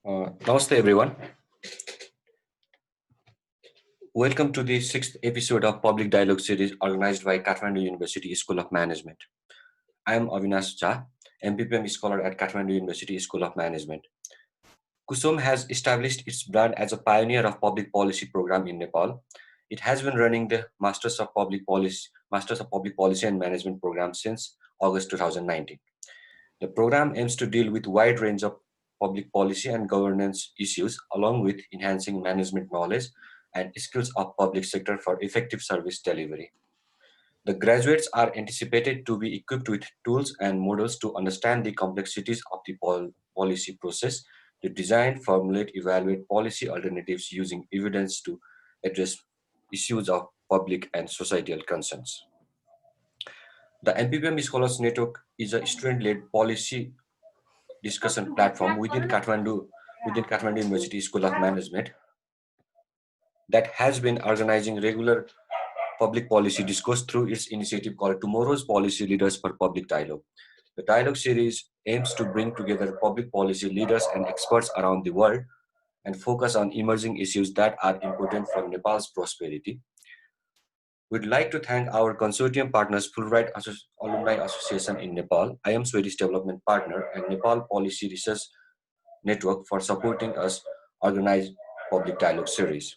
Namaste, everyone. Welcome to the sixth episode of Public Dialogue series organized by Kathmandu University School of Management. I am Avinash Jha, MPPM Scholar at Kathmandu University School of Management. Kusum has established its brand as a pioneer of public policy program in Nepal. It has been running the Masters of Public Policy and Management program since August 2019. The program aims to deal with wide range of public policy and governance issues, along with enhancing management knowledge and skills of public sector for effective service delivery. The graduates are anticipated to be equipped with tools and models to understand the complexities of the policy process, to design, formulate, evaluate policy alternatives using evidence to address issues of public and societal concerns. The MPPM Scholars Network is a student-led policy discussion platform within Kathmandu University School of Management that has been organizing regular public policy discourse through its initiative called Tomorrow's Policy Leaders for Public Dialogue. The dialogue series aims to bring together public policy leaders and experts around the world and focus on emerging issues that are important for Nepal's prosperity. We'd like to thank our consortium partners, Alumni Association in Nepal, I am Swedish Development Partner, and Nepal Policy Research Network for supporting us organize public dialogue series.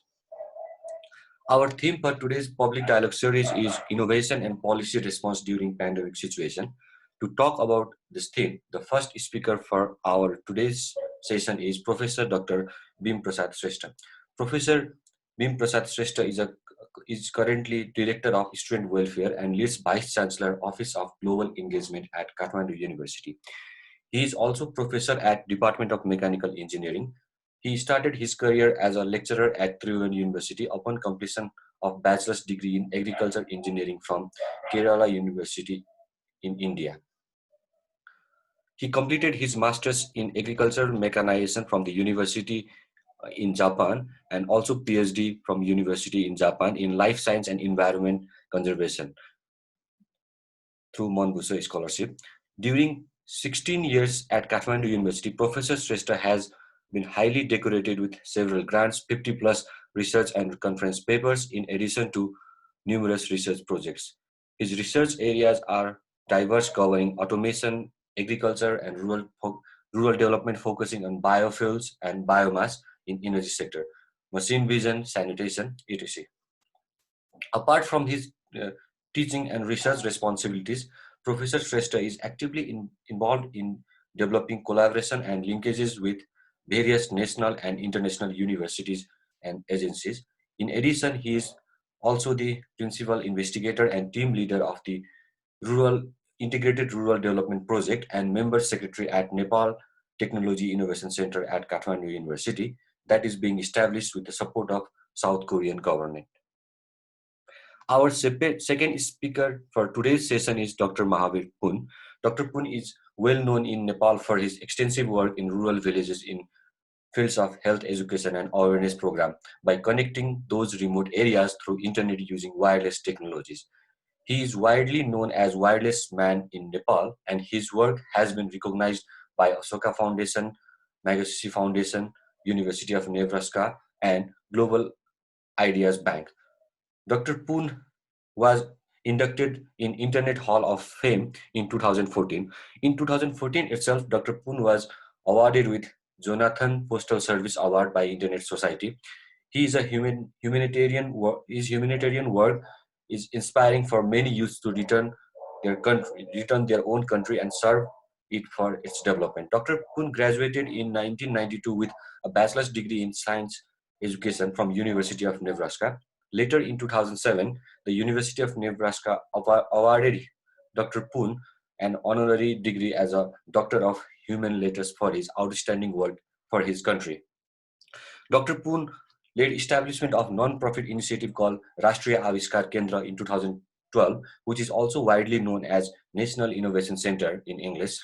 Our theme for today's public dialogue series is innovation and policy response during pandemic situation. To talk about this theme, the first speaker for our today's session is Professor Dr. Bim Prasad Shrestha. Professor Bim Prasad Shrestha is currently Director of Student Welfare and leads Vice Chancellor Office of Global Engagement at Kathmandu University. He is also professor at Department of Mechanical Engineering. He started his career as a lecturer at Trivandrum University upon completion of bachelor's degree in agriculture engineering from Kerala University in India. He completed his master's in agricultural mechanization from the university in Japan and also PhD from University in Japan in life science and environment conservation through Monbusha scholarship. During 16 years at Kathmandu University, Professor Shrestha has been highly decorated with several grants, 50 plus research and conference papers, in addition to numerous research projects. His research areas are diverse, covering automation, agriculture, and rural development, focusing on biofuels and biomass in energy sector, machine vision, sanitation, etc. Apart from his teaching and research responsibilities, Professor Shrestha is actively involved in developing collaboration and linkages with various national and international universities and agencies. In addition, he is also the principal investigator and team leader of the Rural Integrated Rural Development Project and member secretary at Nepal Technology Innovation Center at Kathmandu University that is being established with the support of South Korean government. Our second speaker for today's session is Dr. Mahavir Pun. Dr. Pun is well known in Nepal for his extensive work in rural villages in fields of health education and awareness program by connecting those remote areas through internet using wireless technologies. He is widely known as Wireless Man in Nepal, and his work has been recognized by Ashoka Foundation, Magsaysay Foundation, University of Nebraska, and Global Ideas Bank. Dr. Poon was inducted in Internet Hall of Fame in 2014. In 2014 itself, Dr. Poon was awarded with Jonathan Postal Service Award by Internet Society. He is a his humanitarian work is inspiring for many youths to return their own country and serve it for its development. Dr. Poon graduated in 1992 with a bachelor's degree in science education from University of Nebraska. Later in 2007, the University of Nebraska awarded Dr. Poon an honorary degree as a Doctor of Human Letters for his outstanding work for his country. Dr. Poon led establishment of non-profit initiative called Rashtriya Aviskar Kendra in 2012, which is also widely known as National Innovation Center in English.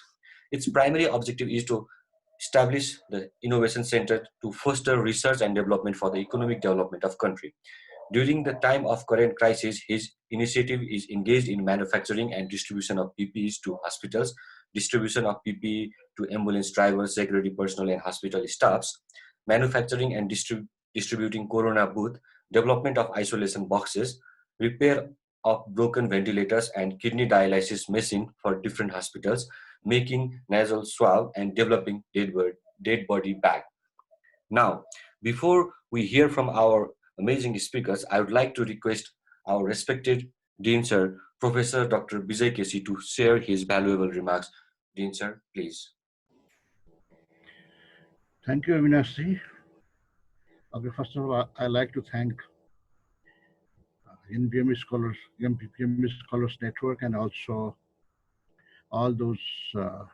Its primary objective is to establish the innovation center to foster research and development for the economic development of country. During the time of current crisis, his initiative is engaged in manufacturing and distribution of PPEs to hospitals, distribution of PPE to ambulance drivers, security personnel, and hospital staffs, manufacturing and distributing corona booth, development of isolation boxes, repair of broken ventilators and kidney dialysis machine for different hospitals, making nasal swab, and developing dead body bag. Now, before we hear from our amazing speakers, I would like to request our respected Dean Sir, Professor Dr. Vijay Kesi, to share his valuable remarks. Dean Sir, please. Thank you, Avinash. Okay, first of all, I like to thank MPPM Scholars Network, and also all those uh,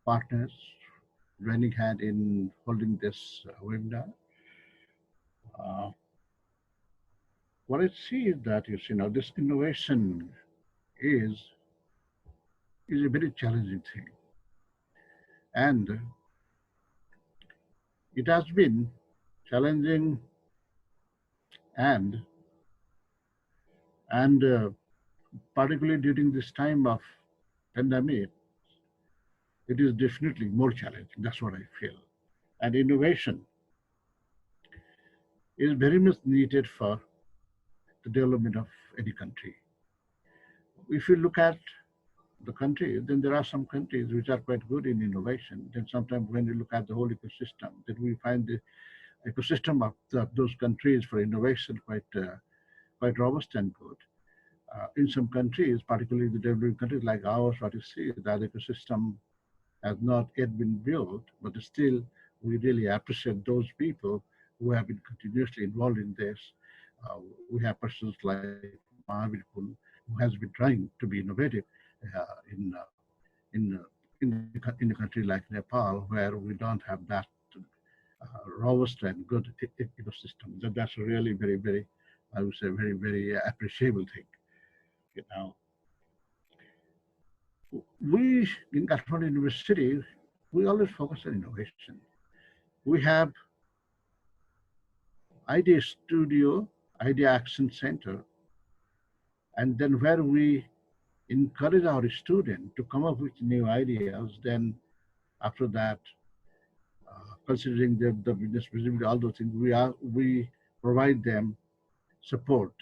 partners joining hand in holding this webinar. Uh, what I see is that now this innovation is is a very challenging thing, and it has been challenging and and particularly during this time of pandemic, it is definitely more challenging. That's what I feel. And innovation is very much needed for the development of any country. If you look at the country, then there are some countries which are quite good in innovation. Then sometimes when you look at the whole ecosystem, then we find the ecosystem of those countries for innovation quite robust and good. In some countries, particularly the developing countries like ours, what you see, that ecosystem has not yet been built, but still we really appreciate those people who have been continuously involved in this. Uh, we have persons like Mahavir Kul, who has been trying to be innovative uh, in, uh, in, in a country like Nepal, where we don't have that robust and good ecosystem. That's a really very, I would say, very appreciable thing. Now, we in Kathmandu University, we always focus on innovation. We have Idea Studio, Idea Action Center, and then where we encourage our students to come up with new ideas. Then after that, considering the business visibility, all those things, we provide them support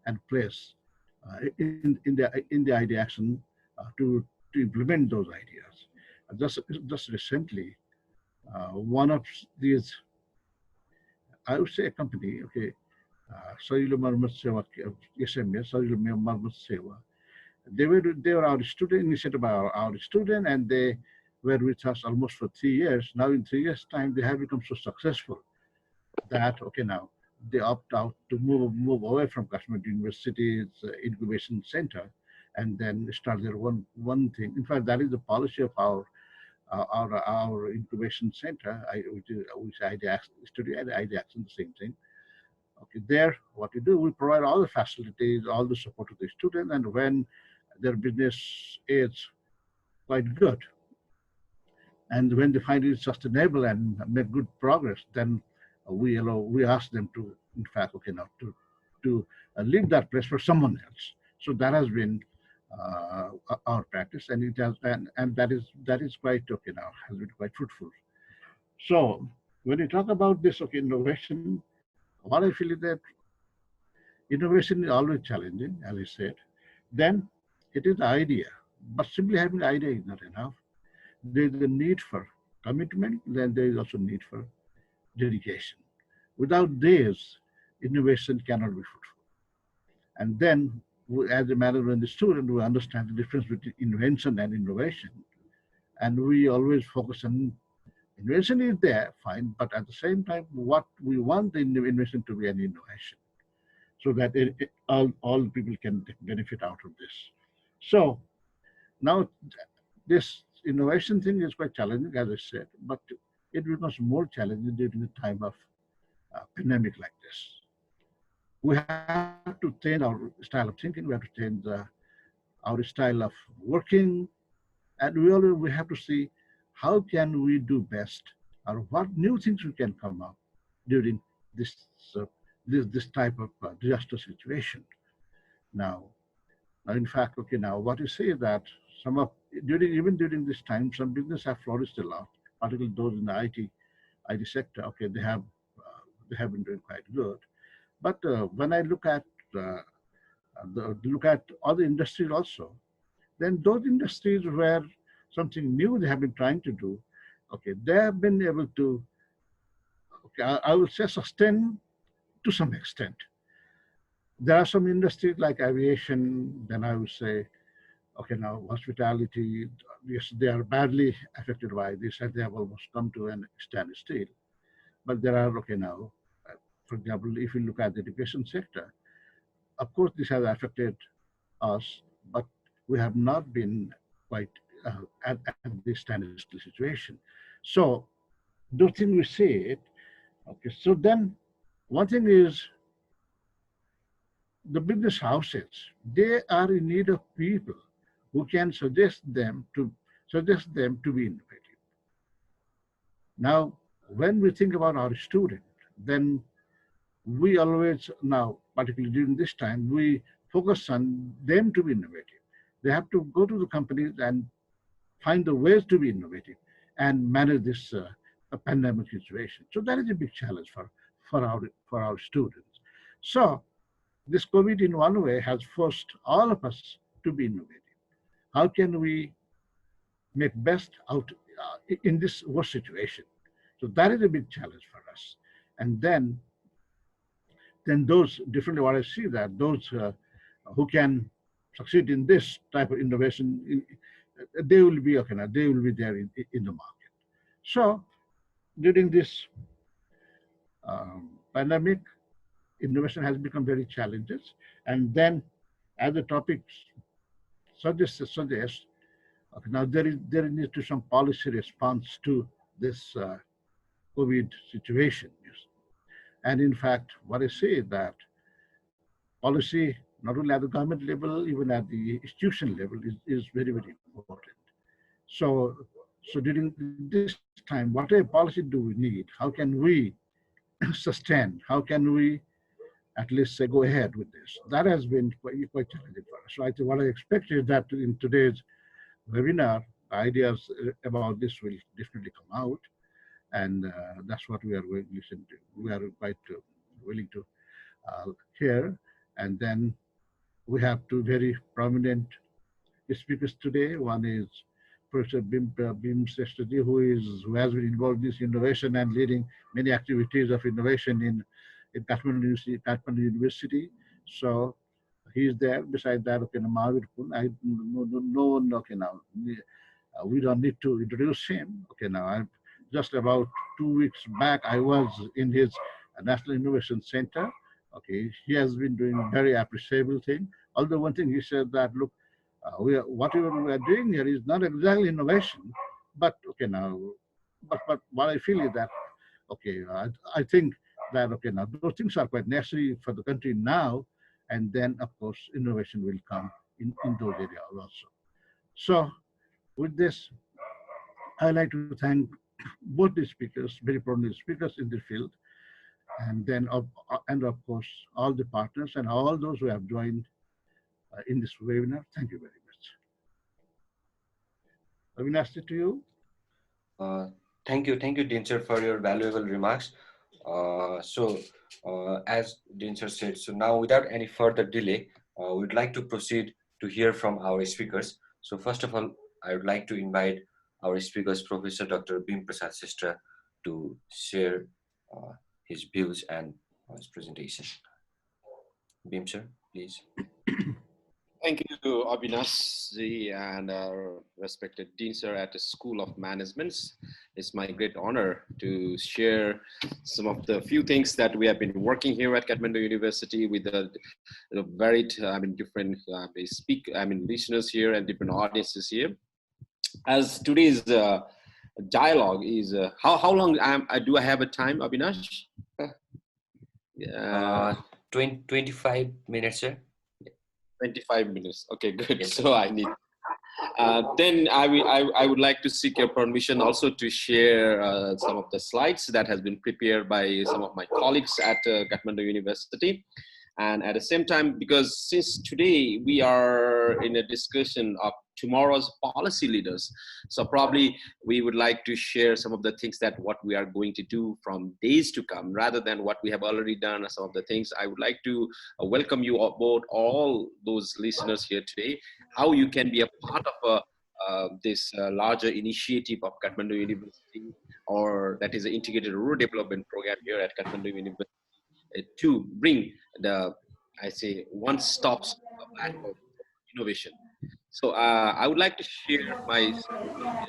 and place in the idea action to implement those ideas. Just recently, one of these, I would say, a company, okay, Sajilu Marmat Seva, SMA, Sajilu Marmat Seva. They were our student, initiated by our student, and they were with us almost for 3 years. Now in 3 years' time, they have become so successful that okay, now they opt out to move away from Kathmandu University's incubation center, and then start their one thing. In fact, that is the policy of our incubation center, which Idea Studio and Idea Action, the same thing. Okay, there, what we do, we provide all the facilities, all the support to the student, and when their business is quite good, and when they find it sustainable and make good progress, then we ask them to, in fact, okay, now to leave that place for someone else. So that has been our practice, and it has, and that is quite okay now, has been quite fruitful. So when you talk about this, okay, innovation, what I feel is that innovation is always challenging, as I said. Then it is the idea, but simply having the idea is not enough. There is a need for commitment, then there is also need for dedication. Without this, innovation cannot be fruitful. And then, as a matter of the student, we understand the difference between invention and innovation. And we always focus on invention is there, fine, but at the same time, what we want the invention to be an innovation, so that all people can benefit out of this. So now this innovation thing is quite challenging, as I said, but it becomes more challenging during the time of pandemic like this. We have to change our style of thinking. We have to change our style of working, and we have to see how can we do best, or what new things we can come up during this uh, this type of disaster situation. Now, in fact, okay, now what you say is that some of even during this time, some business have flourished a lot, particularly those in the IT sector. Okay, they have been doing quite good. But when I uh, look at other industries also, then those industries where something new they have been trying to do, okay, they have been able to, okay, I will say sustain to some extent. There are some industries like aviation, then I would say, okay, now hospitality, yes, they are badly affected by this and they have almost come to an standstill. But there are, okay, now, for example, if you look at the education sector, of course, this has affected us, but we have not been quite at this standstill situation. So, those things we see it. Okay, so then one thing is the business houses, they are in need of people who can suggest them to be innovative. Now, when we think about our student, then we always now, particularly during this time, we focus on them to be innovative. They have to go to the companies and find the ways to be innovative and manage this pandemic situation. So that is a big challenge for our students. So this COVID, in one way, has forced all of us to be innovative. How can we make best out in this worst situation? So that is a big challenge for us. And then those differently, what I see that those who can succeed in this type of innovation, they will be okay. Now they will be there in the market. So during this pandemic, innovation has become very challenges. And then, as the topic suggests, okay, now there needs to some policy response to this COVID situation. Yes. And in fact, what I say is that policy, not only at the government level, even at the institution level, is very, very important. So, so during this time, whatever policy do we need? How can we sustain? How can we at least say go ahead with this? That has been quite challenging for us. So I think what I expect is that in today's webinar, ideas about this will definitely come out, and that's what we are going to listen to. We are quite willing to hear, and then we have two very prominent speakers today. One is Professor Bim Seshtji, who has been involved in this innovation and leading many activities of innovation in Kathmandu University. So he is there. Besides that, okay, Mahavir Kun, I no one, okay, now we don't need to introduce him. Okay, now I'm just about 2 weeks back, I was in his National Innovation Center. Okay, he has been doing very appreciable thing. Although one thing he said that, look, whatever we are doing here is not exactly innovation, but okay, now, but what I feel is that, okay, I think that, okay, now those things are quite necessary for the country now, and then of course innovation will come in those areas also. So with this, I like to thank both the speakers, very prominent speakers in the field, and then and of course all the partners and all those who have joined in this webinar. Thank you very much. Avinash, to you. Uh, thank you, Dean sir, for your valuable remarks. As Dean sir said, so now without any further delay, we'd like to proceed to hear from our speakers. So first of all, I would like to invite our speakers, Professor Dr. Bim Prasad Sestra, to share his views and his presentation. Bim sir, please. Thank you, Avinash ji, and respected Dean Sir at the School of Management. It's my great honor to share some of the few things that we have been working here at Kathmandu University with the varied, different listeners here and different audiences here. As today's dialogue is, how long do I have a time, Avinash? 25 minutes, sir. 25 minutes. Okay, good. Yes. So I need. Then I would like to seek your permission also to share some of the slides that has been prepared by some of my colleagues at Kathmandu University. And at the same time, because since today we are in a discussion of tomorrow's policy leaders, so probably we would like to share some of the things that what we are going to do from days to come, rather than what we have already done. Some of the things I would like to welcome you aboard, all those listeners here today, how you can be a part of this larger initiative of Kathmandu University, or that is an integrated rural development program here at Kathmandu University, to bring the, I say, one-stop platform for innovation. So I would like to share my screen here.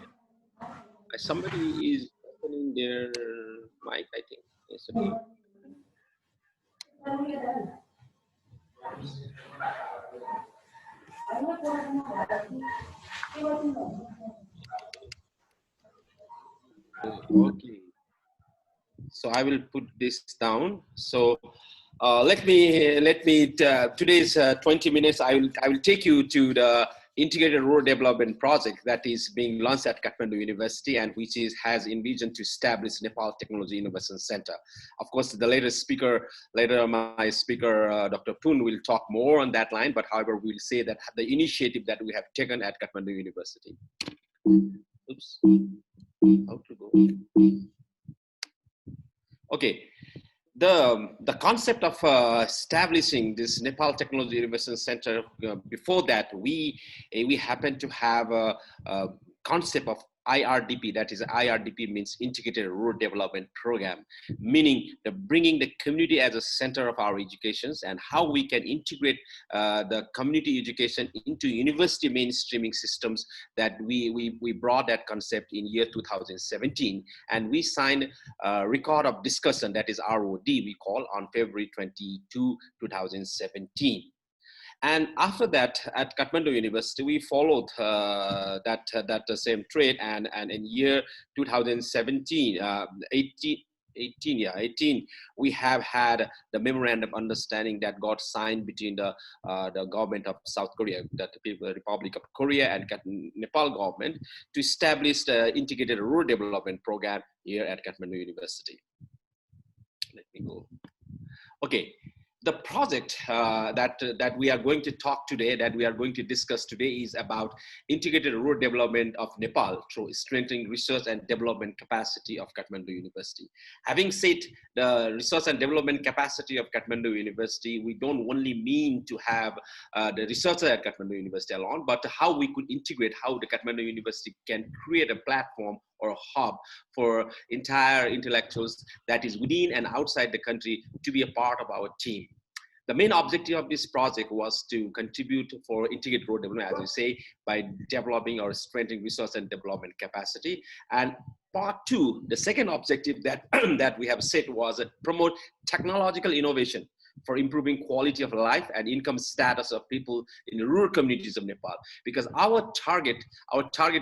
Somebody is opening their mic, I think. Yes, okay. Okay. So I will put this down. So today's 20 minutes, I will take you to the integrated rural development project that is being launched at Kathmandu University, and which has envisioned to establish Nepal Technology Innovation Center. Of course, later my speaker, Dr. Poon, will talk more on that line, but however, we'll say that the initiative that we have taken at Kathmandu University. Oops, how to go? Okay. The concept of establishing this Nepal Technology Innovation Center, before that, we happen to have a concept of IRDP. That is, IRDP means Integrated Rural Development Program, meaning bringing the community as a center of our educations, and how we can integrate the community education into university mainstreaming systems. That we brought that concept in year 2017, and we signed a record of discussion, that is ROD we call, on February 22, 2017. And after that, at Kathmandu University, we followed that same trade, and in year 2017, 18, we have had the memorandum of understanding that got signed between the government of South Korea, the Republic of Korea, and Nepal government, to establish the integrated rural development program here at Kathmandu University. Let me go. Okay. The project that we are going to talk today, that we are going to discuss today, is about integrated rural development of Nepal through strengthening research and development capacity of Kathmandu University. Having said the research and development capacity of Kathmandu University, we don't only mean to have the researcher at Kathmandu University alone, but how we could integrate, how the Kathmandu University can create a platform or a hub for entire intellectuals that is within and outside the country to be a part of our team. The main objective of this project was to contribute for integrated rural development, as we say, by developing or strengthening research and development capacity. And part two, the second objective that, that we have set was to promote technological innovation for improving quality of life and income status of people in the rural communities of Nepal. Because our target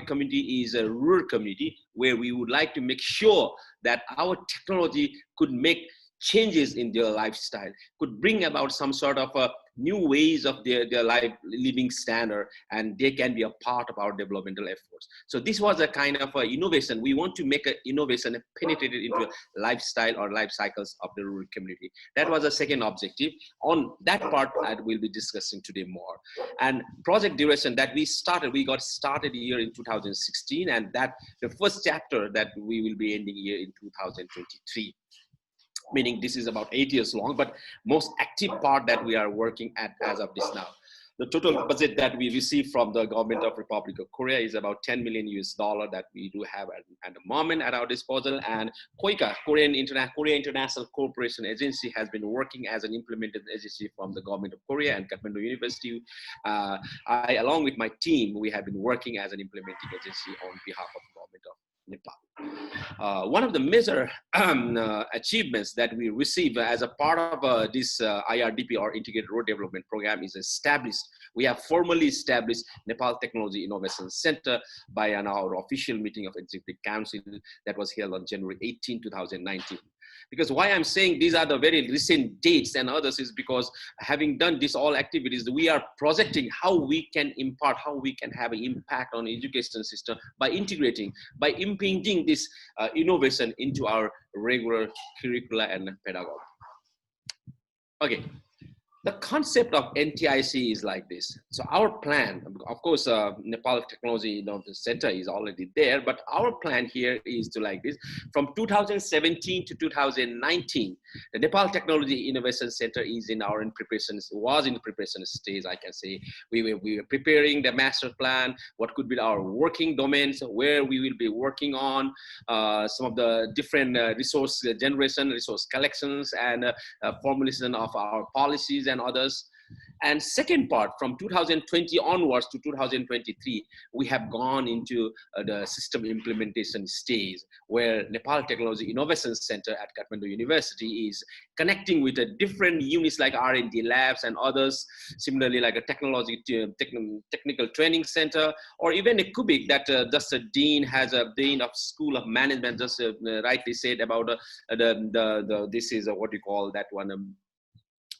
community is a rural community where we would like to make sure that our technology could make changes in their lifestyle, could bring about some sort of new ways of their life living standard, and they can be a part of our developmental efforts. So this was a kind of innovation. We want to make an innovation penetrated into lifestyle or life cycles of the rural community. That was a second objective. On that part, I will be discussing today more. And project duration that we got started here in 2016, and that the first chapter that we will be ending here in 2023. Meaning this is about 8 years long, but most active part that we are working at as of this now. The total budget that we receive from the government of Republic of Korea is about $10 million that we do have at the moment at our disposal. And KOICA, Korea International Cooperation Agency, has been working as an implemented agency from the government of Korea and Kathmandu University. I, along with my team, we have been working as an implementing agency on behalf of the government of Nepal. One of the major achievements that we receive as a part of this IRDP, or Integrated Rural Development Program, is we have formally established Nepal Technology Innovation Center by our official meeting of Executive Council that was held on January 18, 2019. Because why I'm saying these are the very recent dates and others is because, having done this all activities, we are projecting how we can impart, how we can have an impact on the education system by integrating, by impinging this innovation into our regular curricula and pedagogy. Okay. the concept of NTIC is like this. So our plan, of course, Nepal Technology Center is already there, but our plan here is to like this. From 2017 to 2019, the Nepal Technology Innovation Center is in preparation, was in preparation stage, I can say. We were preparing the master plan, what could be our working domains, where we will be working on, some of the different resource generation, resource collections, and formulation of our policies and others. And second part, from 2020 onwards to 2023, we have gone into the system implementation stage, where Nepal Technology Innovation Center at Kathmandu University is connecting with the different units like R&D labs and others, similarly like a technical training center, or even a cubic that just a dean has a dean of School of Management just rightly said about this is what you call that one,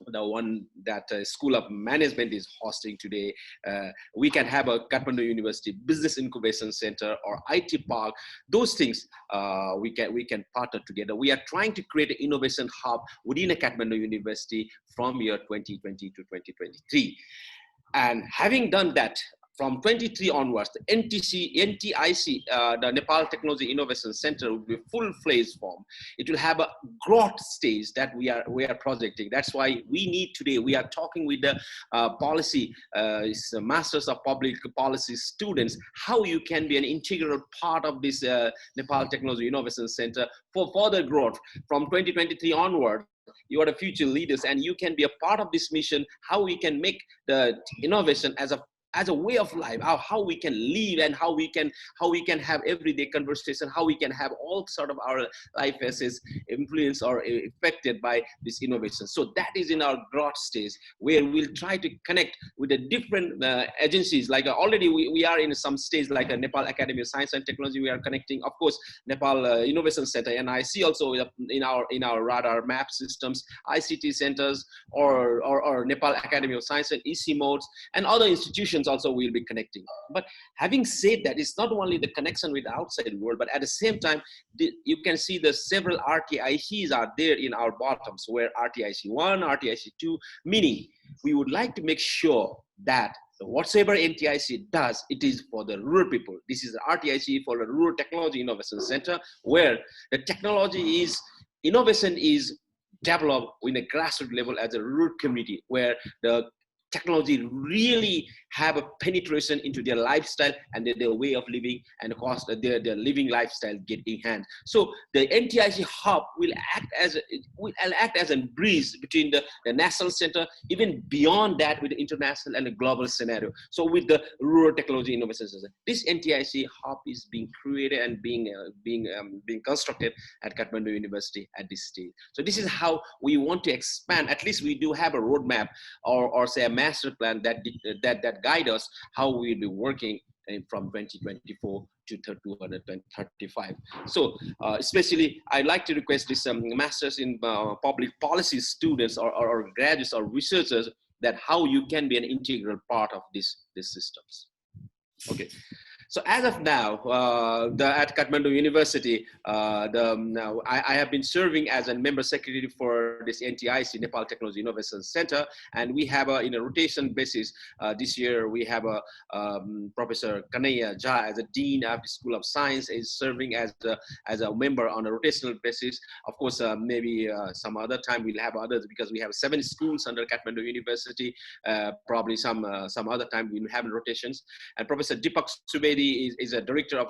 the one that School of Management is hosting today. We can have a Kathmandu University Business Incubation Center or IT Park. Those things we can partner together. We are trying to create an innovation hub within a Kathmandu University from year 2020 to 2023. And having done that, from 23 onwards, the NTIC, the Nepal Technology Innovation Center will be full-fledged form. It will have a growth stage that we are projecting. That's why we need today, we are talking with the Masters of Public Policy students, how you can be an integral part of this Nepal Technology Innovation Center for further growth. From 2023 onward, you are the future leaders and you can be a part of this mission, how we can make the innovation as a way of life, how we can live and how we can have everyday conversation, how we can have all sort of our life as influenced or affected by this innovation. So that is in our growth stage, where we'll try to connect with the different agencies. Like already we are in some stage like a Nepal Academy of Science and Technology. We are connecting, of course, Nepal Innovation Center, and I see also in our radar map systems, ICT centers, or Nepal Academy of Science and EC modes, and other institutions also will be connecting. But having said that, it's not only the connection with the outside world, but at the same time, you can see the several RTICs are there in our bottoms, where RTIC 1, RTIC 2, meaning we would like to make sure that whatsoever NTIC does, it is for the rural people. This is the RTIC for the Rural Technology Innovation Center, where the innovation is developed in a grassroots level as a rural community, where the technology really have a penetration into their lifestyle and their way of living, and of course their living lifestyle get enhanced. So the NTIC hub will act as a bridge between the national center, even beyond that, with the international and the global scenario. So with the Rural Technology Innovation Center, this NTIC hub is being created and being constructed at Kathmandu University at this stage. So this is how we want to expand. At least we do have a roadmap or say a master plan that guide us how we'll be working from 2024 to 2035. So especially I'd like to request this masters in public policy students or graduates or researchers, that how you can be an integral part of these systems. Okay. So as of now, at Kathmandu University, I have been serving as a member secretary for this NTIC, Nepal Technology Innovation Center, and we have in a rotation basis. This year we have Professor Kanaya Jha as a dean of the School of Science, is serving as a member on a rotational basis. Of course, maybe some other time we'll have others, because we have 7 schools under Kathmandu University. Probably some other time we'll have rotations. And Professor Deepak Subedi is a director of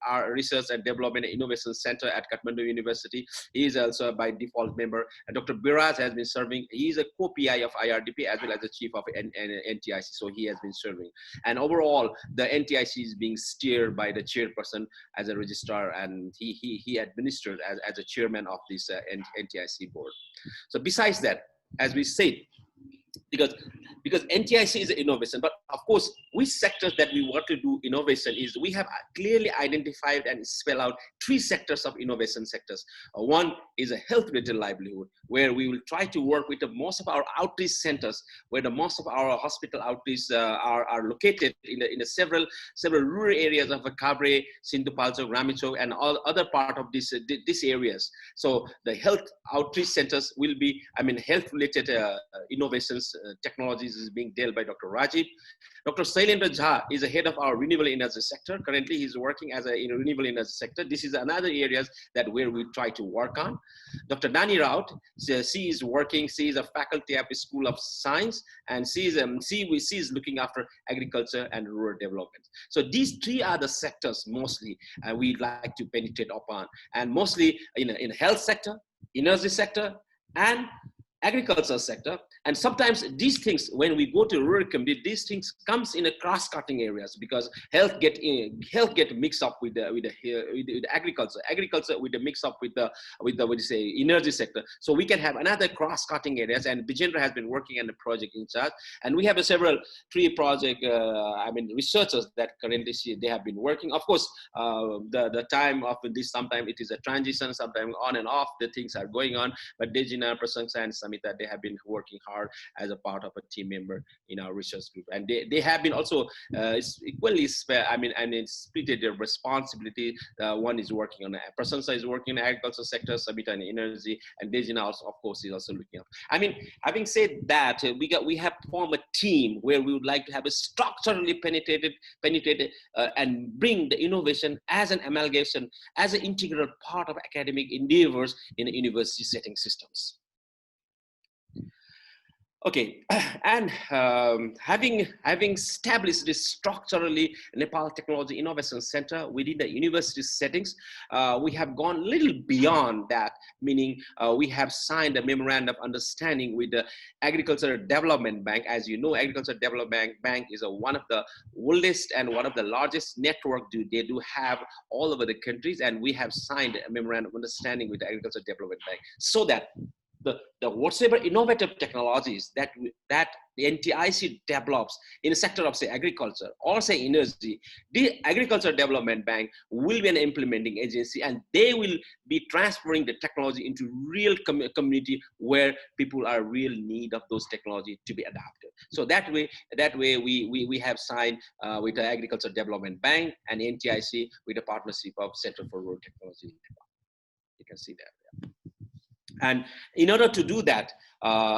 our Research and Development Innovation Center at Kathmandu University. He is also by default member. And Dr. Biraj has been serving. He is a co-PI of IRDP as well as the chief of NTIC. So he has been serving. And overall, the NTIC is being steered by the chairperson as a registrar, and he administered as a chairman of this NTIC board. So besides that, as we said, because NTIC is innovation, but of course, which sectors that we want to do innovation is, we have clearly identified and spell out 3 sectors of innovation sectors. One is a health-related livelihood, where we will try to work with most of our outreach centers, where the most of our hospital outreach are located in the several rural areas of Kabre, Sindhupalchok, Ramichok, and all other part of these areas. So the health outreach centers will be, health-related innovations technologies is being dealt by Dr. Rajiv. Dr. Sailendra Jha is the head of our renewable energy sector. Currently, he's working as in a renewable energy sector. This is another areas that where we try to work on. Dr. Nani Raut, she is working. She is a faculty at the School of Science, and she is looking after agriculture and rural development. So these three are the sectors mostly we'd like to penetrate upon, and mostly in health sector, energy sector, and agriculture sector. And sometimes these things, when we go to rural community, these things comes in a cross-cutting areas, because health get mixed up with agriculture with the mix up with the what do you say, energy sector. So we can have another cross-cutting areas, and Bijendra has been working on the project in charge, and we have three project researchers that currently they have been working. Of course, the time of this, sometimes it is a transition, sometimes on and off the things are going on, but Dejina, Prasangsa, and Samita, they have been working hard as a part of a team member in our research group, and they have been also equally split their responsibility. One is working on Prasangsa is working in the agriculture sector, Samita in energy, and Dejina also, of course, is also looking up. Having said that, we have formed a team where we would like to have a structurally penetrated and bring the innovation as an amalgamation, as an integral part of academic endeavors in university setting systems. Okay, and having established this structurally Nepal Technology Innovation Center within the university settings, we have gone a little beyond that, meaning we have signed a memorandum of understanding with the Agricultural Development Bank. As you know, Agricultural Development Bank is one of the oldest and one of the largest network they do have all over the countries, and we have signed a memorandum of understanding with the Agricultural Development Bank, so that the whatever innovative technologies that the NTIC develops in the sector of, say, agriculture or, say, energy, the Agriculture Development Bank will be an implementing agency, and they will be transferring the technology into real community where people are real need of those technology to be adapted. So that way we have signed with the Agriculture Development Bank and NTIC with a partnership of Center for Rural Technology in Nepal. You can see that. Yeah. And in order to do that,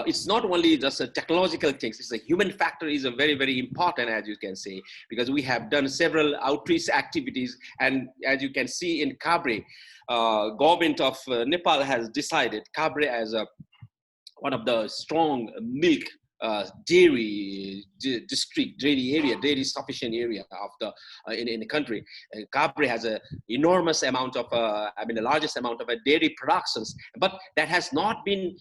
it's not only just a technological things, it's a human factor is a very, very important, as you can see, because we have done several outreach activities. And as you can see in Kabre, government of Nepal has decided Kabre as one of the strong milk dairy district, dairy sufficient area of the in the country. Kabre has an enormous amount of, the largest amount of dairy productions, but that has not been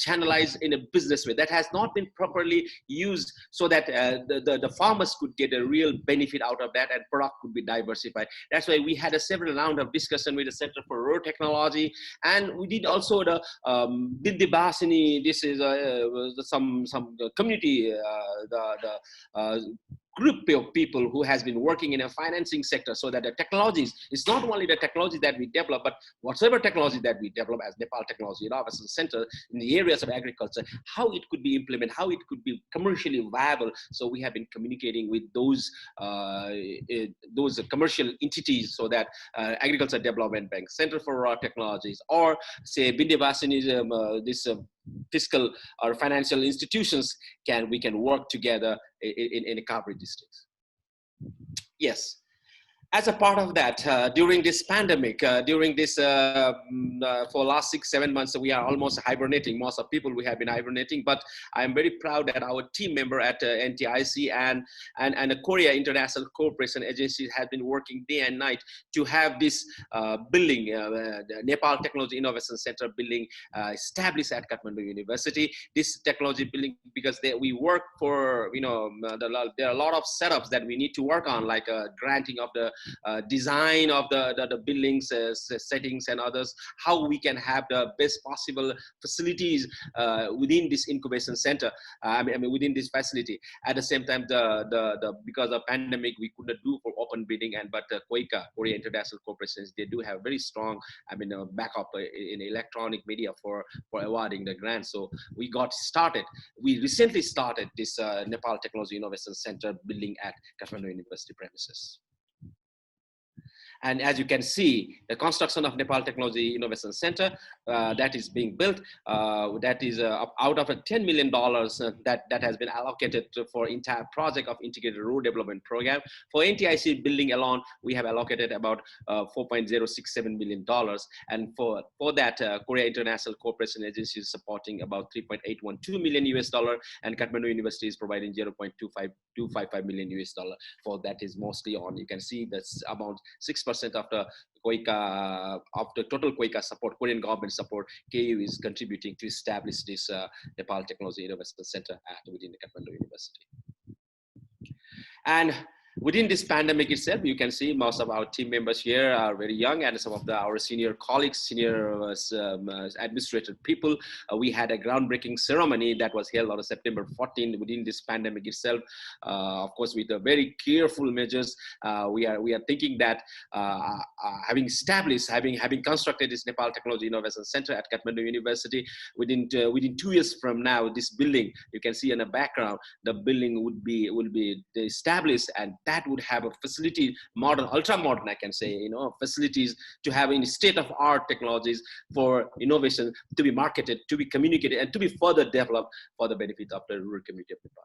channelized in a business way. That has not been properly used so that the farmers could get a real benefit out of that, and product could be diversified. That's why we had a several round of discussion with the Center for Rural Technology, and we did also the Dindibasini. This is some community, group of people who has been working in a financing sector, so that the technologies, it's not only the technology that we develop, but whatever technology that we develop as Nepal Technology Innovation Center in the areas of agriculture, how it could be implemented, how it could be commercially viable. So we have been communicating with those commercial entities, so that Agriculture Development Bank, Center for Raw Technologies, or say Bindivasini, this fiscal or financial institutions we can work together in the Kabri districts. Yes. As a part of that, during this pandemic, for last 6-7 months, we are almost hibernating. Most of people, we have been hibernating, but I am very proud that our team member at NTIC and the Korea International Cooperation Agency has been working day and night to have this building, the Nepal Technology Innovation Center building established at Kathmandu University. This technology building, because we work for, there are a lot of setups that we need to work on, like granting of the design of the buildings, settings and others, how we can have the best possible facilities within this incubation center, within this facility. At the same time, because of pandemic, we could not do for open bidding, but KOICA, Korea International Corporations, they do have very strong, backup in electronic media for awarding the grants. So we got started. We recently started this Nepal Technology Innovation Center building at Kathmandu University premises. And as you can see, the construction of Nepal Technology Innovation Center that is being built, that is out of a $10 million that has been allocated for entire project of Integrated Rural Development Program. For NTIC building alone, we have allocated about $4.067 million. And for that, Korea International Cooperation Agency is supporting about $3.812 million US dollar, and Kathmandu University is providing $0.255 million US dollar. For that is mostly on, you can see that's about 6% of the KOICA, of the total KOICA support, Korean government support. KU is contributing to establish this Nepal Technology Innovation Center within the Kathmandu University. And within this pandemic itself, you can see most of our team members here are very young, and some of our senior colleagues, senior administrative people. We had a groundbreaking ceremony that was held on September 14 within this pandemic itself. Of course, with the very careful measures, we are thinking that having constructed this Nepal Technology Innovation Center at Kathmandu University, within 2 years from now, this building, you can see in the background, the building will be established, and that would have a facility, modern, ultra modern, I can say, facilities to have in state-of-art technologies for innovation to be marketed, to be communicated, and to be further developed for the benefit of the rural community of Nepal.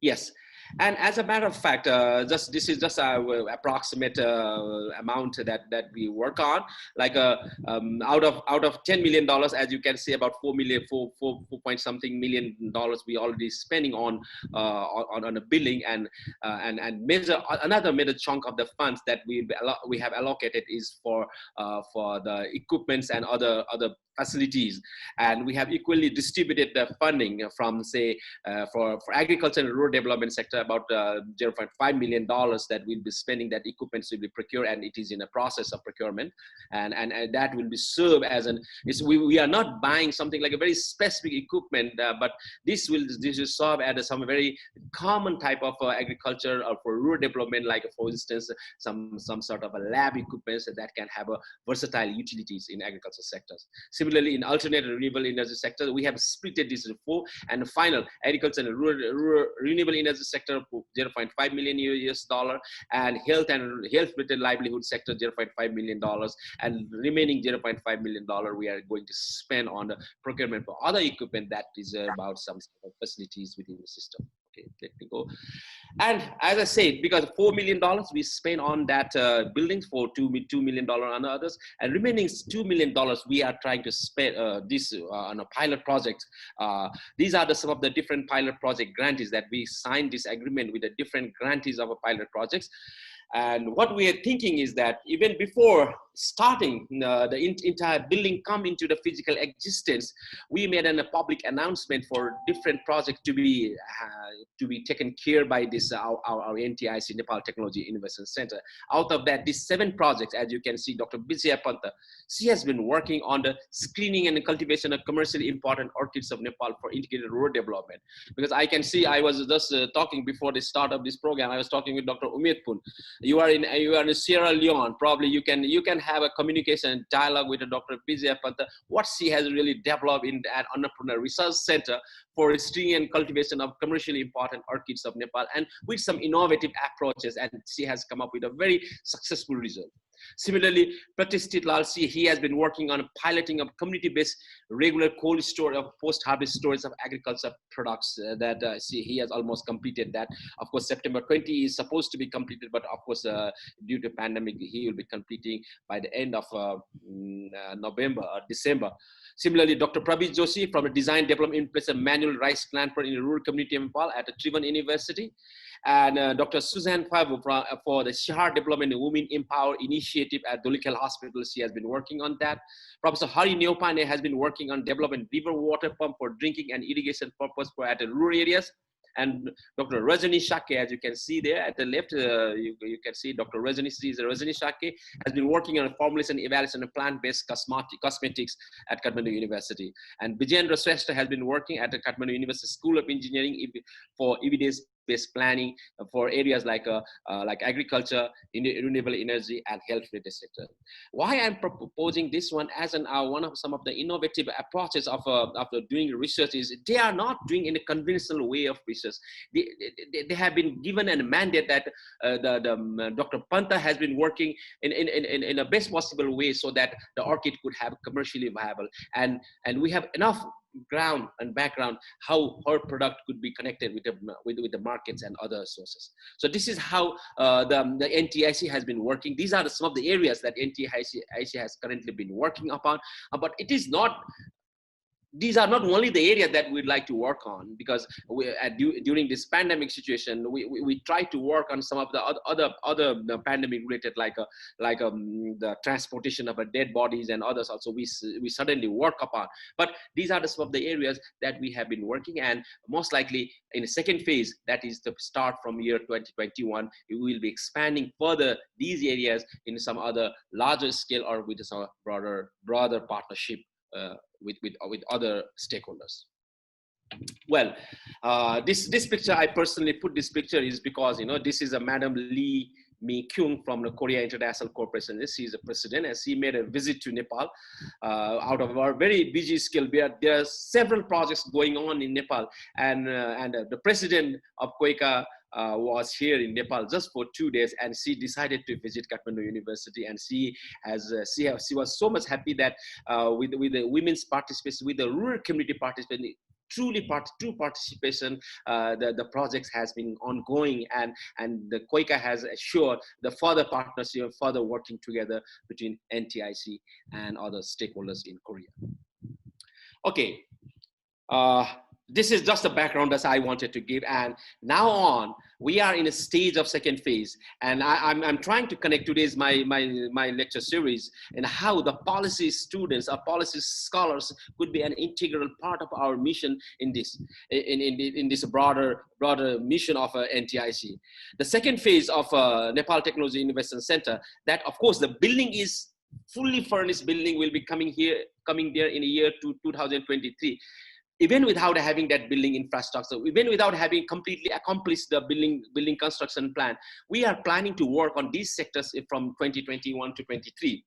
Yes. And as a matter of fact, this is just an approximate amount that we work on. Like out of $10 million, as you can see, about 4 point something million dollars we already spending on a building, and another major chunk of the funds that we have allocated is for the equipments and other facilities, and we have equally distributed the funding from, say, for agriculture and rural development sector, about $0.5 million that we'll be spending. That equipment will be procured, and it is in a process of procurement, and that will be served as we are not buying something like a very specific equipment, but this will serve as some very common type of agriculture or for rural development, like for instance some sort of a lab equipment that can have a versatile utilities in agricultural sectors. Similarly, in alternate renewable energy sector, we have split this into 4, and the final agriculture and rural renewable energy sector, $0.5 million US dollar, and health-related livelihood sector, $0.5 million, and remaining $0.5 million we are going to spend on the procurement for other equipment that is about some sort of facilities within the system. Okay, let me go. And as I said, because $4 million we spent on that buildings, for $2 million on others, and remaining $2 million we are trying to spend this on a pilot project. These are some of the different pilot project grantees that we signed this agreement with the different grantees of a pilot projects. And what we are thinking is that even before starting the entire building come into the physical existence, we made a public announcement for different projects to be taken care by this our NTIC, Nepal Technology Innovation Center. Out of that, these 7 projects, as you can see, Dr. Vijaya Panta, she has been working on the screening and the cultivation of commercially important orchids of Nepal for integrated rural development. Because I can see, I was just talking before the start of this program, I was talking with Dr. Umed Pun. You are in Sierra Leone. Probably you can have a communication dialogue with Dr. Vijaya Panta, what she has really developed in that entrepreneur research center for screening and cultivation of commercially important orchids of Nepal, and with some innovative approaches, and she has come up with a very successful result. Similarly, Pratisthit Lal, he has been working on piloting of community-based regular cold store of post-harvest storage of agriculture products that he has almost completed that. Of course, September 20 is supposed to be completed, but of course, due to pandemic, he will be completing by the end of November or December. Similarly, Dr. Prabir Joshi from the Design Development in place of manual rice planter in the rural community of Nepal at the Tribhuvan University. And Dr. Suzanne Favu for the Shahar Development and Women Empower Initiative at Dolikhel Hospital. She has been working on that. Professor Hari Neopane has been working on developing river water pump for drinking and irrigation purpose for at the rural areas. And Dr. Rajani Shake, as you can see there at the left, you can see Dr. Rajani Shake has been working on a formulation evaluation of plant-based cosmetics at Kathmandu University. And Vijayendra Shrestha has been working at the Kathmandu University School of Engineering for evidence-based science-based planning for areas like agriculture, renewable energy, and health-related sector. Why I'm proposing this one as one of some of the innovative approaches of doing research is they are not doing in a conventional way of research. They have been given a mandate that Dr. Panta has been working in a best possible way so that the orchid could have commercially viable, and we have enough ground and background how her product could be connected with the markets and other sources. So this is how the NTIC has been working. These are some of the areas that NTIC has currently been working upon, but it is not. These are not only the areas that we'd like to work on, because during this pandemic situation, we try to work on some of the other pandemic related, like the transportation of dead bodies and others also we suddenly work upon. But these are some of the areas that we have been working, and most likely in the second phase, that is the start from year 2021, we will be expanding further these areas in some other larger scale or with some broader partnership with other stakeholders. Well, this picture, I personally put this picture is because, this is a Madam Lee Mi-kyung from the Korea International Corporation. She is the president, and she made a visit to Nepal out of our very busy schedule. There are several projects going on in Nepal, and the president of KOICA was here in Nepal just for 2 days, and she decided to visit Kathmandu University, and she was so much happy that with the women's participation, with the rural community participation, true participation, the projects has been ongoing, and the KOICA has assured the further partnership, further working together between NTIC and other stakeholders in Korea. Okay. This is just the background that I wanted to give, and now on we are in a stage of second phase, and I'm trying to connect today's my lecture series and how the policy students or policy scholars could be an integral part of our mission in this broader mission of NTIC. The second phase of Nepal Technology Innovation Center, that of course the building is fully furnished building, will be coming there in the year 2023. Even without having that building infrastructure, even without having completely accomplished the building construction plan, we are planning to work on these sectors from 2021 to 23.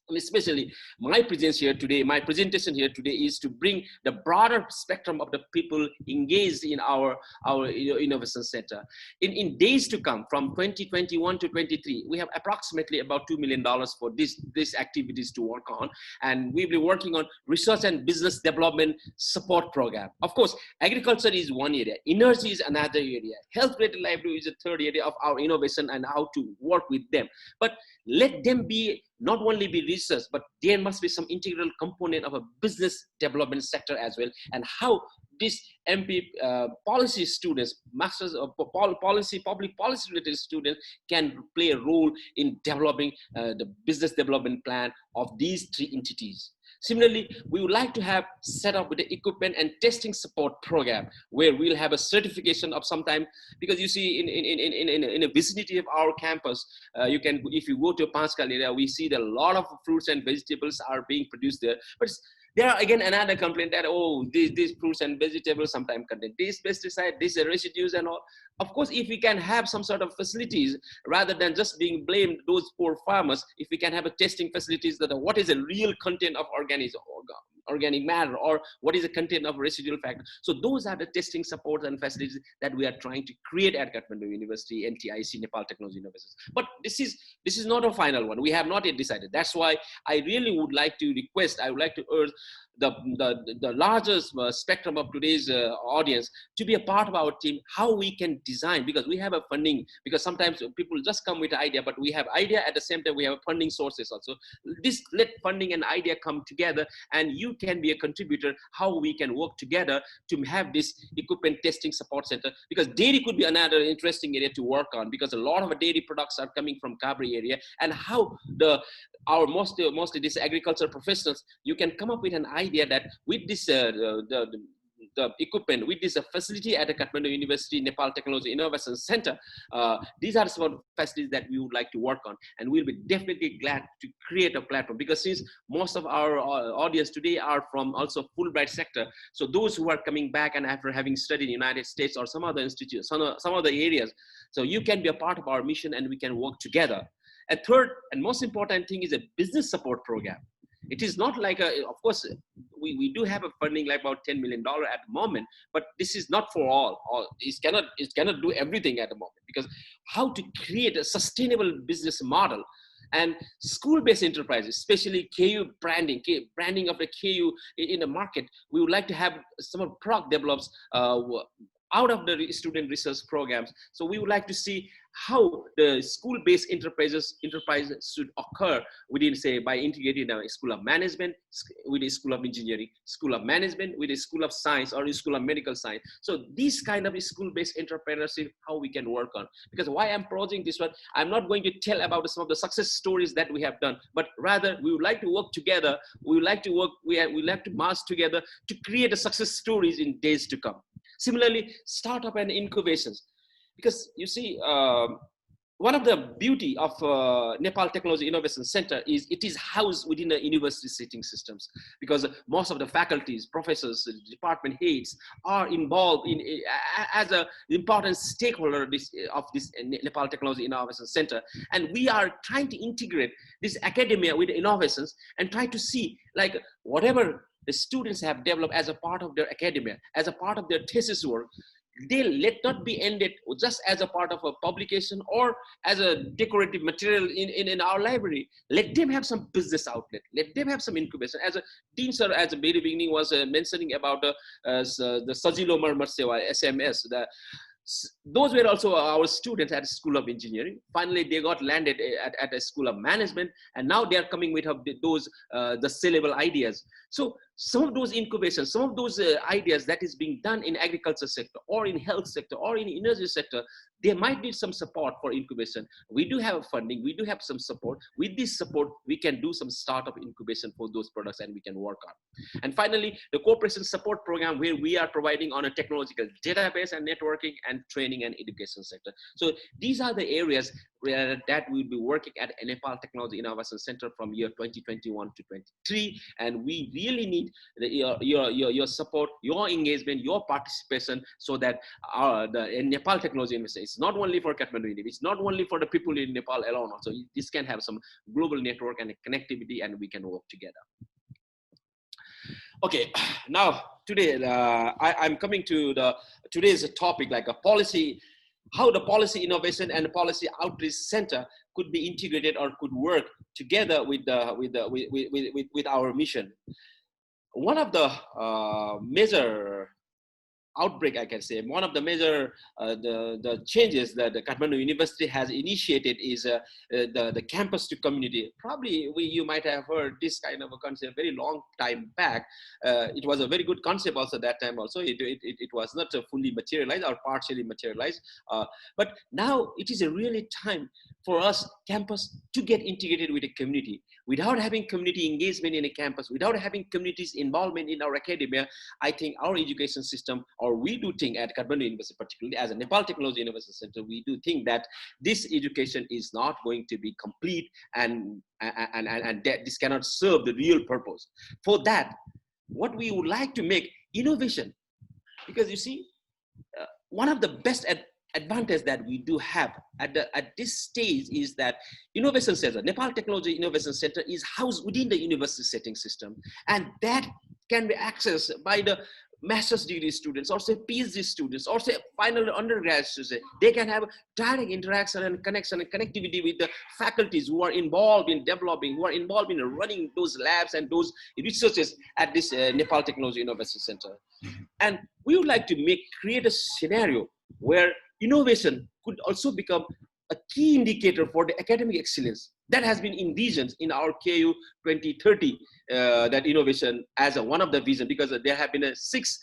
And especially my presentation here today is to bring the broader spectrum of the people engaged in our innovation center. In days to come, from 2021 to 23, we have approximately about $2 million for these activities to work on, and we'll be working on research and business development support program. Of course, agriculture is one area, energy is another area, health-related livelihood is a third area of our innovation and how to work with them. But let them be not only be research, but there must be some integral component of a business development sector as well, and how these policy students, masters of public policy related students can play a role in developing the business development plan of these three entities. Similarly, we would like to have set up with the equipment and testing support program where we'll have a certification of some time, because you see in a vicinity of our campus, if you go to Panchkal area, we see that a lot of fruits and vegetables are being produced there. But there are again another complaint that, oh, these fruits and vegetables sometimes contain this pesticide, these residues and all. Of course, if we can have some sort of facilities, rather than just being blamed those poor farmers, if we can have a testing facilities that what is the real content of organic matter, or what is the content of residual factor. So those are the testing support and facilities that we are trying to create at Kathmandu University, NTIC, Nepal Technology University. But this is not a final one. We have not yet decided. That's why I really would like to I would like to urge the largest spectrum of today's audience to be a part of our team, how we can design, because we have a funding, because sometimes people just come with an idea, but we have idea at the same time we have funding sources also. Let funding and idea come together, and you can be a contributor, how we can work together to have this equipment testing support center, because dairy could be another interesting area to work on, because a lot of dairy products are coming from Kabri area, and how mostly these agriculture professionals, you can come up with an idea that with this the equipment, with this facility at the Kathmandu University Nepal Technology Innovation Center, these are some of the facilities that we would like to work on, and we'll be definitely glad to create a platform, because since most of our audience today are from also Fulbright sector, so those who are coming back and after having studied in the United States or some other institutes, some other areas, so you can be a part of our mission and we can work together. A third and most important thing is a business support program. It is not like of course, we do have a funding like about $10 million at the moment, but this is not for all. It cannot do everything at the moment, because how to create a sustainable business model and school-based enterprises, especially KU branding of the KU in the market. We would like to have some product develops out of the student research programs. So we would like to see how the school-based enterprises should occur within, say, by integrating a school of management with a school of engineering, school of management with a school of science, or a school of medical science. So this kind of school-based entrepreneurship, how we can work on. Because why I'm proposing this one, I'm not going to tell about some of the success stories that we have done, but rather we would like to work together. We would like to work, we like to march together to create a success stories in days to come. Similarly, startup and incubations. Because you see, one of the beauty of Nepal Technology Innovation Center is it is housed within the university seating systems, because most of the faculties, professors, department heads are involved in as an important stakeholder of this Nepal Technology Innovation Center. And we are trying to integrate this academia with innovations and try to see like whatever the students have developed as a part of their academia, as a part of their thesis work, they let not be ended just as a part of a publication or as a decorative material in our library. Let them have some business outlet. Let them have some incubation. As a Dean sir, at the very beginning was mentioning about the Sajilo Marmar Sewa, SMS. Those were also our students at School of Engineering. Finally, they got landed at a School of Management, and now they are coming with those the sellable ideas. So some of those incubations, some of those ideas that is being done in agriculture sector or in health sector or in energy sector, they might need some support for incubation. We do have funding, we do have some support. With this support, we can do some startup incubation for those products and we can work on. And finally, the cooperation support program, where we are providing on a technological database and networking and training and education sector. So these are the areas that we'll be working at Nepal Technology Innovation Center from year 2021 to 23. And we really need your support, your engagement, your participation, so that the Nepal Technology University is not only for Kathmandu University, it's not only for the people in Nepal alone. Also, this can have some global network and connectivity, and we can work together. Okay, now today I'm coming to today's topic, like a policy, how the policy innovation and the policy outreach center could be integrated or could work together with our mission. One of the major outbreak, I can say, one of the major the changes that the Kathmandu University has initiated is the campus to community. Probably you might have heard this kind of a concept very long time back. It was a very good concept also that time also. It was not fully materialized or partially materialized. But now it is a really time for us campus to get integrated with the community. Without having community engagement in a campus, without having communities involvement in our academia, I think our education system, or we do think at Kathmandu University, particularly as a Nepal Technology Innovation Center, we do think that this education is not going to be complete, and that this cannot serve the real purpose. For that, what we would like to make innovation, because you see, one of the best advantage that we do have at this stage is that Innovation Center, Nepal Technology Innovation Center, is housed within the university setting system, and that can be accessed by the master's degree students, or say PhD students, or say final undergraduate students. They can have direct interaction and connection and connectivity with the faculties who are involved in developing, who are involved in running those labs and those researches at this Nepal Technology Innovation Center. And we would like to create a scenario where innovation could also become a key indicator for the academic excellence that has been envisioned in our KU 2030, that innovation as one of the vision, because there have been six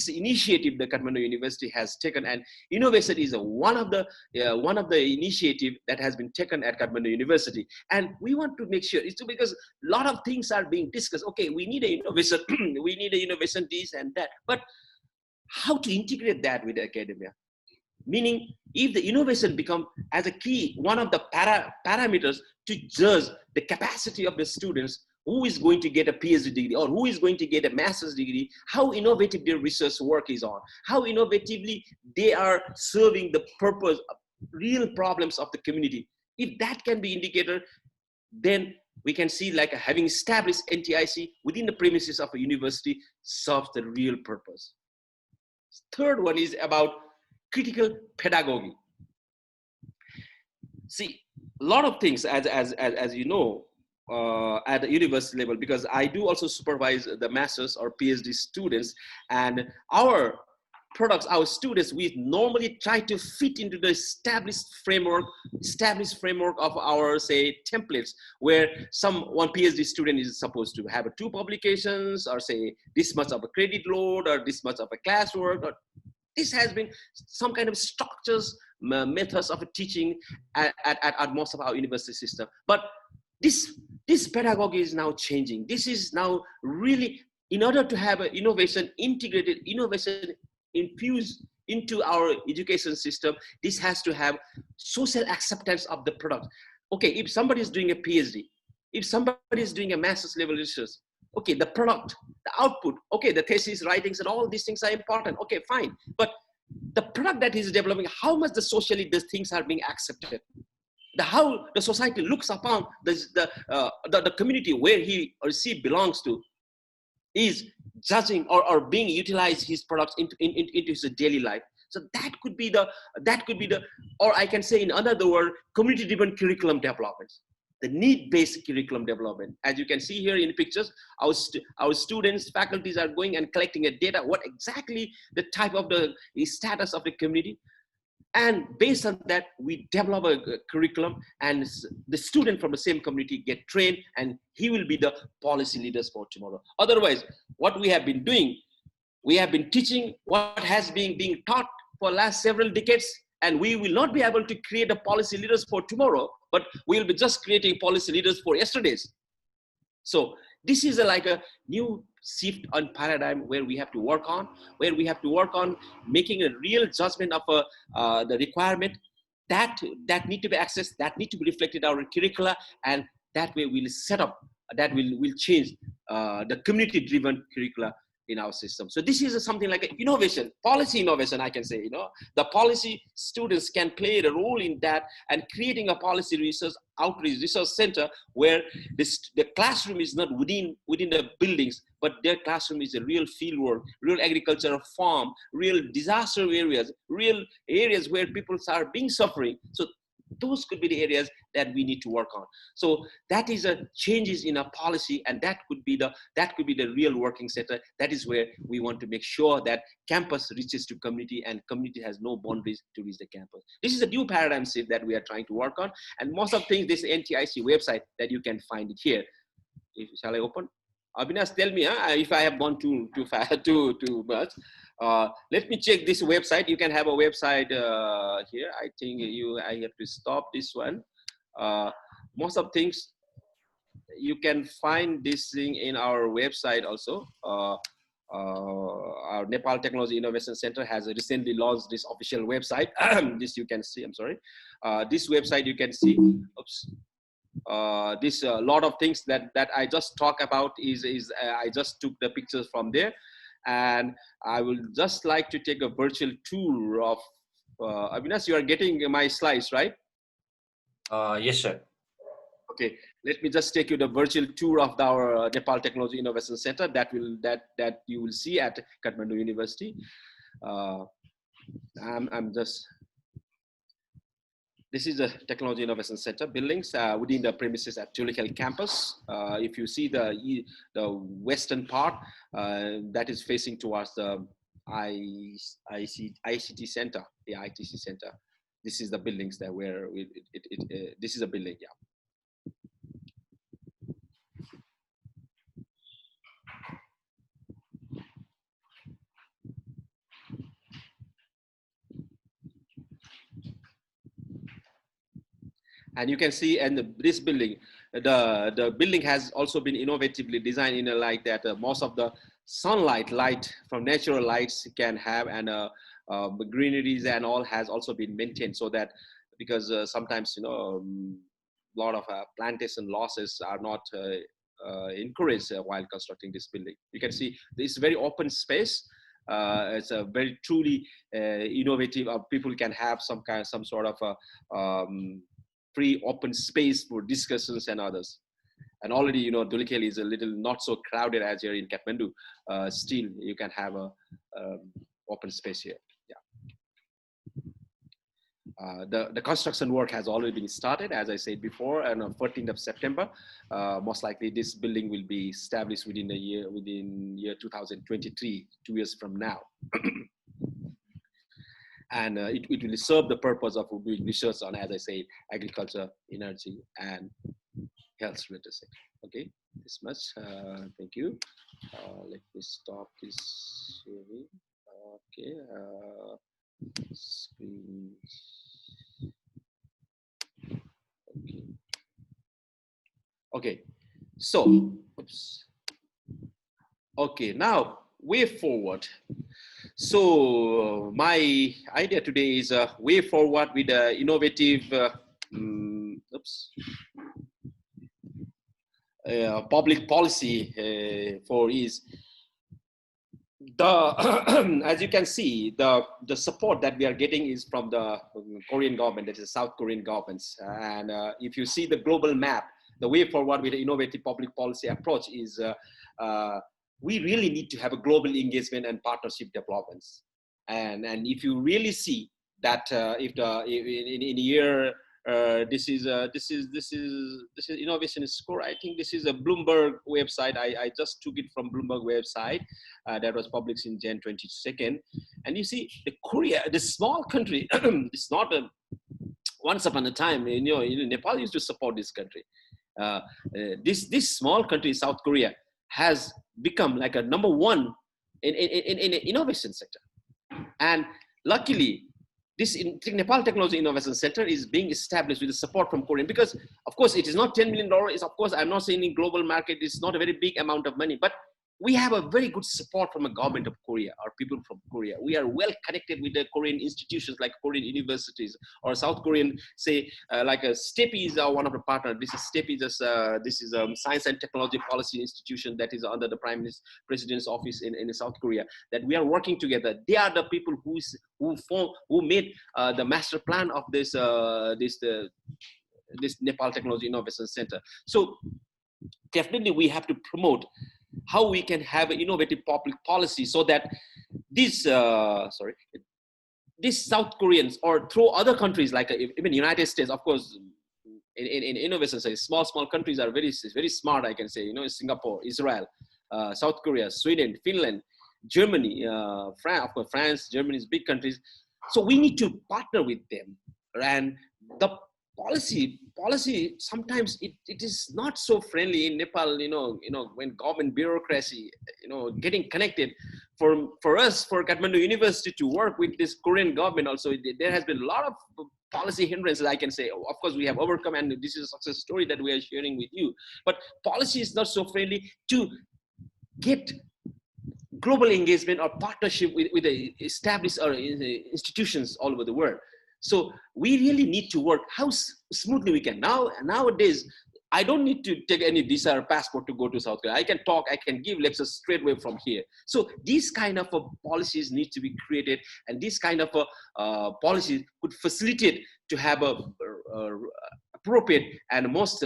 initiative the Kathmandu University has taken, and innovation is one of the initiative that has been taken at Kathmandu University. And we want to make sure it's because a lot of things are being discussed. Okay, we need an innovation, we need an innovation this and that, but how to integrate that with academia? Meaning, if the innovation become as a key, one of the parameters to judge the capacity of the students who is going to get a PhD degree or who is going to get a master's degree, how innovative their research work is on, how innovatively they are serving the purpose, real problems of the community. If that can be indicator, then we can see like having established NTIC within the premises of a university serves the real purpose. Third one is about critical pedagogy. See, a lot of things, as you know, at the university level, because I do also supervise the master's or PhD students, and our products, our students, we normally try to fit into the established framework of our, say, templates, where one PhD student is supposed to have 2 publications, or say this much of a credit load, or this much of a classwork, or this has been some kind of structures, methods of teaching at most of our university system. But this pedagogy is now changing. This is now really, in order to have an innovation, integrated innovation infused into our education system, this has to have social acceptance of the product. Okay, if somebody is doing a PhD, if somebody is doing a master's level research, okay, the product, the output, okay, the thesis writings and all these things are important. Okay, fine. But the product that he's developing, how much socially these things are being accepted? How the society looks upon the community where he or she belongs to is judging or being utilized his products into his daily life. So that could be the, or I can say in another word, community-driven curriculum development. The need-based curriculum development. As you can see here in pictures, our students, faculties are going and collecting a data, what exactly the type of the status of the community. And based on that, we develop a curriculum, and the student from the same community get trained, and he will be the policy leaders for tomorrow. Otherwise, what we have been doing, we have been teaching what has been being taught for last several decades, and we will not be able to create a policy leaders for tomorrow, but we'll be just creating policy leaders for yesterday's. So this is like a new shift on paradigm where we have to work on, making a real judgment of the requirement that need to be accessed, that need to be reflected in our curricula, and that way we'll set up, that will change the community-driven curricula in our system. So this is something like innovation, policy innovation, I can say, the policy students can play a role in that, and creating a policy research outreach research center where the classroom is not within the buildings, but their classroom is a real field work, real agricultural farm, real disaster areas, real areas where people are being suffering. So those could be the areas that we need to work on. So that is a changes in our policy, and that could be the real working center. That is where we want to make sure that campus reaches to community, and community has no boundaries to reach the campus. This is a new paradigm shift that we are trying to work on, and most of things, this NTIC website that you can find it here. Shall I open? Avinash, tell me if I have gone too fast, too much. Let me check this website. You can have a website here. I think I have to stop this one. Most of things you can find this thing in our website also. Our Nepal Technology Innovation Center has recently launched this official website. This you can see. I'm sorry. This website you can see. Oops. This a lot of things that I just talk about is I just took the pictures from there, and I will just like to take a virtual tour of Avinash, you are getting my slides, right? Yes, sir. Okay, let me just take you the virtual tour of our Nepal Technology Innovation Center that you will see at Kathmandu University. I'm just. This is the Technology Innovation Center buildings within the premises at Tulikal campus. If you see the western part, that is facing towards the ICT center, the ITC center. this is the buildings that where this is a building, yeah. And you can see, and this building, the building has also been innovatively designed in a like that most of the sunlight light from natural lights can have, and greeneries and all has also been maintained, so that because sometimes a lot of plantation losses are not encouraged while constructing this building. You can see this very open space. It's a very truly innovative. People can have some sort of free open space for discussions and others. And already, Dhulikheli is a little not so crowded as here in Kathmandu. Still, you can have a open space here. Yeah. The construction work has already been started, as I said before, and on 14th of September, most likely this building will be established within year 2023, 2 years from now. And it will serve the purpose of doing research on, as I say, agriculture, energy, and health related sector. Okay, this much. Thank you. Let me stop this sharing. Okay, screen. Okay. Okay. So, oops. Okay, now way forward. So my idea today is a way forward with innovative public policy for is the as you can see, the support that we are getting is from the Korean government, that is South Korean governments. And if you see the global map, the way forward with the innovative public policy approach is we really need to have a global engagement and partnership developments. And if you really see that in a year, this is innovation score. I think this is a Bloomberg website. I just took it from Bloomberg website that was published in Jan 22nd. And you see the Korea, the small country, it's not a once upon a time, Nepal used to support this country. This small country, South Korea, has become like a number one in innovation sector. And luckily, this Nepal Technology Innovation Center is being established with the support from Korean, because of course it is not $10 million. It's, of course, I'm not saying in global market, it's not a very big amount of money, but we have a very good support from the government of Korea, or people from Korea. We are well connected with the Korean institutions like Korean universities, or South Korean, say, like STEPI is one of the partners. This is STEPI, this is a science and technology policy institution that is under the President's office in South Korea, that we are working together. They are the people who made the master plan of this Nepal Technology Innovation Center. So definitely we have to promote how we can have an innovative public policy, so that these South Koreans, or through other countries like even United States, of course, in innovation, say small countries are very smart. I can say, Singapore, Israel, South Korea, Sweden, Finland, Germany, France. Of course, France, Germany is big countries. So we need to partner with them, and the policy sometimes it is not so friendly in Nepal, when government bureaucracy, getting connected. For us, for Kathmandu University to work with this Korean government also, there has been a lot of policy hindrances, I can say. Of course, we have overcome, and this is a success story that we are sharing with you. But policy is not so friendly to get global engagement or partnership with the established or institutions all over the world. So we really need to work how smoothly we can. Nowadays, I don't need to take any visa or passport to go to South Korea. I can talk, I can give lectures straight away from here. So these kind of policies need to be created, and this kind of policies could facilitate to have a appropriate and most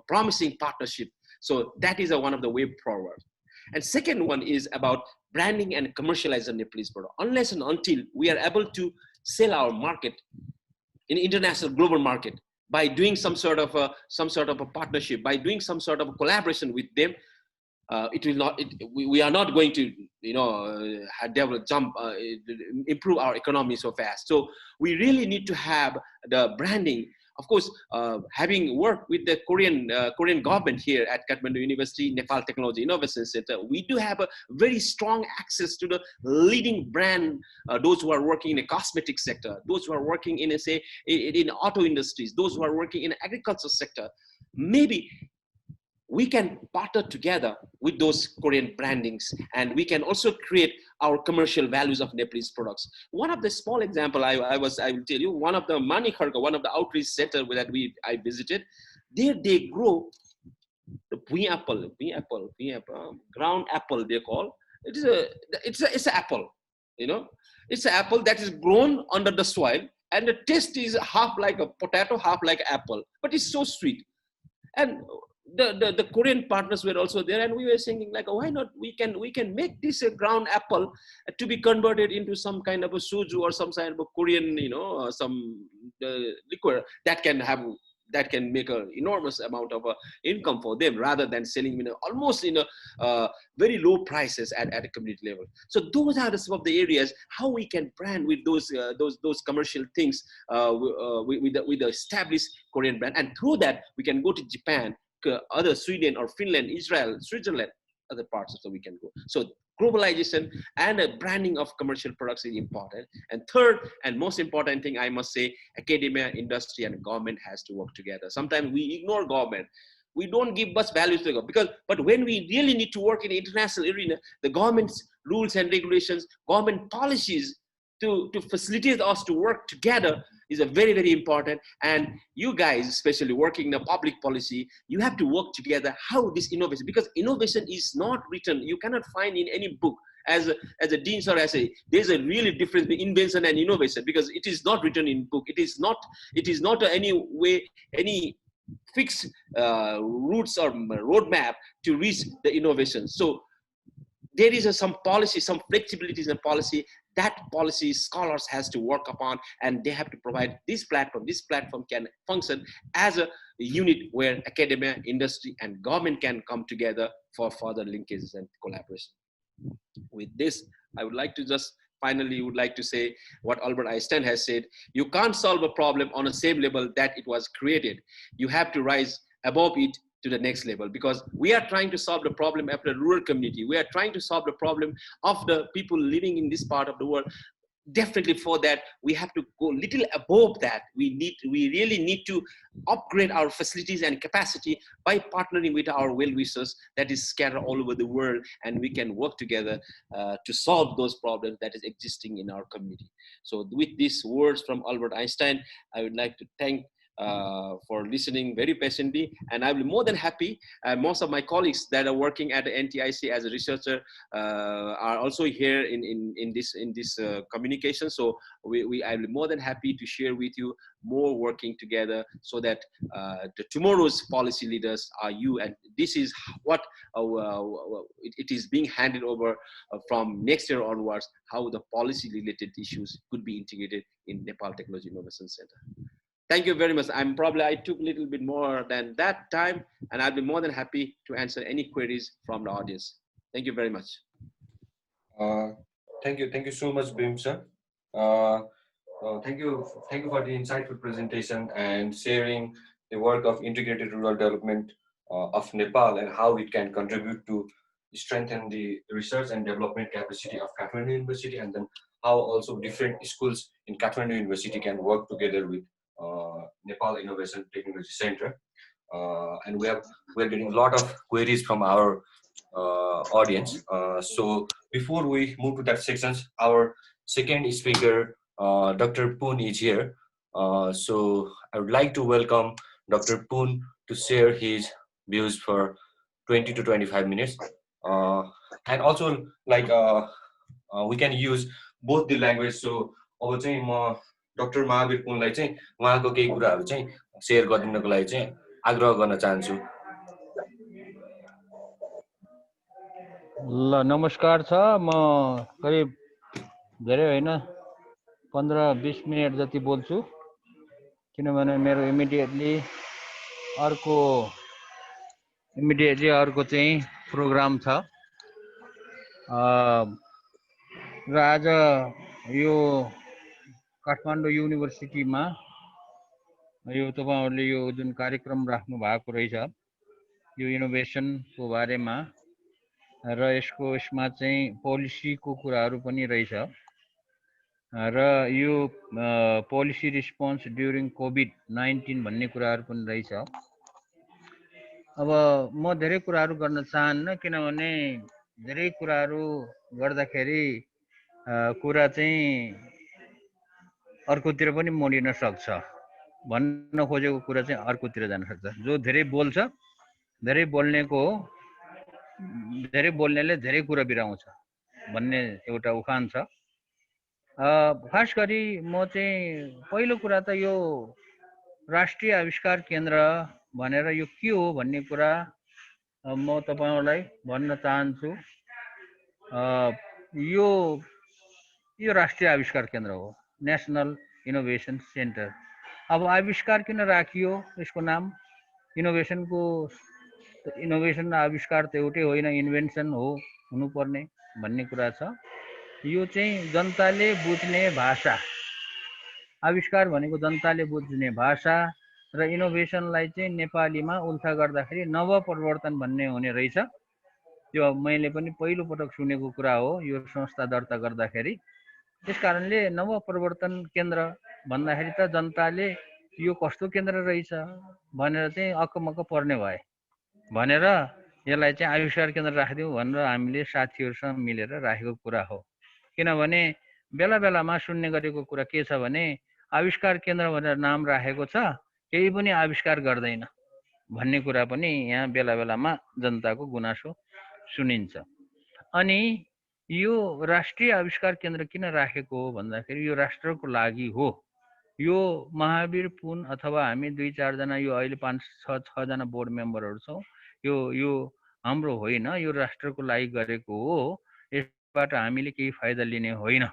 promising partnership. So that is one of the way forward. And second one is about branding and commercializing Nepalese product. Unless and until we are able to sell our market in international global market by doing some sort of a partnership, by doing some sort of a collaboration with them, it will not. We are not going to, develop, improve our economy so fast. So we really need to have the branding. Of course, having worked with the Korean government here at Kathmandu University, Nepal Technology Innovation Center, we do have a very strong access to the leading brand. Those who are working in the cosmetic sector, those who are working in, in auto industries, those who are working in the agriculture sector. Maybe we can partner together with those Korean brandings, and we can also create our commercial values of Nepalese products. One of the small example I will tell you, one of the Manikharga, one of the outreach center that I visited, there they grow the ground apple they call. It's an apple, it's an apple that is grown under the soil, and the taste is half like a potato, half like apple, but it's so sweet. And the Korean partners were also there, and we were thinking like, why not we can make this a ground apple to be converted into some kind of a soju or some kind of a Korean, some liquor that can make an enormous amount of income for them, rather than selling almost in a very low prices at a community level. So those are some of the areas how we can brand with those commercial things with the established Korean brand, and through that we can go to Japan, other Sweden or Finland, Israel, Switzerland, other parts of we can go. So globalization and a branding of commercial products is important. And third and most important thing, I must say, academia, industry, and government has to work together. Sometimes we ignore government. We don't give much value to the government, but when we really need to work in the international arena, the government's rules and regulations, government policies to facilitate us to work together is a very, very important. And you guys, especially working in a public policy, you have to work together how this innovation, because innovation is not written, you cannot find in any book. As a dean sir, I say, there's a really difference between invention and innovation, because it is not written in book. It is not any way, any fixed routes or roadmap to reach the innovation. So there is some policy, some flexibilities in policy. That policy scholars has to work upon, and they have to provide this platform. This platform can function as a unit where academia, industry, and government can come together for further linkages and collaboration. With this, I would like to just finally would like to say what Albert Einstein has said: you can't solve a problem on the same level that it was created. You have to rise above it to the next level, because we are trying to solve the problem of the rural community. We are trying to solve the problem of the people living in this part of the world. Definitely for that, we have to go little above that. We really need to upgrade our facilities and capacity by partnering with our well-wishers that is scattered all over the world, and we can work together to solve those problems that is existing in our community. So with these words from Albert Einstein, I would like to thank for listening very patiently, and I'll be more than happy. Most of my colleagues that are working at the NTIC as a researcher are also here in this communication. So I'll be more than happy to share with you more working together, so that the tomorrow's policy leaders are you, and this is what it is being handed over from next year onwards, how the policy related issues could be integrated in Nepal Technology Innovation Center. Thank you very much. I took a little bit more than that time, and I'll be more than happy to answer any queries from the audience. Thank you very much. Thank you so much, Bim sir. Thank you for the insightful presentation and sharing the work of integrated rural development of Nepal and how it can contribute to strengthen the research and development capacity of Kathmandu University, and then how also different schools in Kathmandu University can work together with Nepal Innovation Technology Center. And we're getting a lot of queries from our audience. So before we move to that sections, our second speaker, Dr. Poon, is here. So I would like to welcome Dr. Poon to share his views for 20 to 25 minutes. And also, like, we can use both the language. So अब चाहिँ म doctor Mahavir पुनलाई चाहिँ उहाँको केही कुराहरू चाहिँ share गरिदिनको लागि चाहिँ आग्रह गर्न चाहन्छु। ल नमस्कार छ, म करिब धेरै होइन 15-20 मिनेट जति बोल्छु, किनभने मेरो इमिडिएटली अर्को इमिडिएटली अर्को चाहिँ प्रोग्राम छ र आज यो काठमाडौँ युनिभर्सिटीमा यो तपाईहरुले यो जुन कार्यक्रम राख्नु भएको रहेछ यो इनोभेसनको बारेमा र यसमा चाहिँ पोलिसीको कुराहरू पनि रहेछ र यो पोलिसी रिस्पोन्स ड्युरिङ कोभिड-19 भन्ने कुराहरू पनि रहेछ। अब म धेरै कुराहरू गर्न चाहन्न किनभने धेरै कुराहरू गर्दाखेरि कुरा चाहिँ अर्कोतिर पनि मोडिन सक्छ, भन्न खोजेको कुरा चाहिँ अर्कोतिर जान सक्छ। जो धेरै बोल्छ, धेरै बोल्नेको धेरै बोल्नेले धेरै कुरा बिराउँछ भन्ने एउटा उखान छ। खास गरी म चाहिँ पहिलो कुरा त यो राष्ट्रिय आविष्कार केन्द्र भनेर यो के हो भन्ने कुरा म तपाईहरुलाई भन्न चाहन्छु। यो राष्ट्रिय आविष्कार केन्द्र हो, नेशनल इनोभेसन सेन्टर। अब आविष्कार किन राखियो यसको नाम? इनोभेसन र आविष्कार त एउटै होइन, इन्भेन्सन हो हुनुपर्ने भन्ने कुरा छ। यो चाहिँ जनताले बुझ्ने भाषा, आविष्कार भनेको जनताले बुझ्ने भाषा र इनोभेसनलाई चाहिँ नेपालीमा उल्था गर्दाखेरि नवपरिवर्तन भन्ने हुने रहेछ। त्यो मैले पनि पहिलो पटक सुनेको कुरा हो यो संस्था दर्ता गर्दाखेरि। त्यसकारणले नवपरिवर्तन केन्द्र भन्दाखेरि त जनताले यो कस्तो केन्द्र रहेछ भनेर चाहिँ अक्कमक्क पर्ने भए भनेर यसलाई चाहिँ आविष्कार केन्द्र राखिदिउँ भनेर हामीले साथीहरूसँग मिलेर राखेको कुरा हो। किनभने बेला बेलामा सुन्ने गरेको कुरा के छ भने आविष्कार केन्द्र भनेर नाम राखेको छ, केही पनि आविष्कार गर्दैन भन्ने कुरा पनि यहाँ बेला बेलामा जनताको गुनासो सुनिन्छ। अनि यो राष्ट्रिय आविष्कार केन्द्र किन राखेको हो भन्दाखेरि यो राष्ट्रको लागि हो। यो महावीर पुन अथवा हामी 2-4 जना यो अहिले 5-6 जना बोर्ड मेम्बरहरू छौँ, यो हाम्रो होइन, यो राष्ट्रको लागि गरेको हो। यसबाट हामीले केही फाइदा लिने होइन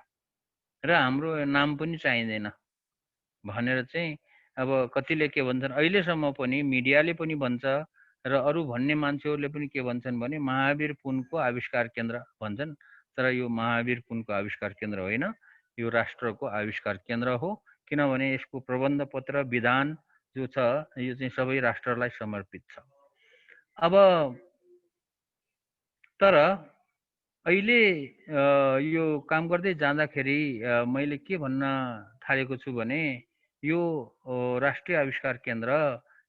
र हाम्रो नाम पनि चाहिँदैन भनेर चाहिँ अब कतिले के भन्छन्, अहिलेसम्म पनि मिडियाले पनि भन्छ र अरू भन्ने मान्छेहरूले पनि के भन्छन् भने महावीर पुनको आविष्कार केन्द्र भन्छन्। तर यो महावीर पुनको आविष्कार केन्द्र होइन, यो राष्ट्रको आविष्कार केन्द्र हो। किनभने यसको प्रबन्ध पत्र विधान जो छ यो चाहिँ सबै राष्ट्रलाई समर्पित छ। अब तर अहिले यो काम गर्दै जाँदाखेरि मैले के भन्न थालेको छु भने यो राष्ट्रिय आविष्कार केन्द्र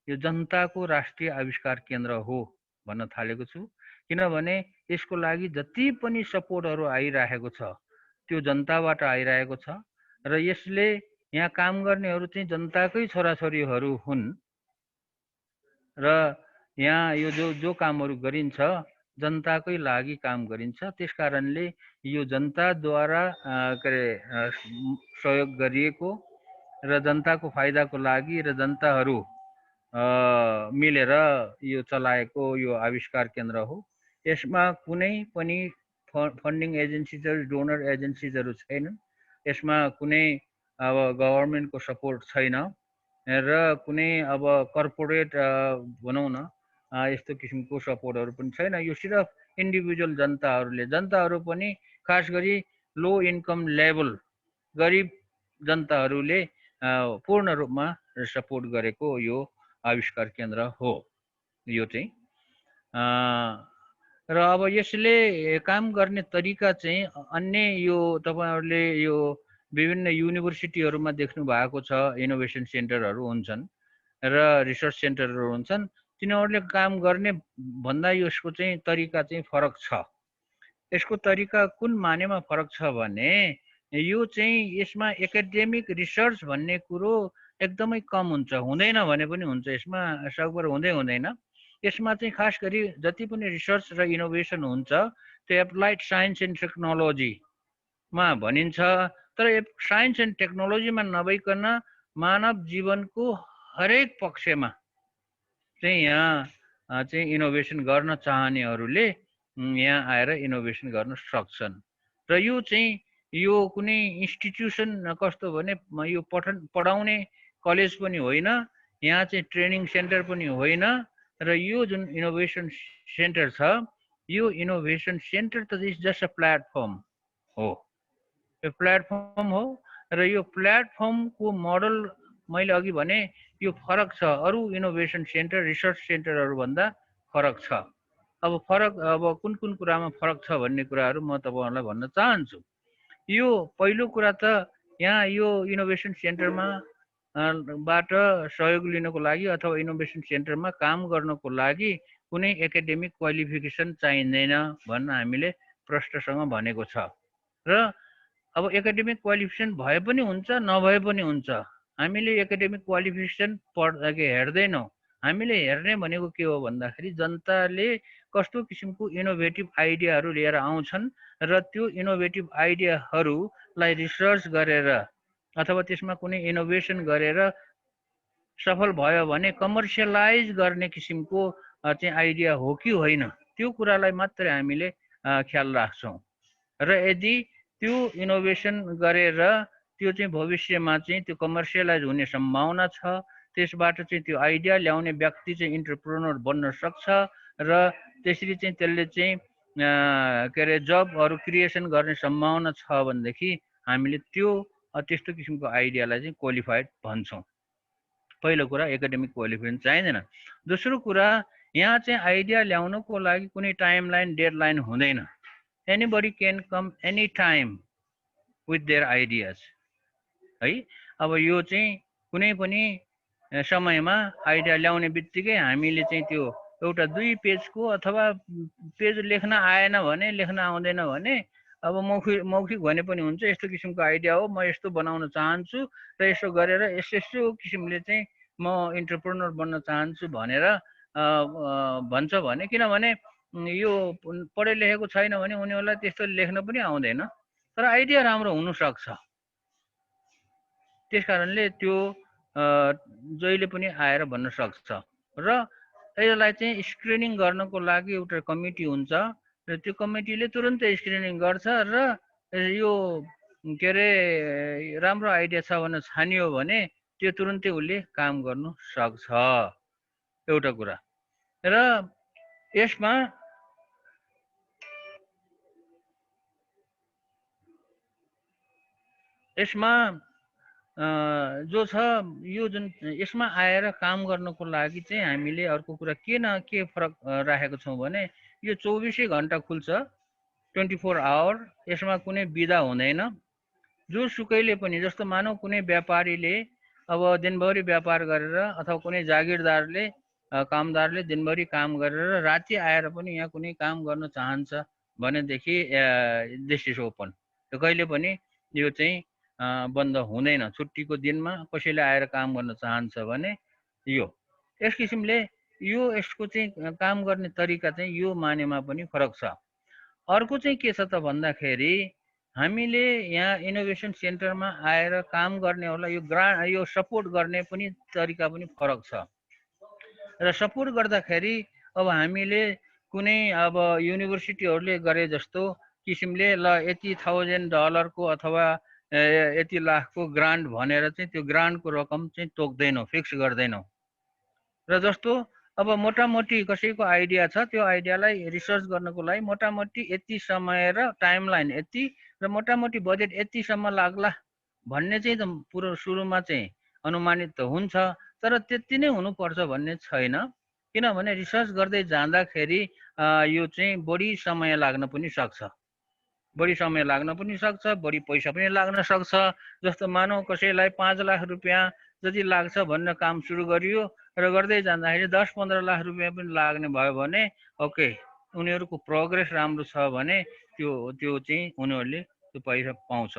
यो जनताको राष्ट्रिय आविष्कार केन्द्र हो भन्न थालेको छु। किनभने यसको लागि जति पनि सपोर्टहरू आइरहेको छ त्यो जनताबाट आइरहेको छ र यसले यहाँ काम गर्नेहरू चाहिँ जनताकै छोराछोरीहरू हुन् र यहाँ यो जो कामहरू गरिन्छ जनताकै लागि काम गरिन्छ। त्यसकारणले यो जनताद्वारा सहयोग गरिएको र जनताको फाइदाको लागि र जनताहरू मिलेर यो चलाएको यो आविष्कार केन्द्र हो। यसमा कुनै पनि फन्डिङ एजेन्सीजहरू, डोनर एजेन्सीजहरू छैनन्। यसमा कुनै अब गभर्मेन्टको सपोर्ट छैन र कुनै अब कर्पोरेट भनौँ न यस्तो किसिमको सपोर्टहरू पनि छैन। यो सिर्फ इन्डिभिजुअल जनताहरू पनि खास गरी लो इन्कम लेभल गरिब जनताहरूले पूर्ण रूपमा सपोर्ट गरेको यो आविष्कार केन्द्र हो यो चाहिँ। र अब यसले काम गर्ने तरिका चाहिँ अन्य यो तपाईहरुले यो विभिन्न युनिभर्सिटीहरुमा देख्नु भएको छ, इनोभेसन सेन्टरहरू हुन्छन् र रिसर्च सेन्टरहरू हुन्छन्। तिनीहरूले काम गर्ने भन्दा यसको चाहिँ तरिका चाहिँ फरक छ। यसको तरिका कुन मानेमा फरक छ भने यो चाहिँ यसमा एकाडेमिक रिसर्च भन्ने कुरो एकदमै कम हुन्छ, हुँदैन भने पनि हुन्छ, यसमा सकभर हुँदैन। यसमा चाहिँ खास गरी जति पनि रिसर्च र इनोभेसन हुन्छ त्यो एप्लाइड साइन्स एन्ड टेक्नोलोजीमा भनिन्छ। तर साइन्स एन्ड टेक्नोलोजीमा नभइकन मानव जीवनको हरेक पक्षमा चाहिँ यहाँ चाहिँ इनोभेसन गर्न चाहनेहरूले यहाँ आएर इनोभेसन गर्न सक्छन्। र यो चाहिँ यो कुनै इन्स्टिट्युसन कस्तो भने यो पढाउने कलेज पनि होइन, यहाँ चाहिँ ट्रेनिङ सेन्टर पनि होइन र यो जुन इनोभेसन सेन्टर छ, यो इनोभेसन सेन्टर त इज जस्ट अ प्लेटफर्म हो, यो प्लेटफर्म हो। र यो प्लेटफर्मको मोडल मैले अघि भने यो फरक छ, अरू इनोभेसन सेन्टर रिसर्च सेन्टरहरूभन्दा फरक छ। अब फरक अब कुन कुन कुरामा फरक छ भन्ने कुराहरू म तपाईँहरूलाई भन्न चाहन्छु। यो पहिलो कुरा त यहाँ यो इनोभेसन सेन्टरमा बाट सहयोग लिनको लागि अथवा इनोभेसन सेन्टरमा काम गर्नको लागि कुनै एकाडेमिक क्वालिफिकेसन चाहिँदैन भन्न हामीले प्रष्टसँग भनेको छ। र अब एकाडेमिक क्वालिफिकेसन भए पनि हुन्छ नभए पनि हुन्छ, हामीले एकाडेमिक क्वालिफिकेसन हेर्दैनौँ। हामीले हेर्ने भनेको के हो भन्दाखेरि जनताले कस्तो किसिमको इनोभेटिभ आइडियाहरू लिएर आउँछन् र त्यो इनोभेटिभ आइडियाहरूलाई रिसर्च गरेर अथवा त्यसमा कुनै इनोभेसन गरेर सफल भयो भने कमर्सियलाइज गर्ने किसिमको चाहिँ आइडिया हो कि होइन, त्यो कुरालाई मात्रै हामीले ख्याल राख्छौँ। र यदि त्यो इनोभेसन गरेर त्यो चाहिँ भविष्यमा चाहिँ त्यो कमर्सियलाइज हुने सम्भावना छ, त्यसबाट चाहिँ त्यो आइडिया ल्याउने व्यक्ति चाहिँ इन्टरप्रेन्योर बन्न सक्छ र त्यसरी चाहिँ त्यसले चाहिँ के अरे जबहरू क्रिएसन गर्ने सम्भावना छ भनेदेखि हामीले त्यो त्यस्तो किसिमको आइडियालाई चाहिँ क्वालिफाइड भन्छौँ। पहिलो कुरा एकाडेमिक क्वालिफिकेसन चाहिँदैन। दोस्रो कुरा यहाँ चाहिँ आइडिया ल्याउनको लागि कुनै टाइमलाइन डेडलाइन हुँदैन। Anybody can com any time with their ideas है। अब यो चाहिँ कुनै पनि समयमा आइडिया ल्याउने बित्तिकै हामीले चाहिँ त्यो एउटा 2 पेजको अथवा पेज लेख्न आएन भने, लेख्न आउँदैन भने अब मौखिक भने पनि हुन्छ, यस्तो किसिमको आइडिया हो, म यस्तो बनाउन चाहन्छु र यसो गरेर यस्तो किसिमले चाहिँ म इन्टरप्रेन्योर बन्न चाहन्छु भनेर भन्छ भने, किनभने यो पढे लेखेको छैन भने उनीहरूलाई त्यस्तो लेख्न पनि आउँदैन, तर आइडिया राम्रो हुनसक्छ। त्यस कारणले त्यो जहिले पनि आएर भन्न सक्छ। र यसलाई चाहिँ स्क्रिनिङ गर्नको लागि एउटा कमिटी हुन्छ र त्यो कमिटीले तुरन्तै स्क्रिनिङ गर्छ र यो के अरे राम्रो आइडिया छ भनेर छानियो भने त्यो तुरन्तै उसले काम गर्नु सक्छ, एउटा कुरा। र यसमा जो छ यो जुन यसमा आएर काम गर्नको लागि चाहिँ हामीले अर्को कुरा के फरक राखेको छौँ भने यो 24 घन्टा खुल्छ, 24 आवर। यसमा कुनै बिदा हुँदैन। जोसुकैले पनि, जस्तो मानौ कुनै व्यापारीले अब दिनभरि व्यापार गरेर अथवा कुनै जागिरदारले कामदारले दिनभरि काम गरेर राति आएर पनि यहाँ कुनै काम गर्न चाहन्छ भनेदेखि दिस इज ओपन, कहिले पनि यो चाहिँ बन्द हुँदैन। छुट्टीको दिनमा कसैले आएर काम गर्न चाहन्छ भने यो यस किसिमले यो यसको चाहिँ काम गर्ने तरिका चाहिँ यो मानेमा पनि फरक छ। अर्को चाहिँ के छ त भन्दाखेरि हामीले यहाँ इनोभेसन सेन्टरमा आएर काम गर्नेहरूलाई यो सपोर्ट गर्ने पनि तरिका पनि फरक छ। र सपोर्ट गर्दाखेरि अब हामीले कुनै अब युनिभर्सिटीहरूले गरे जस्तो किसिमले ल यति $1000 को अथवा यति लाखको ग्रान्ट भनेर चाहिँ त्यो ग्रान्टको रकम चाहिँ तोक्दैनौँ, फिक्स गर्दैनौँ। र जस्तो अब मोटामोटी कसैको आइडिया छ, त्यो आइडियालाई रिसर्च गर्नको लागि मोटामोटी यति समय र टाइमलाइन यति र मोटामोटी बजेट यतिसम्म लाग्ला भन्ने चाहिँ पुरो सुरुमा चाहिँ अनुमानित त हुन्छ, तर त्यति नै हुनुपर्छ भन्ने छैन। किनभने रिसर्च गर्दै जाँदाखेरि यो चाहिँ बढी समय लाग्न पनि सक्छ, बढी समय लाग्न पनि सक्छ, बढी पैसा पनि लाग्न सक्छ। जस्तो मानौ कसैलाई 5 लाख रुपियाँ जति लाग्छ भनेर काम सुरु गरियो र गर्दै जाँदाखेरि 10-15 लाख रुपियाँ पनि लाग्ने भयो भने ओके, उनीहरूको प्रोग्रेस राम्रो छ भने त्यो चाहिँ उनीहरूले त्यो पैसा पाउँछ।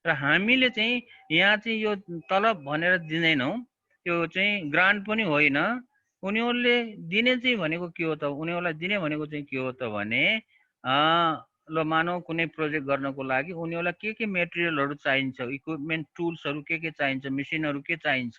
र हामीले चाहिँ यहाँ चाहिँ यो तलब भनेर दिँदैनौँ, त्यो चाहिँ ग्रान्ट पनि होइन। उनीहरूले दिने चाहिँ भनेको के हो त, उनीहरूलाई दिने भनेको चाहिँ के हो त भने ल मानौ कुनै प्रोजेक्ट गर्नको लागि उनीहरूलाई के मेटेरियलहरू चाहिन्छ, इक्विपमेन्ट टुल्सहरू के चाहिन्छ, मेसिनहरू के चाहिन्छ,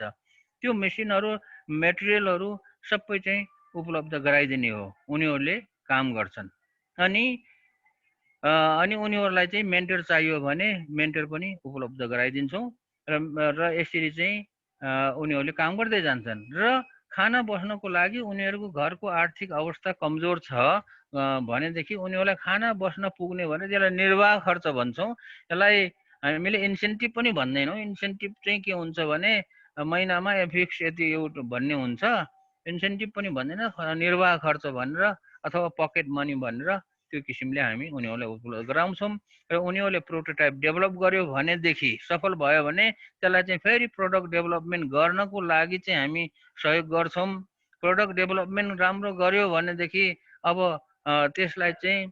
त्यो मेसिनहरू मेटेरियलहरू सबै चाहिँ उपलब्ध गराइदिने हो। उनीहरूले काम गर्छन्। अनि उनीहरूलाई चाहिँ मेन्टर चाहियो भने मेन्टर पनि उपलब्ध गराइदिन्छौँ र यसरी चाहिँ उनीहरूले काम गर्दै जान्छन्। र खाना बस्नको लागि उनीहरूको घरको आर्थिक अवस्था कमजोर छ भनेदेखि उनीहरूलाई खाना बस्न पुग्ने भने त्यसलाई निर्वाह खर्च भन्छौँ। यसलाई हामीले इन्सेन्टिभ पनि भन्दैनौँ। इन्सेन्टिभ चाहिँ के हुन्छ भने महिनामा फिक्स यति एउटा भन्ने हुन्छ, इन्सेन्टिभ पनि भन्दैन, निर्वाह खर्च भनेर अथवा पकेट मनी भनेर त्यो किसिमले हामी उनीहरूलाई उपलब्ध गराउँछौँ। र उनीहरूले प्रोटोटाइप डेभलप गर्यो भनेदेखि सफल भयो भने त्यसलाई चाहिँ फेरि प्रोडक्ट डेभलपमेन्ट गर्नको लागि चाहिँ हामी सहयोग गर्छौँ। प्रोडक्ट डेभलपमेन्ट राम्रो गर्यो भनेदेखि अब त्यसलाई चाहिँ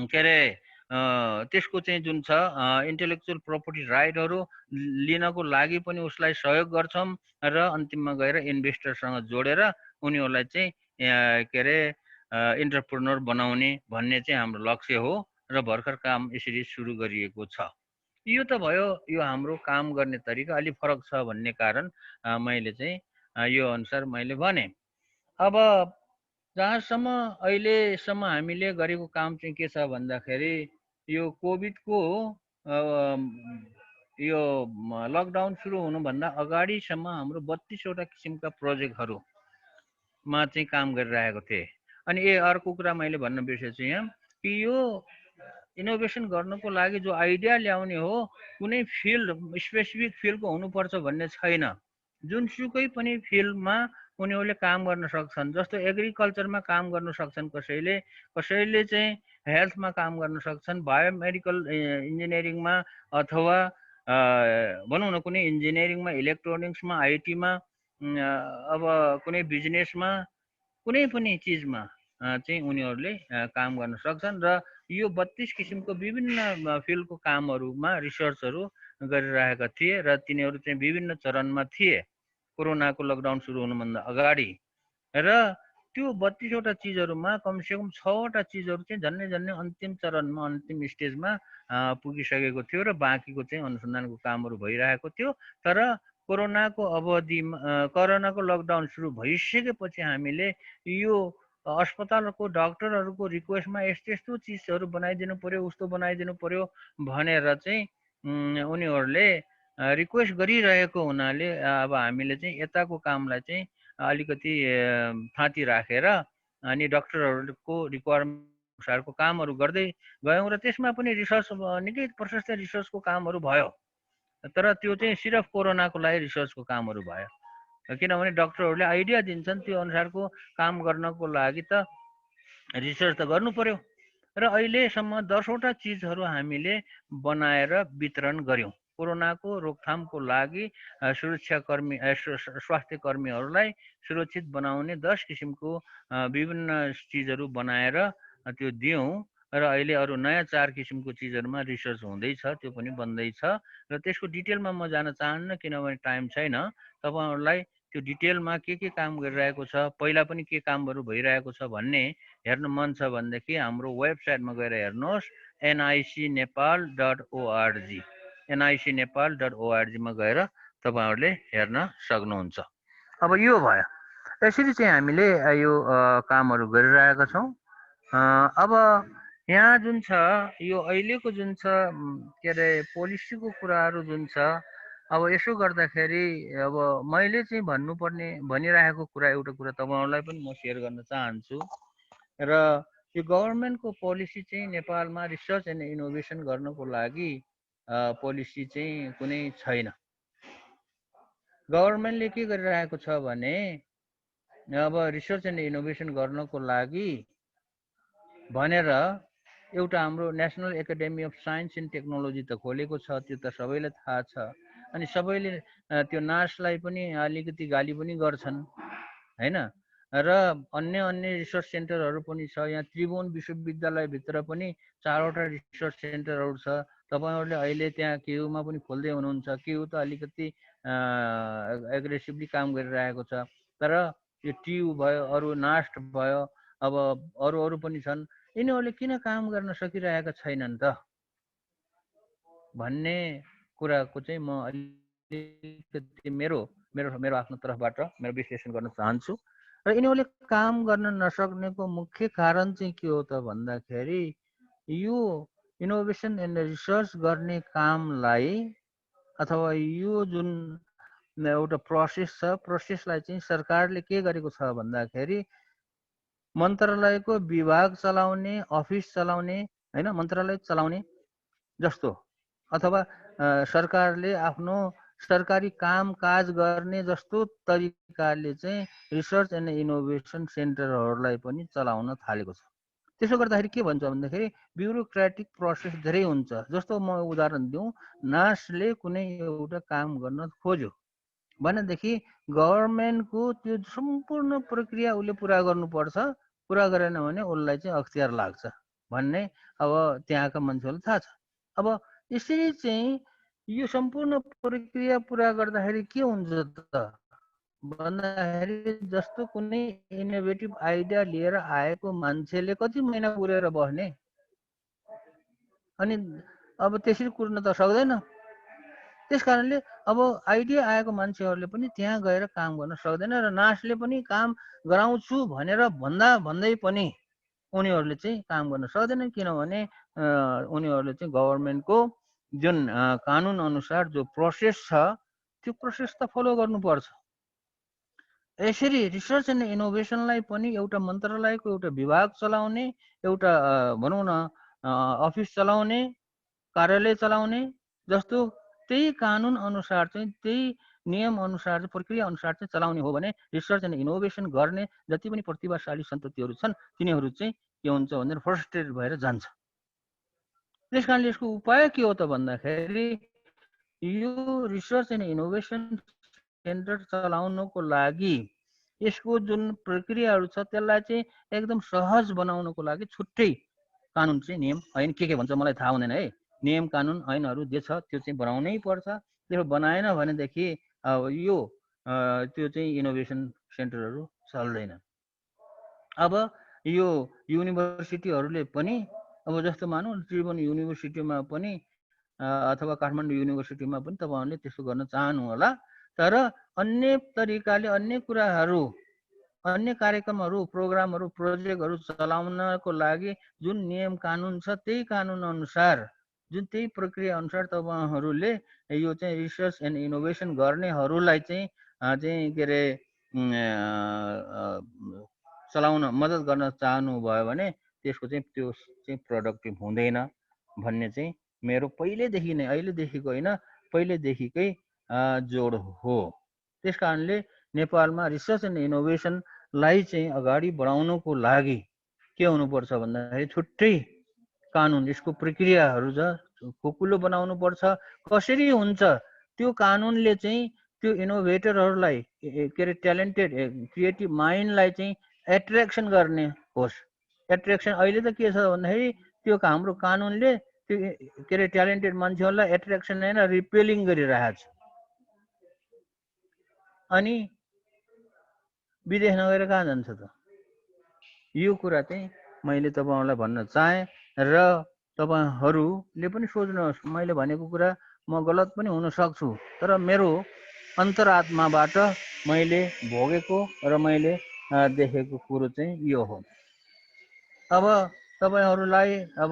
के अरे त्यसको चाहिँ जुन छ इन्टेलेक्चुअल प्रपर्टी राइटहरू लिनको लागि पनि उसलाई सहयोग गर्छौँ र अन्तिममा गएर इन्भेस्टरसँग जोडेर उनीहरूलाई चाहिँ के अरे इन्टरप्रेन्योर बनाउने भन्ने चाहिँ हाम्रो लक्ष्य हो र भर्खर काम यसरी सुरु गरिएको छ। यो त भयो यो हाम्रो काम गर्ने तरिका अलिक फरक छ भन्ने कारण मैले चाहिँ यो अनुसार मैले भने। अब जहाँसम्म अहिलेसम्म हामीले गरेको काम चाहिँ के छ भन्दाखेरि यो कोभिडको यो लकडाउन सुरु हुनुभन्दा अगाडिसम्म हाम्रो 32वटा किसिमका प्रोजेक्टहरूमा चाहिँ काम गरिरहेको थिएँ। अनि अर्को कुरा मैले भन्न बिर्सेछु यहाँ कि यो इनोभेसन गर्नको लागि जो आइडिया ल्याउने हो कुनै फिल्ड स्पेसिफिक फिल्डको हुनुपर्छ भन्ने छैन। जुनसुकै पनि फिल्डमा उनीहरूले काम गर्न सक्छन्। जस्तो एग्रिकल्चरमा काम गर्न सक्छन् कसैले, कसैले चाहिँ हेल्थमा काम गर्न सक्छन्, बायोमेडिकल इन्जिनियरिङमा अथवा भनौँ न कुनै इन्जिनियरिङमा, इलेक्ट्रोनिक्समा, आइटीमा, अब कुनै बिजनेसमा, कुनै पनि चिजमा चाहिँ उनीहरूले काम गर्न सक्छन्। र यो 32 किसिमको विभिन्न फिल्डको कामहरूमा रिसर्चहरू गरिरहेका थिए र तिनीहरू चाहिँ विभिन्न चरणमा थिए कोरोनाको लकडाउन सुरु हुनुभन्दा अगाडि। र त्यो 32वटा चिजहरूमा कमसेकम 6वटा चिजहरू चाहिँ झन्नै अन्तिम चरणमा, अन्तिम स्टेजमा पुगिसकेको थियो र बाँकीको चाहिँ अनुसन्धानको कामहरू भइरहेको थियो। तर कोरोनाको अवधिमा कोरोनाको लकडाउन सुरु भइसकेपछि हामीले यो अस्पतालको डाक्टरहरूको रिक्वेस्टमा यस्तो चिजहरू बनाइदिनु पर्यो, उस्तो बनाइदिनु पर्यो भनेर चाहिँ उनीहरूले रिक्वेस्ट गरिरहेको हुनाले अब हामीले चाहिँ यताको कामलाई चाहिँ अलिकति थाँती राखेर अनि डाक्टरहरूको रिक्वायरमेन्ट अनुसारको कामहरू गर्दै गयौँ र त्यसमा पनि रिसर्च निकै प्रशस्त रिसर्चको कामहरू भयो। तर त्यो चाहिँ सिर्फ कोरोनाको लागि रिसर्चको कामहरू भयो, किनभने डाक्टरहरूले आइडिया दिन्छन् त्यो अनुसारको काम गर्नको लागि त रिसर्च त गर्नु पर्यो। र अहिलेसम्म 10वटा चिजहरू हामीले बनाएर वितरण गर्यौँ। कोरोनाको रोकथामको लागि सुरक्षाकर्मी स्वास्थ्य कर्मीहरूलाई सुरक्षित बनाउने 10 किसिमको विभिन्न चिजहरू बनाएर त्यो दियौँ। र अहिले अरू नयाँ 4 किसिमको चिजहरूमा रिसर्च हुँदैछ, त्यो पनि बन्दैछ। र त्यसको डिटेलमा म जान चाहन्न किनभने टाइम छैन। तपाईँहरूलाई त्यो डिटेलमा के काम गरिरहेको छ, पहिला पनि के कामहरू भइरहेको छ भन्ने हेर्न मन छ भनेदेखि हाम्रो वेबसाइटमा गएर हेर्नुहोस्, nicnepal.org, nicnepal.org मा गएर तपाईँहरूले हेर्न सक्नुहुन्छ। अब यो भयो, यसरी चाहिँ हामीले यो कामहरू गरिरहेका छौँ। अब यहाँ जुन छ यो अहिलेको जुन छ के अरे पोलिसीको कुराहरू जुन छ, अब यसो गर्दाखेरि अब मैले चाहिँ भनिरहेको कुरा एउटा कुरा तपाईँहरूलाई पनि म सेयर गर्न चाहन्छु। र यो गभर्मेन्टको पोलिसी चाहिँ नेपालमा रिसर्च एन्ड इनोभेसन गर्नको लागि पोलिसी चाहिँ कुनै छैन। गभर्मेन्टले के गरिरहेको छ भने अब रिसर्च एन्ड इनोभेसन गर्नको लागि भनेर एउटा हाम्रो national academy of science and technology त खोलेको छ, त्यो त सबैलाई थाहा छ। अनि सबैले त्यो नासलाई पनि अलिकति गाली पनि गर्छन् हैन। र अन्य रिसर्च सेन्टरहरू पनि छ। यहाँ त्रिभुवन विश्वविद्यालयभित्र पनि 4वटा रिसर्च सेन्टरहरू छ। तपाईँहरूले अहिले त्यहाँ केयुमा पनि खोल्दै हुनुहुन्छ। केयु त अलिकति एग्रेसिभली काम गरिरहेको छ। तर यो टियु भयो, अरू नास्ट भयो, अब अरू पनि छन्, यिनीहरूले किन काम गर्न सकिरहेका छैनन् त भन्ने कुराको चाहिँ म अलिकति मेरो आफ्नो तर्फबाट मेरो विश्लेषण गर्न चाहन्छु। र यिनीहरूले काम गर्न नसक्नेको मुख्य कारण चाहिँ के हो त भन्दाखेरि यो इनोभेसन एन्ड रिसर्च गर्ने कामलाई अथवा यो जुन एउटा प्रोसेस छ। प्रोसेसलाई चाहिँ सरकारले के गरेको छ भन्दाखेरि मन्त्रालयको विभाग चलाउने, अफिस चलाउने, हैन, मन्त्रालय चलाउने जस्तो, अथवा सरकारले आफ्नो सरकारी काम काज गर्ने जस्तो तरिकाले चाहिँ रिसर्च एन्ड इनोभेसन सेन्टरहरूलाई पनि चलाउन थालेको छ। त्यसो गर्दाखेरि के भन्छ भन्दाखेरि ब्युरोक्रेटिक प्रोसेस धेरै हुन्छ। जस्तो म उदाहरण दिउँ, नासले कुनै एउटा काम गर्न खोज्यो भनेदेखि गभर्मेन्टको त्यो सम्पूर्ण प्रक्रिया उसले पुरा गर्नुपर्छ, पुरा गरेन भने उसलाई चाहिँ अख्तियार लाग्छ भन्ने अब त्यहाँका मान्छेहरूलाई थाहा छ। अब यसरी चाहिँ यो सम्पूर्ण प्रक्रिया पुरा गर्दाखेरि के हुन्छ त भन्दाखेरि जस्तो कुनै इनोभेटिभ आइडिया लिएर आएको मान्छेले कति महिना कुरेर बस्ने, अनि अब त्यसरी कुर्न त सक्दैन। त्यस कारणले अब आइडिया आएको मान्छेहरूले पनि त्यहाँ गएर काम गर्न सक्दैन र नासले पनि काम गराउँछु भनेर भन्दै पनि उनीहरूले चाहिँ काम गर्न सक्दैन, किनभने उनीहरूले चाहिँ गभर्मेन्टको जुन कानुन अनुसार जो प्रोसेस छ त्यो प्रोसेस त फलो गर्नुपर्छ। यसरी रिसर्च एन्ड इनोभेसनलाई पनि एउटा मन्त्रालयको एउटा विभाग चलाउने, एउटा भनौँ न अफिस चलाउने, कार्यालय चलाउने जस्तो त्यही कानुन अनुसार चाहिँ त्यही नियम अनुसार चाहिँ प्रक्रिया अनुसार चाहिँ चलाउने हो भने रिसर्च एन्ड इनोभेसन गर्ने जति पनि प्रतिभाशाली सन्ततिहरू छन् तिनीहरू चाहिँ के हुन्छ भनेर फ्रस्ट्रेटेड भएर जान्छ। त्यस कारणले यसको उपाय के हो त भन्दाखेरि यो रिसर्च एन्ड इनोभेसन सेन्टर चलाउनको लागि यसको जुन प्रक्रियाहरू छ त्यसलाई चाहिँ एकदम सहज बनाउनको लागि छुट्टै कानुन चाहिँ नियम ऐन के भन्छ मलाई थाहा हुँदैन है, नियम कानुन ऐनहरू जे छ त्यो चाहिँ बनाउनै पर्छ। त्यो बनाएन भनेदेखि अब यो त्यो चाहिँ इनोभेसन सेन्टरहरू चल्दैन। अब यो युनिभर्सिटीहरूले पनि अब जस्तो मानौँ त्रिभुवन युनिभर्सिटीमा पनि अथवा काठमाडौँ युनिभर्सिटीमा पनि तपाईँहरूले त्यसो गर्न चाहनु होला, तर अन्य तरिकाले अन्य कुराहरू, अन्य कार्यक्रमहरू, प्रोग्रामहरू, प्रोजेक्टहरू चलाउनको लागि जुन नियम कानुन छ त्यही कानुन अनुसार, जुन त्यही प्रक्रिया अनुसार तपाईँहरूले यो चाहिँ रिसर्च एन्ड इनोभेसन गर्नेहरूलाई चाहिँ के अरे चलाउन मद्दत गर्न चाहनुभयो भने त्यसको चाहिँ त्यो चाहिँ प्रोडक्टिभ हुँदैन भन्ने चाहिँ मेरो पहिलेदेखि नै, अहिलेदेखिको होइन पहिलेदेखिकै जोड हो। त्यस कारणले नेपालमा रिसर्च एन्ड इनोभेसनलाई चाहिँ अगाडि बढाउनको लागि के हुनुपर्छ भन्दाखेरि छुट्टै कानुन, यसको प्रक्रियाहरू खुकुलो बनाउनु पर्छ। कसरी हुन्छ त्यो कानुनले चाहिँ त्यो इनोभेटरहरूलाई के अरे ट्यालेन्टेड क्रिएटिभ माइन्डलाई चाहिँ एट्र्याक्सन गर्ने होस्। एट्र्याक्सन अहिले त के छ भन्दाखेरि त्यो हाम्रो कानुनले त्यो के अरे ट्यालेन्टेड मान्छेहरूलाई एट्र्याक्सन होइन रिपेलिङ गरिरहेको छ। अनि विदेश नगएर कहाँ जान्छ त? यो कुरा चाहिँ मैले तपाईँहरूलाई भन्न चाहेँ र तपाईँहरूले पनि सोच्नुहोस्, मैले भनेको कुरा म गलत पनि हुन सक्छु, तर मेरो अन्तरात्माबाट मैले भोगेको र मैले देखेको कुरो चाहिँ यो हो। अब तपाईँहरूलाई अब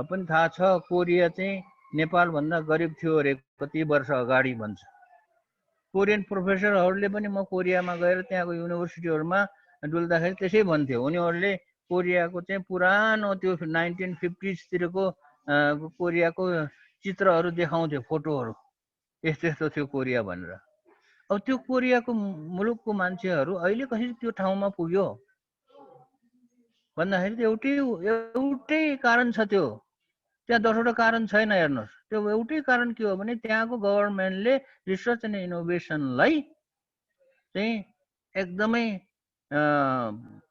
पनि थाहा छ कोरिया चाहिँ नेपालभन्दा गरिब थियो अरे कति वर्ष अगाडि भन्छ। कोरियन प्रोफेसरहरूले पनि म कोरियामा गएर त्यहाँको युनिभर्सिटीहरूमा डुल्दाखेरि त्यसै भन्थ्यो। उनीहरूले कोरियाको चाहिँ पुरानो त्यो 1950sतिरको कोरियाको चित्रहरू देखाउँथ्यो, फोटोहरू, यस्तो यस्तो थियो कोरिया भनेर। अब त्यो कोरियाको मुलुकको मान्छेहरू अहिले कसरी त्यो ठाउँमा पुग्यो भन्दाखेरि एउटै कारण छ। त्यो त्यहाँ 10वटा कारण छैन। हेर्नुहोस्, त्यो एउटै कारण के हो भने त्यहाँको गभर्मेन्टले रिसर्च एन्ड इनोभेसनलाई चाहिँ एकदमै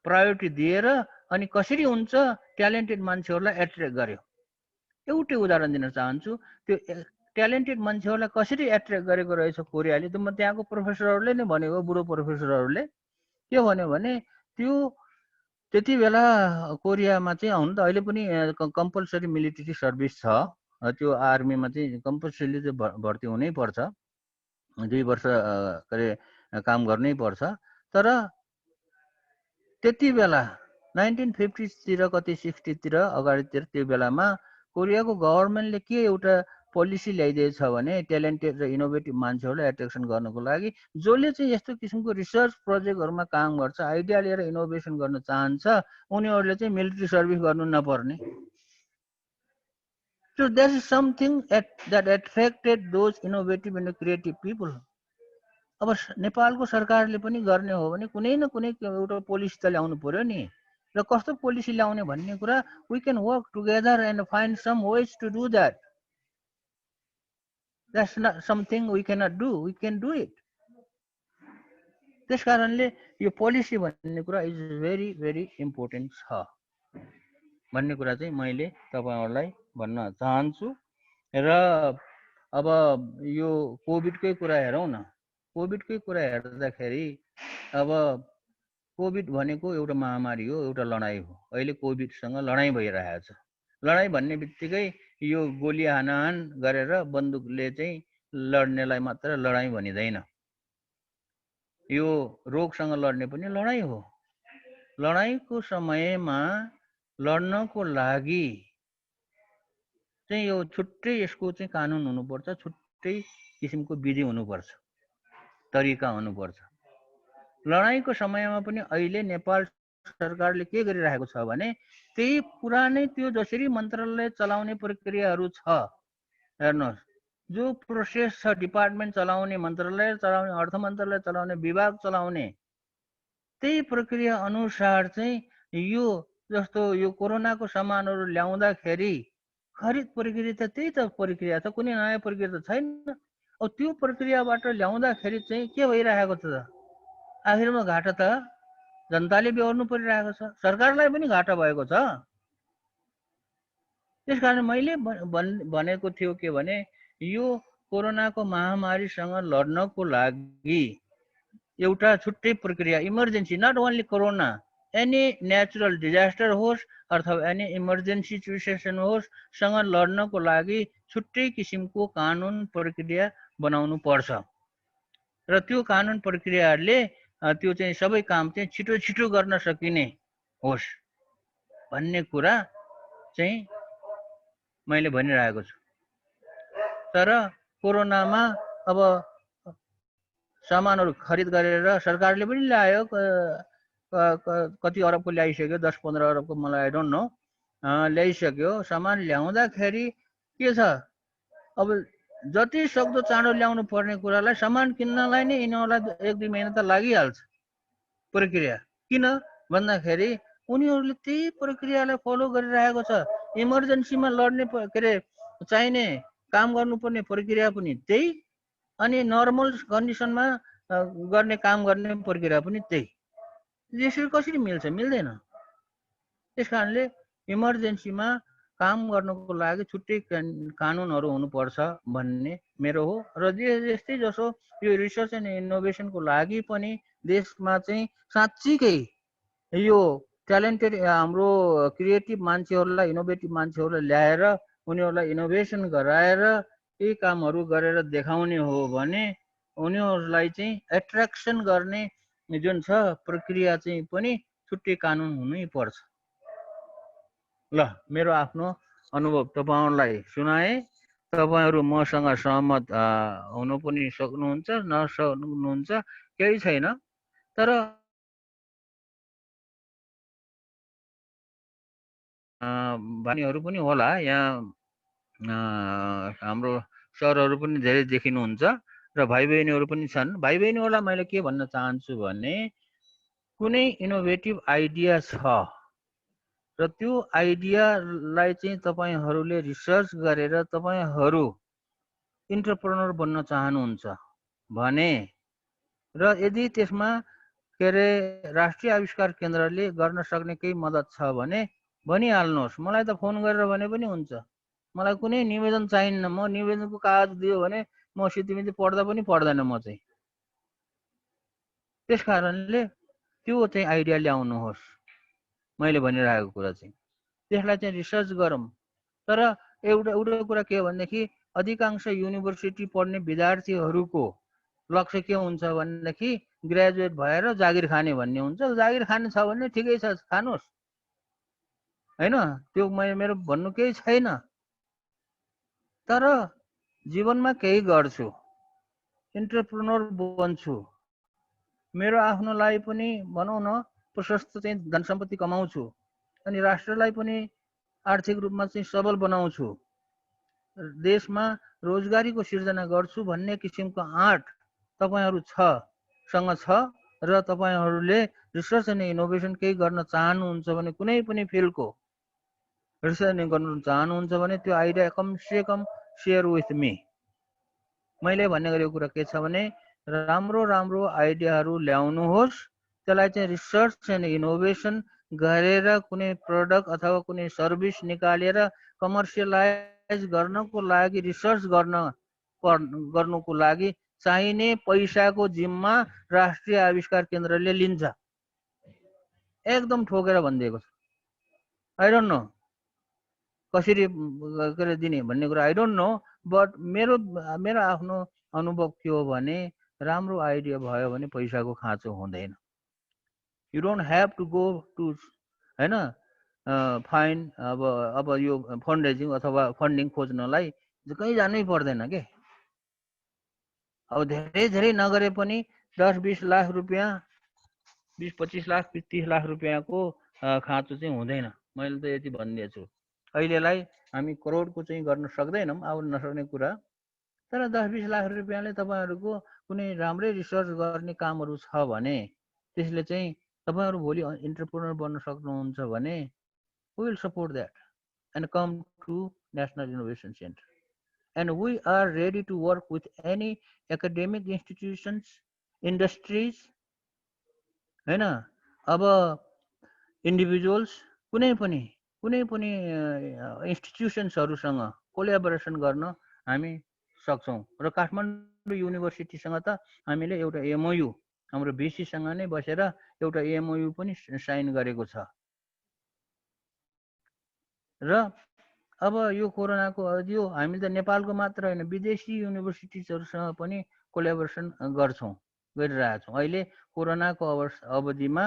प्रायोरिटी दिएर अनि कसरी हुन्छ ट्यालेन्टेड मान्छेहरूलाई एट्र्याक्ट गर्यो। एउटै उदाहरण दिन चाहन्छु, त्यो ट्यालेन्टेड मान्छेहरूलाई कसरी एट्र्याक्ट गरेको रहेछ कोरियाले। त म त्यहाँको प्रोफेसरहरूले नै भनेको, बुढो प्रोफेसरहरूले के भन्यो भने त्यो त्यति बेला कोरियामा चाहिँ हुन त अहिले पनि कम्पलसरी मिलिट्री सर्भिस छ, त्यो आर्मीमा चाहिँ कम्पलसरी चाहिँ भर्ती हुनै पर्छ, 2 वर्ष के अरे काम गर्नै पर्छ। तर त्यति बेला 1950sतिर कति 60तिर अगाडितिर त्यो बेलामा कोरियाको गभर्मेन्टले के एउटा पोलिसी ल्याइदिएछ भने ट्यालेन्टेड र इनोभेटिभ मान्छेहरूलाई एट्र्याक्सन गर्नको लागि जसले चाहिँ यस्तो किसिमको रिसर्च प्रोजेक्टहरूमा काम गर्छ, आइडिया लिएर इनोभेसन गर्न चाहन्छ, उनीहरूले चाहिँ मिलिट्री सर्भिस गर्नु नपर्ने. So there is something that attracted those innovative and creative people. अब नेपालको सरकारले पनि गर्ने हो भने कुनै न कुनै एउटा पोलिसी त ल्याउनु पर्यो नि. र कस्तो पोलिसी ल्याउने भन्ने कुरा we can work together and find some ways to do that. That's not something we cannot do. We can do it. त्यस कारणले यो पोलिसी भन्ने कुरा इज भेरी भेरी इम्पोर्टेन्ट छ भन्ने कुरा चाहिँ मैले तपाईहरुलाई भन्न चाहन्छु. र अब यो कोभिडकै कुरा हेरौँ न. कोभिडकै कुरा हेर्दाखेरि अब कोभिड भनेको एउटा महामारी हो, एउटा लडाई हो. अहिले कोभिडसँग लडाई भइरहेछ. लडाई भन्ने बित्तिकै यो गोली हानाहान गरेर बन्दुकले चाहिँ लड्नेलाई मात्र लडाई भनिदैन. यो रोगसँग लड्ने पनि लडाई हो. लडाईको समयमा लड्नको लागि चाहिँ यो छुट्टै यसको चाहिँ कानुन हुनुपर्छ, छुट्टै किसिमको विधि हुनुपर्छ, तरिका हुनुपर्छ. लडाईको समयमा पनि अहिले नेपाल सरकारले के गरिरहेको छ भने त्यही पुरानै त्यो जसरी मन्त्रालय चलाउने प्रक्रियाहरू छ, हेर्नुहोस्, जो प्रोसेस छ, डिपार्टमेन्ट चलाउने, मन्त्रालय चलाउने, अर्थ मन्त्रालय चलाउने, विभाग चलाउने, त्यही प्रक्रिया अनुसार चाहिँ यो जस्तो यो कोरोनाको सामानहरू ल्याउँदाखेरि खरिद प्रक्रिया त त्यही त प्रक्रिया छ, कुनै नयाँ प्रक्रिया त छैन. अब त्यो प्रक्रियाबाट ल्याउँदाखेरि चाहिँ के भइरहेको छ त, आखिरमा घाटा त जनताले बेहोर्नु परिरहेको छ, सरकारलाई पनि घाटा भएको छ. त्यसकारण मैले भनेको थियो के भने यो कोरोनाको महामारीसँग लड्नको लागि एउटा छुट्टै प्रक्रिया, emergency, not only corona, any natural disaster होस् अथवा एनी इमर्जेन्सी सिचुएसन होस्, सँग लड्नको लागि छुट्टै किसिमको कानुन प्रक्रिया बनाउनु पर्छ. र त्यो कानुन प्रक्रियाहरूले त्यो चाहिँ सबै काम चाहिँ छिटो छिटो गर्न सकिने होस् भन्ने कुरा चाहिँ मैले भनिरहेको छु. तर कोरोनामा अब सामानहरू खरिद गरेर सरकारले पनि ल्यायो, कति अरबको ल्याइसक्यो, 10-15 अरबको, मलाई आई डोन्ट नो, ल्याइसक्यो. सामान ल्याउँदाखेरि के छ, अब जति सक्दो चाँडो ल्याउनु पर्ने कुरालाई सामान किन्नलाई नै यिनीहरूलाई 1-2 महिना त लागिहाल्छ प्रक्रिया. किन भन्दाखेरि उनीहरूले त्यही प्रक्रियालाई फलो गरिरहेको छ. इमर्जेन्सीमा लड्ने के अरे चाहिने काम गर्नुपर्ने प्रक्रिया पनि त्यही, अनि नर्मल कन्डिसनमा गर्ने काम गर्ने प्रक्रिया पनि त्यही. यसरी कसरी मिल्छ? मिल्दैन. त्यस कारणले इमर्जेन्सीमा काम गर्नको लागि छुट्टै कानुनहरू हुनुपर्छ भन्ने मेरो हो. र जस्तै जसो यो रिसर्च एन्ड इनोभेसनको लागि पनि देशमा चाहिँ साँच्चीकै यो ट्यालेन्टेड हाम्रो क्रिएटिभ मान्छेहरूलाई, इनोभेटिभ मान्छेहरूलाई ल्याएर उनीहरूलाई इनोभेसन गराएर यही कामहरू गरेर देखाउने हो भने उनीहरूलाई चाहिँ एट्र्याक्सन गर्ने जुन छ प्रक्रिया चाहिँ पनि छुट्टै कानुन हुनै पर्छ. ल, मेरो आफ्नो अनुभव तपाईहरुलाई सुनाए. तपाईहरु मसँग सहमत हुनु पनि सक्नुहुन्छ, नसक्नुहुन्छ, केही छैन. तर भाइहरू पनि होला यहाँ, हाम्रो सरहरू पनि धेरै देखिनुहुन्छ र भाइ बहिनीहरू पनि छन्. भाइ बहिनीहरूलाई मैले के भन्न चाहन्छु भने कुनै इनोभेटिभ आइडिया छ र त्यो आइडियालाई चाहिँ तपाईहरुले रिसर्च गरेर तपाईहरु इन्टरप्रेन्योर बन्न चाहनुहुन्छ भने र यदि त्यसमा के अरे राष्ट्रिय आविष्कार केन्द्रले गर्न सक्ने केही मद्दत छ भने भनिहाल्नुहोस्. मलाई त फोन गरेर भने पनि हुन्छ. मलाई कुनै निवेदन चाहिन्न. म निवेदनको कागज दियो भने म सिधै पढ्दा पनि पढ्दैन म चाहिँ. त्यस कारणले त्यो चाहिँ आइडिया ल्याउनुहोस्. मैले भनिरहेको कुरा चाहिँ त्यसलाई चाहिँ रिसर्च गरौँ. तर एउटा कुरा के भनेदेखि अधिकांश युनिभर्सिटी पढ्ने विद्यार्थीहरूको लक्ष्य के हुन्छ भनेदेखि ग्रेजुएट भएर जागिर खाने भन्ने हुन्छ. जागिर खाने छ भने ठिकै छ, खानुहोस्, हैन, त्यो मेरो भन्नु केही छैन. तर जीवनमा केही गर्छु, एन्टरप्रेन्योर बन्छु, मेरो आफ्नोलाई पनि भनौँ न प्रशस्त चाहिँ धन सम्पत्ति कमाउँछु अनि राष्ट्रलाई पनि आर्थिक रूपमा चाहिँ सबल बनाउँछु, देशमा रोजगारीको सिर्जना गर्छु भन्ने किसिमको आँट तपाईहरु सँग छ र तपाईहरुले रिसर्च एन्ड इनोभेसन केही गर्न चाहनुहुन्छ भने कुनै पनि फिल्डको रिसर्च गर्न चाहनुहुन्छ भने त्यो idea com say com share with me. मैले भन्ने गरेको कुरा के छ भने राम्रो राम्रो आइडियाहरू ल्याउनुहोस्, त्यसलाई चाहिँ रिसर्च एन्ड इनोभेसन गरेर कुनै प्रोडक्ट अथवा कुनै सर्भिस निकालेर कमर्सियलाइज गर्नको लागि रिसर्च गर्नको लागि चाहिने पैसाको जिम्मा राष्ट्रिय आविष्कार केन्द्रले लिन्छ। एकदम ठोकेर भनिदिएको छ। आई डोन्ट नो कसरी गरेर दिने भन्ने कुरा आई डोन्ट नो, बट मेरो आफ्नो अनुभव के हो भने राम्रो आइडिया भयो भने पैसाको खाँचो हुँदैन। You don't have to go to हैन फाइन अब यो फन्ड रेजिङ अथवा फन्डिङ खोज्नलाई कहीँ जानै पर्दैन के। अब धेरै नगरे पनि 10-20 लाख रुपियाँ 20-25 लाख 30 लाख रुपियाँको खाँचो चाहिँ हुँदैन। मैले त यति भनिदिएछु। अहिलेलाई हामी करोडको चाहिँ गर्न सक्दैनौँ, अब नसक्ने कुरा, तर 10-20 लाख रुपियाँले तपाईहरुको कुनै राम्रै रिसर्च गर्ने कामहरू छ भने त्यसले चाहिँ तपाईहरु भोलि एन्टरप्रेन्योर बन्न सक्नुहुन्छ भने we will support that and come to National Innovation Center. And we are ready to work with any academic institutions, industries, हैन, अब इन्डिभिजुअल्स कुनै पनि इन्स्टिट्युसन्सहरुसँग कोल्याबोरेसन गर्न हामी सक्छौं। र काठमाडौँ युनिभर्सिटीसँग त हामीले एउटा एमओयू हाम्रो भिसीसँग नै बसेर एउटा एमओयू पनि साइन गरेको छ। र अब यो कोरोनाको अवधि हामी त नेपालको मात्र हैन विदेशी युनिभर्सिटीजहरुसँग पनि कोल्याबोरेसन गरिरहेछौं। अहिले कोरोनाको अवधिमा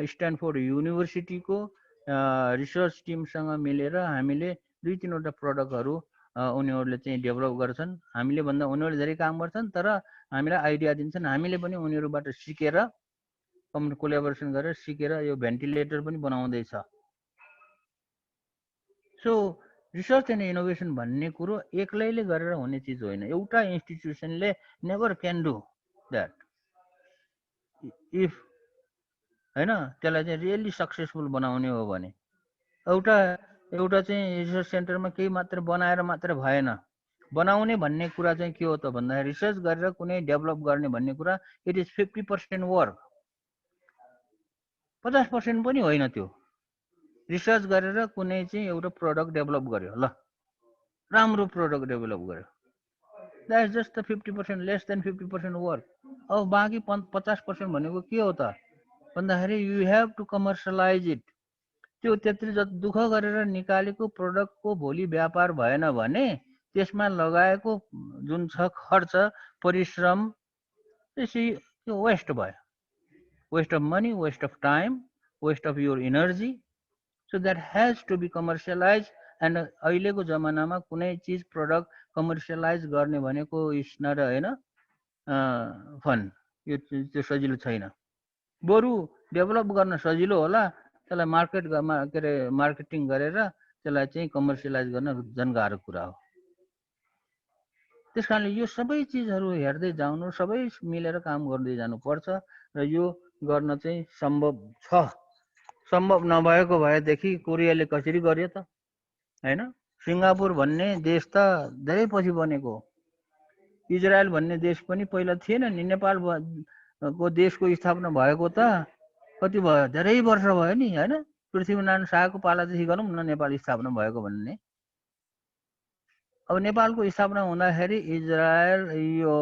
स्ट्यानफोर्ड युनिभर्सिटीको रिसर्च टिमसँग मिलेर हामीले 2-3 वटा प्रोडक्टहरु उनीहरुले चाहिँ डेभलप गर्छन्। हामीले भन्दा उनीहरुले धेरै काम गर्छन्, तर हामीलाई आइडिया दिन्छन्, हामीले पनि उनीहरुबाट सिकेर कोल्याबोरेसन गरेर सिकेर यो भेन्टिलेटर पनि बनाउँदै छ। सो रिसर्च एन्ड इनोभेसन भन्ने कुरो एक्लैले गरेर हुने चिज होइन। एउटा इन्स्टिट्युसनले never can do that if हैन त्यसलाई चाहिँ रियली सक्सेसफुल बनाउने हो भने। एउटा चाहिँ रिसर्च सेन्टरमा केही मात्र बनाएर मात्र भएन। बनाउने भन्ने कुरा चाहिँ के हो त भन्दा रिसर्च गरेर कुनै डेभलप गर्ने भन्ने कुरा इट इज 50% वर्क, 50% पनि होइन। त्यो रिसर्च गरेर कुनै चाहिँ एउटा प्रोडक्ट डेभलप गर्यो, ल राम्रो प्रोडक्ट डेभलप गर्यो, that is just 50%, less than 50% work. अब बाँकी 50% भनेको के हो त भन्दाखेरि you have to commercialize it. त्यो त्यत्रो दुःख गरेर निकालेको प्रोडक्टको भोलि व्यापार भएन भने त्यसमा लगाएको जुन छ खर्च परिश्रम त्यो वेस्ट भयो, waste of money, waste of time, waste of your energy. So that has to be commercialized and अहिलेको जमानामा कुनै चीज प्रोडक्ट कमर्सियलाइज गर्ने भनेको इज नट हैन फन। यो त्यो सजिलो छैन। बरु डेभलप गर्न सजिलो होला, त्यसलाई मार्केटिङ गरेर त्यसलाई चाहिँ कमर्सियलाइज गर्न झन् गाह्रो कुरा हो। त्यसकारणले यो सबै चिजहरू हेर्दै जानु, सबै मिलेर काम गर्दै जानुपर्छ र यो गर्न चाहिँ सम्भव छ। सम्भव नभएको भएदेखि कोरियाले कसरी गर्यो त हैन? सिङ्गापुर भन्ने देश त धेरै पछि बनेको हो। इजरायल भन्ने देश पनि पहिला थिएन नि। नेपालको देशको स्थापना भएको त कति भयो, धेरै वर्ष भयो नि हैन? पृथ्वीनारायण शाहको पालादेखि गरौँ न नेपाल स्थापना भएको भन्ने। अब नेपालको स्थापना हुँदाखेरि इजरायल यो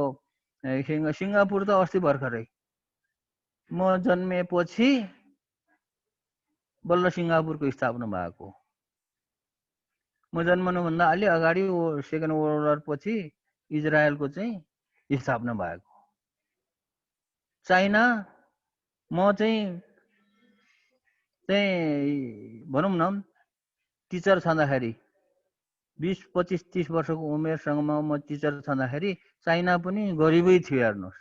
सिङ्गापुर त अस्ति भर्खरै म जन्मेपछि बल्ल सिङ्गापुरको स्थापना भएको। म जन्मनुभन्दा अलि अगाडि सेकेन्ड वर्ल्ड वार पछि इजरायलको चाहिँ स्थापना भएको। चाइना म चाहिँ भनौँ न टिचर छँदाखेरि 20, 25, 30 वर्षको उमेरसँगमा म टिचर छँदाखेरि चाइना पनि गरिबै थियो हेर्नुहोस्।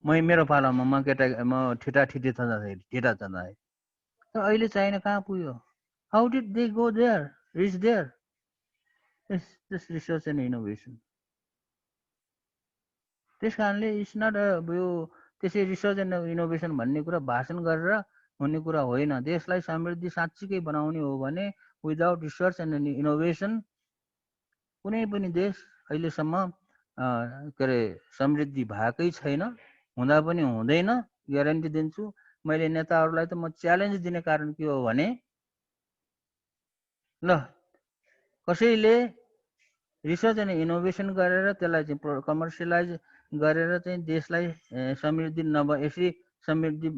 मेरो पालामा म ठिटा छँदाखेरि तर अहिले चाइना कहाँ पुग्यो? How did they go there, reach there? This research and innovation. त्यस कारणले इट्स नट यो त्यसै रिसर्च एन्ड इनोभेसन भन्ने कुरा भाषण गरेर हुने कुरा होइन। देशलाई समृद्धि साँच्चीकै बनाउने हो भने विदाउट रिसर्च एन्ड इनोभेसन कुनै पनि देश अहिलेसम्म समृद्धि भएकै छैन, हुँदा पनि हुँदैन, ग्यारेन्टी दिन्छु। मैले नेताहरूलाई त म च्यालेन्ज दिने कारण के हो भने ल कसैले रिसर्च एन्ड इनोभेसन गरेर त्यसलाई चाहिँ कमर्सियलाइज गरेर चाहिँ देशलाई समृद्धि यसरी समृद्धि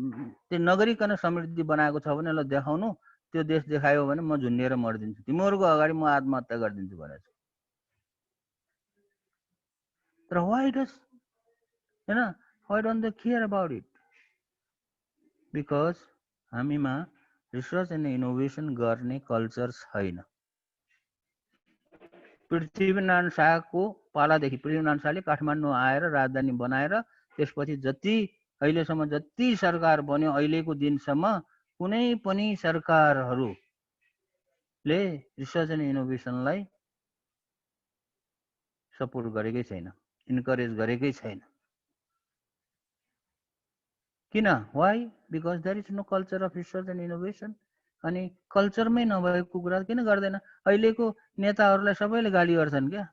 त्यो नगरिकन समृद्धि बनाएको छ भने ल देखाउनु। त्यो देश देखायो भने म झुन्डिएर मरिदिन्छु, तिमीहरूको अगाडि म आत्महत्या गरिदिन्छु भनेर। तर why don't they care about it? Because हामीमा रिसर्च एन्ड इनोभेसन गर्ने कल्चर छैन। पृथ्वीनारायण शाहको पालादेखि पृथ्वीनारायण शाहले काठमाडौँ आएर राजधानी बनाएर त्यसपछि अहिलेसम्म जति सरकार बन्यो अहिलेको दिनसम्म कुनै पनि सरकारहरूले रिसर्च एन्ड इनोभेसनलाई सपोर्ट गरेकै छैन, इन्करेज गरेकै छैन। किन? Why? Because there is no culture of research and innovation. अनि कल्चरमै नभएको कुरा किन गर्दैन? अहिलेको नेताहरूलाई सबैले गाली गर्छन् क्या।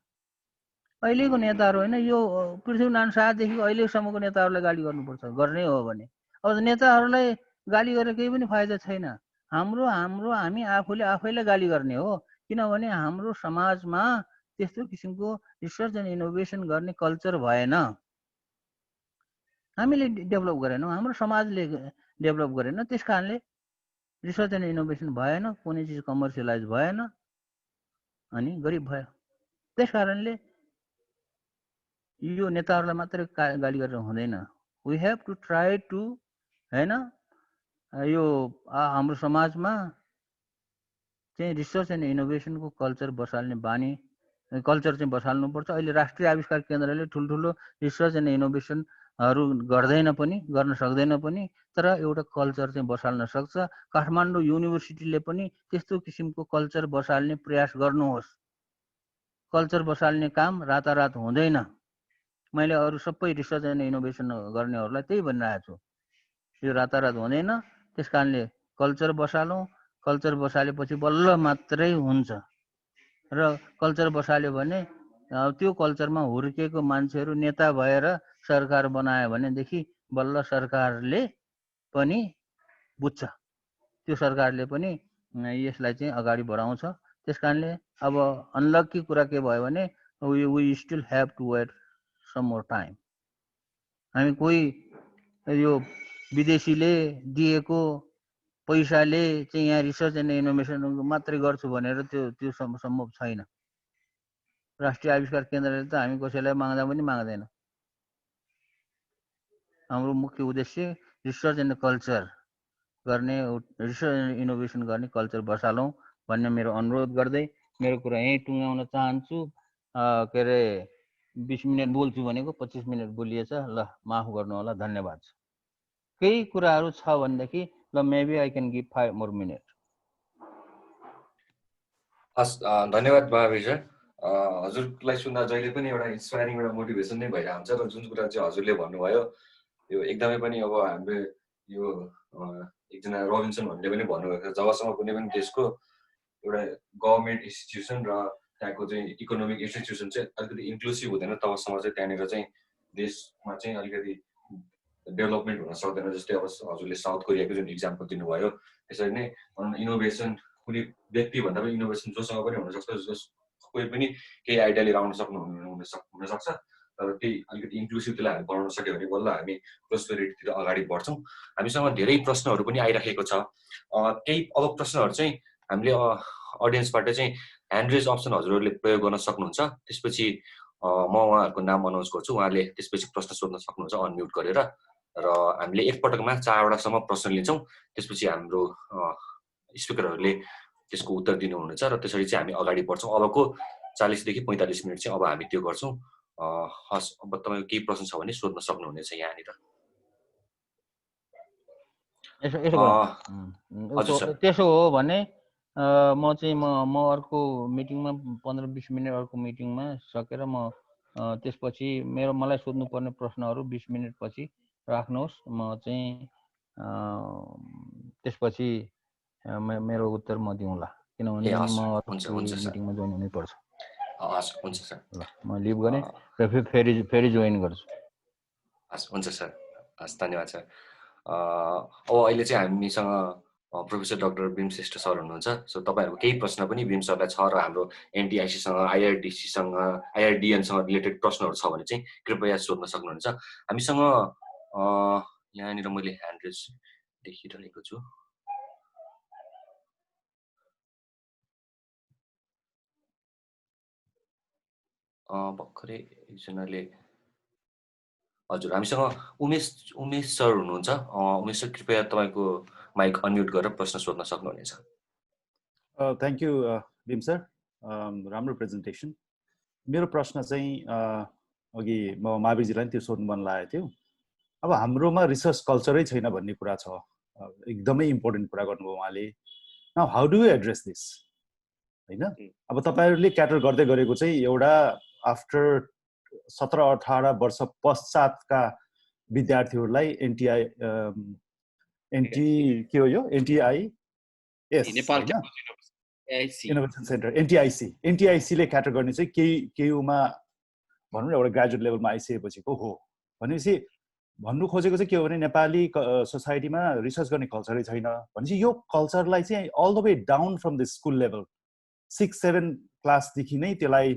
अहिलेको नेताहरू होइन, यो पृथ्वीनारायण शाहदेखि अहिलेसम्मको नेताहरूलाई गाली गर्नुपर्छ, गर्ने हो भने। अब नेताहरूलाई गाली गरेर केही पनि फाइदा छैन। हामी आफैलाई गाली गर्ने हो, किनभने हाम्रो समाजमा त्यस्तो किसिमको रिसर्च एन्ड इनोभेसन गर्ने कल्चर भएन। हामीले डेभलप गरेनौँ, हाम्रो समाजले डेभलप गरेन। त्यस कारणले रिसर्च एन्ड इनोभेसन भएन, कुनै चिज कमर्सियलाइज भएन, अनि गरिब भयो। त्यस कारणले यो नेताहरूलाई मात्रै गाली गरेर हुँदैन। We have to try to होइन यो हाम्रो समाजमा चाहिँ रिसर्च एन्ड इनोभेसनको कल्चर चाहिँ बसाल्नुपर्छ। अहिले राष्ट्रिय आविष्कार केन्द्रले ठुल्ठुलो रिसर्च एन्ड इनोभेसनहरू गर्न सक्दैन पनि, तर एउटा कल्चर चाहिँ बसाल्न सक्छ। काठमाडौँ युनिभर्सिटीले पनि त्यस्तो किसिमको कल्चर बसाल्ने प्रयास गर्नुहोस्। कल्चर बसाल्ने काम रातारात हुँदैन। मैले अरू सबै रिसर्च एन्ड इनोभेसन गर्नेहरूलाई त्यही भनिरहेको छु, यो रातारात हुँदैन। त्यस कारणले कल्चर बसालौँ। कल्चर बसालेपछि बल्ल मात्रै हुन्छ। र कल्चर बसाल्यो भने त्यो कल्चरमा हुर्किएको मान्छेहरू नेता भएर सरकार बनायो भनेदेखि बल्ल सरकारले पनि बुझ्छ, त्यो सरकारले पनि यसलाई चाहिँ अगाडि बढाउँछ। त्यस कारणले अब अनलकी कुरा के भयो भने we still have to wait some more time. हामी कोही यो विदेशीले दिएको पैसाले चाहिँ यहाँ रिसर्च एन्ड इनोभेसन मात्रै गर्छु भनेर त्यो सम्भव छैन। राष्ट्रिय आविष्कार केन्द्रले त हामी कसैलाई माग्दा पनि माग्दैन। हाम्रो मुख्य उद्देश्य रिसर्च एन्ड कल्चर गर्ने, रिसर्च एन्ड इनोभेसन गर्ने कल्चर बसालौँ भन्ने मेरो अनुरोध गर्दै मेरो कुरा यहीँ टुङ्ग्याउन चाहन्छु। 20 मिनट बोल्छु भनेको 25 मिनट बोलिएछ। ल माफ गर्नु होला, धन्यवाद। केही कुराहरू छ भनेदेखि ल maybe I can give 5 more minute. हस्, धन्यवाद महावीर सर। हजुरलाई सुन्दा जहिले पनि एउटा इन्सपायरिङ एउटा मोटिभेसन नै भइरहेको हुन्छ। र जुन कुरा चाहिँ हजुरले भन्नुभयो यो एकदमै पनि अब हाम्रो यो एकजना रोबिन्सन भन्ने पनि भन्नुभएको छ, जबसम्म कुनै पनि देशको एउटा गभर्मेन्ट इन्स्टिट्युसन र त्यहाँको चाहिँ इकोनोमिक इन्स्टिट्युसन चाहिँ अलिकति इन्क्लुसिभ हुँदैन, तबसम्म चाहिँ त्यहाँनिर चाहिँ देशमा चाहिँ अलिकति डेभलपमेन्ट हुन सक्दैन। जस्तै अब हजुरले साउथ कोरियाको जुन इक्जाम्पल दिनुभयो, त्यसरी नै इनोभेसन कुनै व्यक्तिभन्दा पनि इनोभेसन जोसँग पनि हुनसक्छ, कोही पनि केही आइडिया लिएर आउन हुनसक्छ। तर त्यही अलिकति इन्क्लुसिभ त्यसलाई हामी बनाउन सक्यो भने बल्ल हामी प्रोस्पेरिटीतिर अगाडि बढ्छौँ। हामीसँग धेरै प्रश्नहरू पनि आइराखेको छ। केही अब प्रश्नहरू चाहिँ हामीले अडियन्सबाट चाहिँ ह्यान्ड रेज अप्सन हजुरहरूले प्रयोग गर्न सक्नुहुन्छ। त्यसपछि म उहाँहरूको नाम अनाउन्स गर्छु, उहाँले त्यसपछि प्रश्न सोध्न सक्नुहुन्छ अनम्युट गरेर। र हामीले एकपटकमा 4वटासम्म प्रश्न लिन्छौँ। त्यसपछि हाम्रो स्पिकरहरूले त्यसको उत्तर दिनुहुनेछ र त्यसरी चाहिँ हामी अगाडि बढ्छौँ। अबको 40 देखि 45 मिनट चाहिँ अब हामी त्यो गर्छौँ। हस्, अब तपाईँको केही प्रश्न छ भने सोध्न सक्नुहुनेछ यहाँनिर। त्यसो हो भने म चाहिँ म अर्को मिटिङमा 15-20 मिनट अर्को मिटिङमा सकेर म त्यसपछि मलाई सोध्नुपर्ने प्रश्नहरू 20 मिनट पछि राख्नुहोस्। म चाहिँ त्यसपछि मेरो उत्तर म दिउँला, किनभने म मिटिङमा जोइन हुनैपर्छ। हस्, हुन्छ सर। ल म लिभ गरेँ र फेरि जोइन गर्छु। हस्, हुन्छ सर। हस्, धन्यवाद सर। अब अहिले चाहिँ हामीसँग professor doctor Bhim Shrestha sir हुनुहुन्छ। सो तपाईँहरूको केही प्रश्न पनि भीम सरलाई छ र हाम्रो एनटिआइसीसँग, आइआरडिसीसँग, आइआरडिएनसँग रिलेटेड प्रश्नहरू छ भने चाहिँ कृपया सोध्न सक्नुहुन्छ। हामीसँग यहाँनिर मैले ह्यान्ड रेज देखिरहेको छु। भर्खरै एकजनाले, हजुर, हामीसँग उमेश सर हुनुहुन्छ। उमेश सर, कृपया तपाईँको माइक अनम्युट गरेर प्रश्न सोध्न सक्नुहुनेछ। थ्याङ्क यू भीम सर, राम्रो प्रेजेन्टेसन। मेरो प्रश्न चाहिँ अघि म महावीरजीलाई त्यो सोध्नु मन लागेको थियो। अब हाम्रोमा रिसर्च कल्चरै छैन भन्ने कुरा छ, एकदमै इम्पोर्टेन्ट कुरा गर्नुभयो उहाँले। Now how do we address this, होइन? अब तपाईँहरूले क्याटर गर्दै गरेको चाहिँ एउटा आफ्टर 17-18 वर्ष पश्चातका विद्यार्थीहरूलाई के हो यो इनोभेसन सेन्टर एनटिआइसीले क्याटर गर्ने चाहिँ केयुमा भनौँ न एउटा ग्रेजुएट लेभलमा आइसकेपछिको हो भनेपछि भन्नु खोजेको चाहिँ के हो भने नेपाली सोसाइटीमा रिसर्च गर्ने कल्चरै छैन भनेपछि यो कल्चरलाई चाहिँ all the way down from the school level 6-7 क्लासदेखि नै त्यसलाई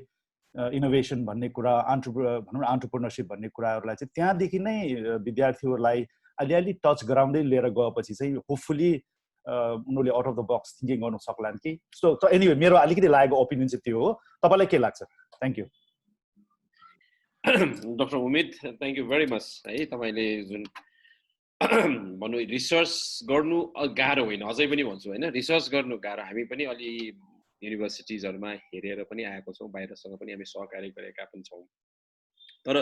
इनोभेसन भन्ने कुरा, भनौँ न एन्टरप्रेन्योरशिप भन्ने कुराहरूलाई चाहिँ त्यहाँदेखि नै विद्यार्थीहरूलाई अलिअलि टच गराउँदै लिएर गएपछि चाहिँ होपफुली उनीहरूले out of the box thinking गर्नु सक्लान् कि। सो एनिवे मेरो अलिकति लागेको ओपिनियन चाहिँ त्यो हो। तपाईँलाई के लाग्छ? Thank you doctor Umed, thank you very much. है, तपाईँले जुन भन्नु रिसर्च गर्नु गाह्रो होइन, अझै पनि भन्छु होइन, रिसर्च गर्नु गाह्रो। हामी पनि अलि युनिभर्सिटिजहरूमा हेरेर पनि आएको छौँ, बाहिरसँग पनि हामी सहकारी गरेका पनि छौँ। तर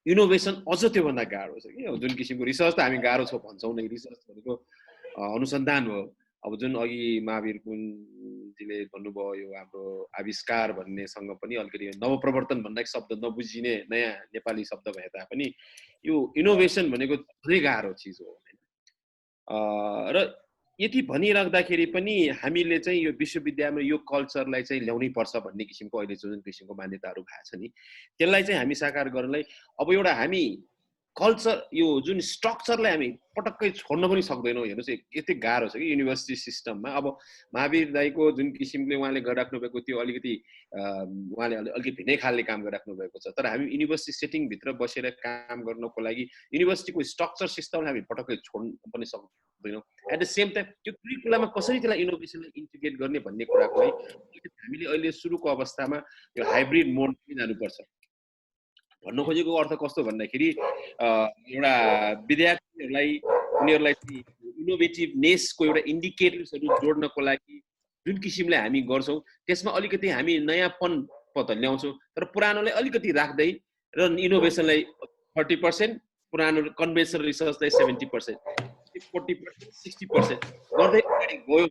इनोभेसन अझ त्योभन्दा गाह्रो छ कि। जुन किसिमको रिसर्च त हामी गाह्रो छ भन्छौँ नै, रिसर्च भनेको अनुसन्धान हो। अब जुन अघि महावीर कुञ्जीले भन्नुभयो यो हाम्रो आविष्कार भन्नेसँग पनि अलिकति नवप्रवर्तन भन्ने शब्द नबुझिने नयाँ नेपाली शब्द भए तापनि यो इनोभेसन भनेको धेरै गाह्रो चिज हो होइन। र यति भनिराख्दाखेरि पनि हामीले चाहिँ यो विश्वविद्यालयमा यो कल्चरलाई चाहिँ ल्याउनै पर्छ भन्ने किसिमको अहिले जुन किसिमको मान्यताहरू भएको छ नि, त्यसलाई चाहिँ हामी साकार गर्नलाई अब एउटा हामी कल्चर यो जुन स्ट्रक्चरलाई हामी पटक्कै छोड्न पनि सक्दैनौँ। हेर्नुहोस् यति गाह्रो छ कि युनिभर्सिटी सिस्टममा। अब महावीर दाईको जुन किसिमले उहाँले गरिराख्नु भएको त्यो अलिकति उहाँले अलिकति भिन्नै खालले काम गरिराख्नु भएको छ। तर हामी युनिभर्सिटी सेटिङभित्र बसेर काम गर्नको लागि युनिभर्सिटीको स्ट्रक्चर सिस्टमलाई हामी पटक्कै छोड्न पनि सक्दैनौँ। एट द सेम टाइम त्यो करिकुलममा कसरी त्यसलाई इनोभेसनलाई इन्टिग्रेट गर्ने भन्ने कुराको लागि हामीले अहिले सुरुको अवस्थामा यो हाइब्रिड मोडमै जानुपर्छ। भन्नु खोजेको अर्थ कस्तो भन्दाखेरि एउटा विद्यार्थीहरूलाई उनीहरूलाई इनोभेटिभनेसको एउटा इन्डिकेटर्सहरू जोड्नको लागि जुन किसिमले हामी गर्छौँ त्यसमा अलिकति हामी नयाँपन त ल्याउँछौँ, तर पुरानोलाई अलिकति राख्दै र इनोभेसनलाई 30%, पुरानो कन्भेन्सनल रिसर्चलाई 70%, 40%, 60% गर्दै अगाडि गयो।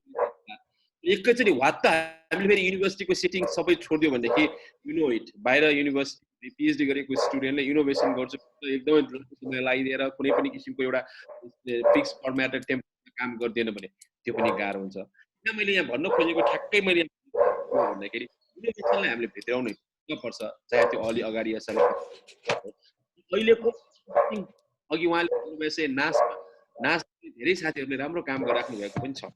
एकैचोटि वात्त हामीले फेरि युनिभर्सिटीको सेटिङ सबै छोडिदियो भनेदेखि यु नो इट, बाहिर युनिभर्सिटी पिएचडी गरेको स्टुडेन्टले इनोभेसन गर्छु एकदमै समय लगाइदिएर कुनै पनि किसिमको एउटा फिक्स फर्मेट र टेम्पलेटमा काम गर्दैन भने त्यो पनि गाह्रो हुन्छ। किन मैले यहाँ भन्न खोजेको ठ्याक्कै मैले भन्दाखेरि इनोभेसनलाई हामीले भित्राउनु पर्छ, चाहे त्यो अलि अगाडि अहिलेको अघि उहाँले भन्नुभएको नास धेरै साथीहरूले राम्रो काम गरिराख्नु भएको पनि छ।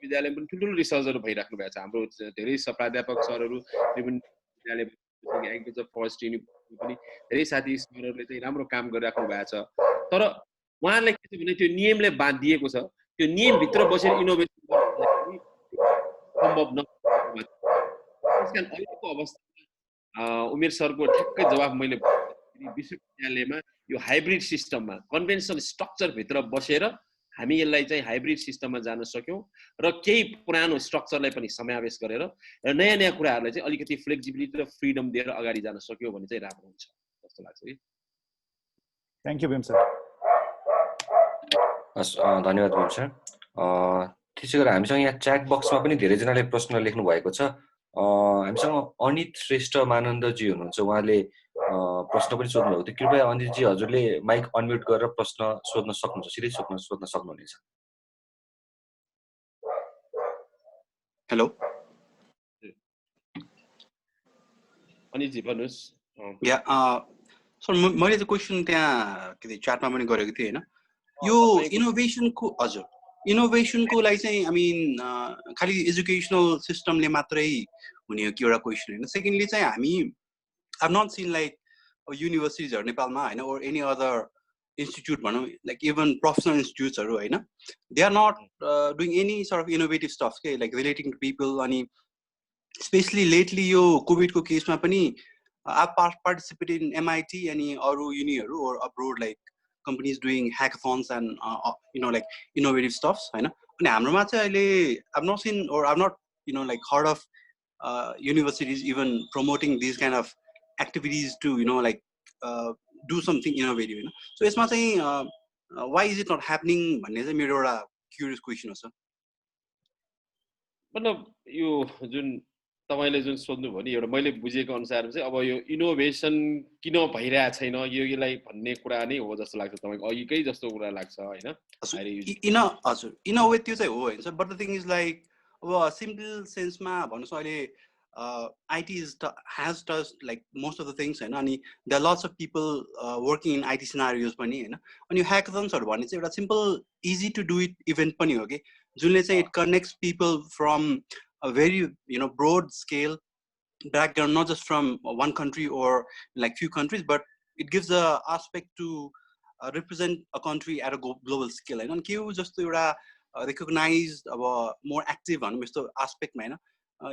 विद्यालयमा पनि ठुल्ठुलो रिसर्चहरू भइराख्नु भएको छ। हाम्रो धेरै प्राध्यापक सरहरू त्रिभुवन विद्यालय एग्रिकल्चर फरेस्ट युनिभर्सिटी पनि धेरै साथी सरहरूले चाहिँ राम्रो काम गरिराख्नु भएको छ। तर उहाँहरूलाई के छ भने त्यो नियमले बाँधिएको छ, त्यो नियमभित्र बसेर इनोभेसन सम्भव नभएको। त्यस कारण अहिलेको अवस्थामा उमेर सरको ठ्याक्कै जवाब मैले विश्वविद्यालयमा यो हाइब्रिड सिस्टममा कन्भेन्सनल स्ट्रक्चरभित्र बसेर हामी यसलाई चाहिँ हाइब्रिड सिस्टममा जान सक्यौं र केही पुरानो स्ट्रक्चरलाई पनि समावेश गरेर र नयाँ नयाँ कुराहरूलाई चाहिँ अलिकति फ्लेक्सिबिलिटी र फ्रिडम दिएर अगाडि जान सक्यो भने चाहिँ राम्रो हुन्छ जस्तो लाग्छ कि थ्यांक यू भीम सर धन्यवाद भीम सर त्यसै गरी हामीसँग यहाँ च्याट बक्समा पनि धेरैजनाले प्रश्न लेख्नु भएको छ हामीसँग अनित श्रेष्ठ मानन्दजी हुनुहुन्छ उहाँले प्रश्न पनि सोध्नु भएको थियो कृपया अनितजी हजुरले माइक अनम्युट गरेर प्रश्न सोध्न सक्नुहुन्छ सिधै सोध्न सक्नुहुनेछ हेलो अनितजी भन्नुहोस् या सर मैले चाहिँ क्वेसन त्यहाँ के अरे च्याटमा पनि गरेको थिएँ हैन यो इनोभेसनको हजुर इनोभेसनको लागि चाहिँ आई मिन खालि एजुकेसनल सिस्टमले मात्रै हुने हो कि एउटा क्वेसन हैन सेकेन्डली चाहिँ हामी आई नट सीन लाइक युनिभर्सिटिजहरु नेपालमा हैन ओर एनी अदर इन्स्टिट्युट भनौँ लाइक इभन प्रोफेसनल इन्स्टिट्युट्सहरु हैन they are not doing any sort of innovative stuff के लाइक रिलेटिङ टु पिपल अनि स्पेशली लेटली यो कोभिडको केसमा पनि आई पार्टिसिपेटेड इन MIT अनि अरू युनिहरु or abroad like companies doing hackathons and like innovative stuffs हैन अनि हाम्रोमा चाहिँ अहिले I've not seen or I've not like heard of universities even promoting these kind of activities to like do something innovative हैन so यसमा चाहिँ why is it not happening भन्ने चाहिँ मेरो एउटा क्युरियस क्वेशन हो सर मतलब यो जुन तपाईले जुन सोध्नु भयो नि एउटा मैले बुझेको अनुसार चाहिँ अब यो इनोभेसन किन भइरा छैन योलाई भन्ने कुरा नै हो जस्तो लाग्छ तपाईको अघिकै जस्तो कुरा लाग्छ हैन हजुर इन अ वे त्यो चाहिँ हो हैन but the thing is like अब सिम्पल सेन्समा भन्नुस् अहिले IT has touched like most of the things हैन अनि there are lots of people working in IT scenarios पनि हैन अनि यो hackathonsहरु भन्ने चाहिँ एउटा simple easy to do it event पनि हो के जुनले चाहिँ it connects people from a very broad scale background not just from one country or like few countries but it gives a aspect to represent a country at a global scale हैन के हो जस्तो एउटा recognized अब more active भनौं यस्तो aspect मा हैन